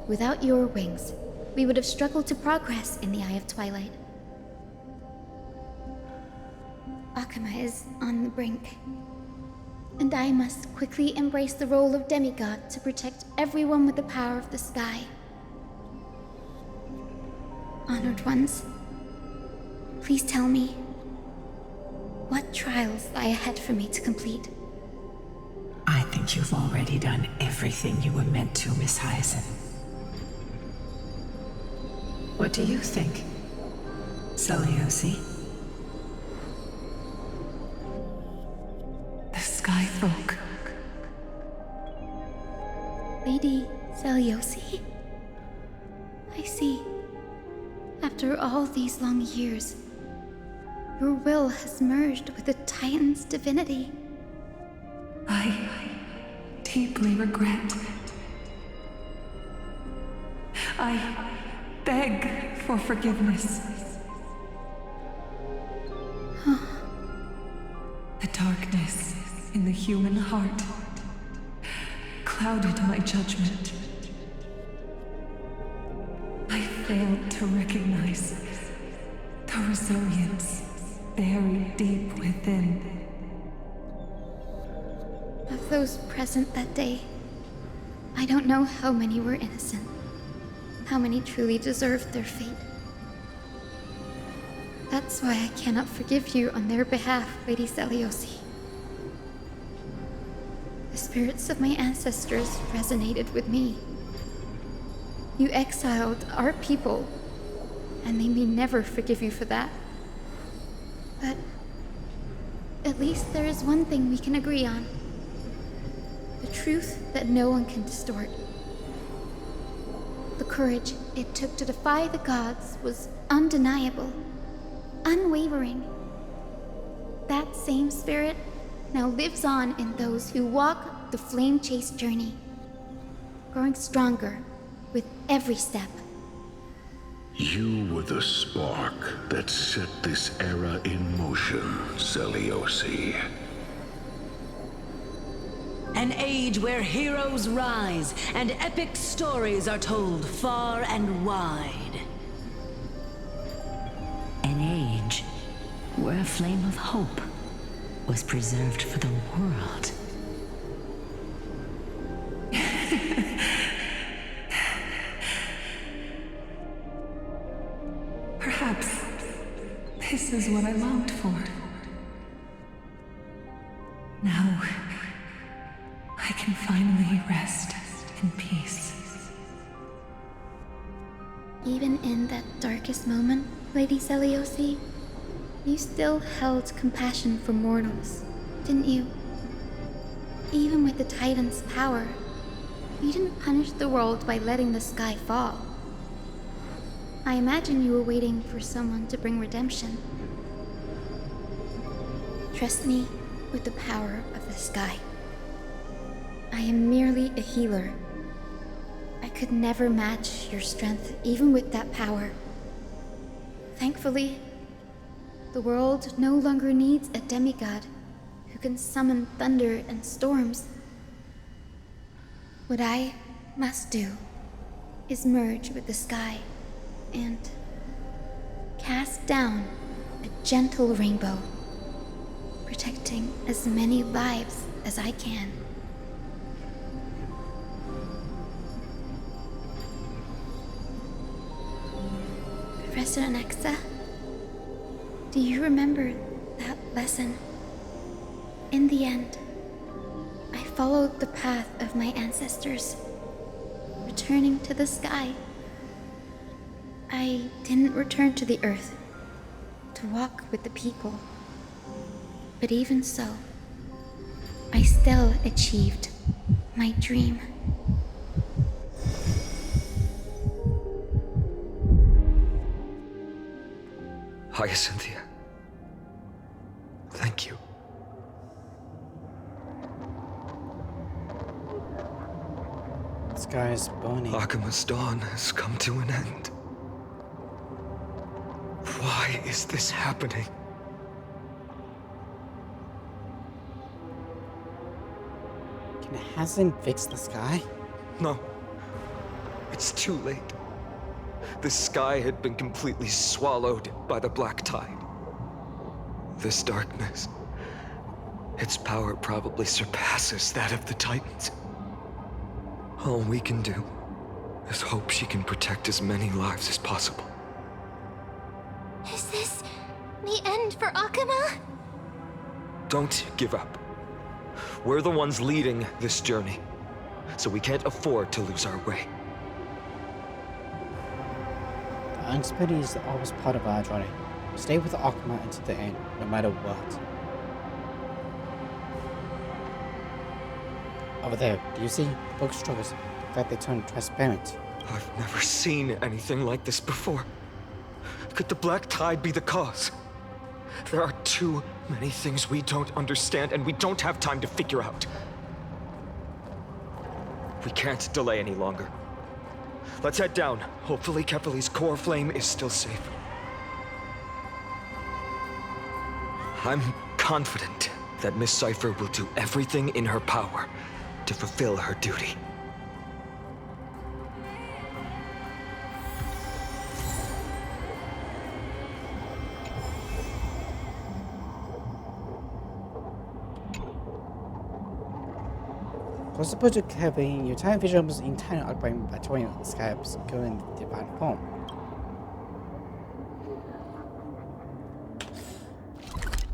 Without your wings, we would have struggled to progress in the Eye of Twilight. Akama is on the brink, and I must quickly embrace the role of demigod to protect everyone with the power of the sky. Honored ones, please tell me, what trials lie ahead for me to complete? I think you've already done everything you were meant to, Miss Hyacinth. What do you think, Seliosi? The Skyfolk. Lady Seliosi? I see. After all these long years, your will has merged with the Titan's divinity. I deeply regret. I beg for forgiveness. The darkness in the human heart clouded my judgment. I failed to recognize the resilience buried deep within. Of those present that day, I don't know how many were innocent, how many truly deserved their fate. That's why I cannot forgive you on their behalf, Lady Seliosi. The spirits of my ancestors resonated with me. You exiled our people, and they may never forgive you for that. But at least there is one thing we can agree on. The truth that no one can distort. The courage it took to defy the gods was undeniable, unwavering. That same spirit now lives on in those who walk the flame-chased journey, growing stronger with every step. You were the spark that set this era in motion, Seliosi. An age where heroes rise and epic stories are told far and wide. An age where a flame of hope was preserved for the world. Perhaps this is what I longed for. Now, I can finally rest in peace. Even in that darkest moment, Lady Seliosi, you still held compassion for mortals, didn't you? Even with the Titan's power, you didn't punish the world by letting the sky fall. I imagine you were waiting for someone to bring redemption. Trust me with the power of the sky. I am merely a healer. I could never match your strength, even with that power. Thankfully, the world no longer needs a demigod who can summon thunder and storms. What I must do is merge with the sky and cast down a gentle rainbow, protecting as many lives as I can. Professor Onyxa, do you remember that lesson? In the end, I followed the path of my ancestors, returning to the sky. I didn't return to the earth to walk with the people. But even so, I still achieved my dream. Hyacinthia. Thank you. The sky is burning. Akima's dawn has come to an end. Why is this happening? Can Hazen fix the sky? No. It's too late. The sky had been completely swallowed by the black tide. This darkness, its power probably surpasses that of the Titans. All we can do is hope she can protect as many lives as possible. Is this the end for Akuma? Don't give up. We're the ones leading this journey, so we can't afford to lose our way. The unexpected is always part of our journey. Stay with Akuma until the end, no matter what. Over there, do you see? The book struggles. The fact they turn transparent. I've never seen anything like this before. Could the black tide be the cause? There are too many things we don't understand, and we don't have time to figure out. We can't delay any longer. Let's head down. Hopefully Kefali's core flame is still safe. I'm confident that Miss Cypher will do everything in her power to fulfill her duty. For support to Kefali, your time vision was entirely occupied by touring the skies going the divine form.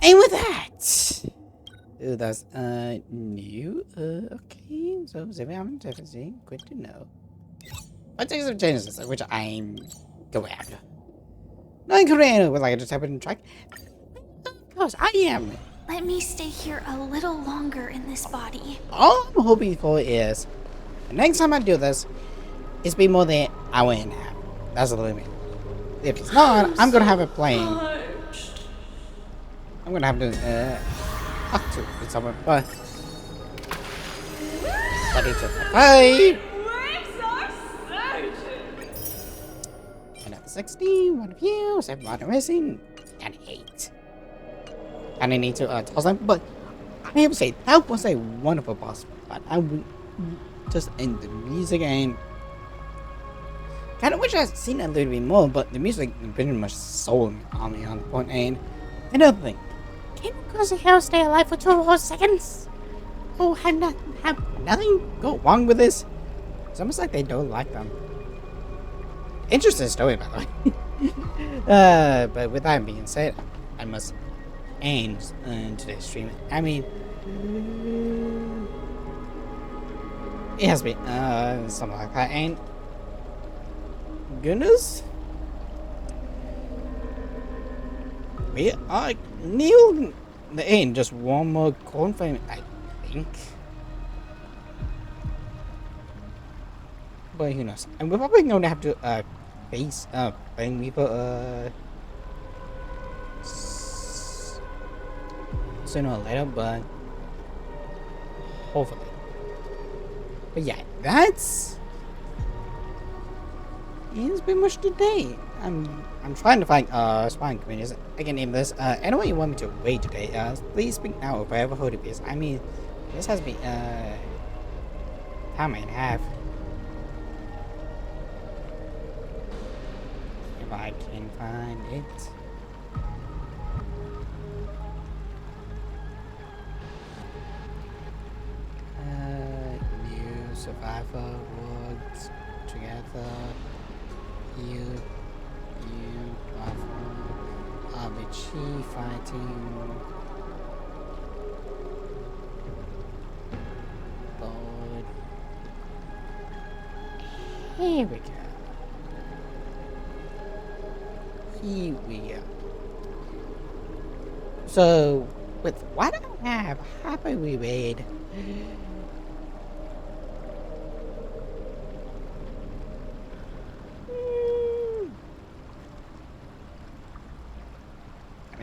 And with that, that's new. Okay, so I'm definitely good to know. But there's some changes which I'm glad. Not Korean would like to type it in track. Of course, I am. Let me stay here a little longer in this body. All I'm hoping for is the next time I do this, it's be more than an hour and a half. That's the limit. If it's not, I'm gonna have it playing. I'm gonna have to talk to someone, but hey! Another 60, one of you, 7 modern racing, and 8. And I need to toss them, but I have to say that was a wonderful boss fight. I would just end the music and kind of wish I had seen a little bit more, but the music pretty much sold on me on the point. And another thing, can Cause the hero stay alive for 2 whole seconds? Oh, have nothing go wrong with this? It's almost like they don't like them. Interesting story, by the way. But with that being said, I must end today's stream. I mean, it has been something like that. And goodness, we are near the end. Just one more corn frame, I think. But who knows? And we're probably going to have to face Flame Reaper sooner or later, but hopefully. But yeah, it's been much today. I'm trying to find spawn communities. I can name this. Anyone you want me to raid today, please speak now or forever hold it, because I mean this has been time and a half. If I can find it. New survivor works together. You RPG fighting. Lord. Here we go. Here we go. So, with what I have, how about we raid?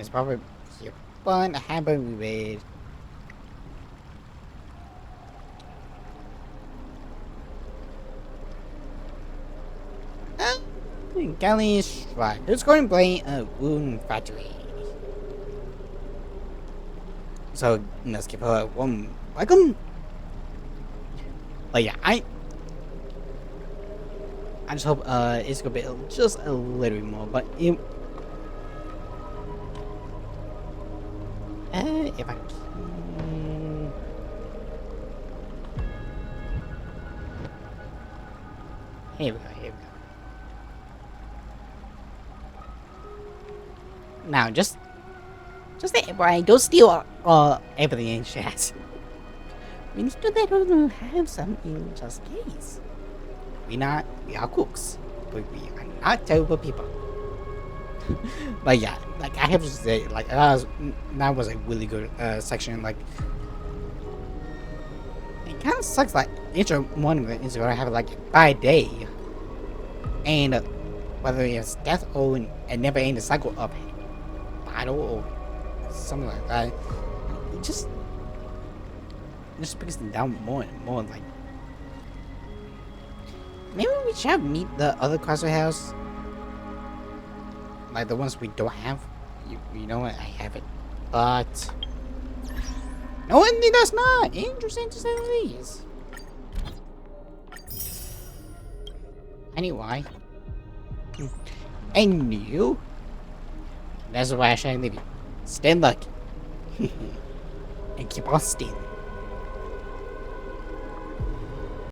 it's probably fun happen with. Galley's right. Who's going to play a Wound Factory? So let's give her one welcome. But yeah, I just hope it's gonna be just a little bit more. But if I can. Here we go. Now, just everybody, don't steal everything in chat. We need to let her have some in just case. We are cooks, but we are not terrible people. But yeah, like I have to say, like that was a really good section. Like it kind of sucks. Like each one of them is gonna have like a bad day, and whether it's death or a never-ending cycle of battle or something like that, it just brings them down more and more. Like maybe we should meet the other Crossroad House, like the ones we don't have. You know what? I have it, but no, it does not. Interesting to say the least. Anyway, and you. That's why I shall leave you. Stay lucky. And keep on stealing.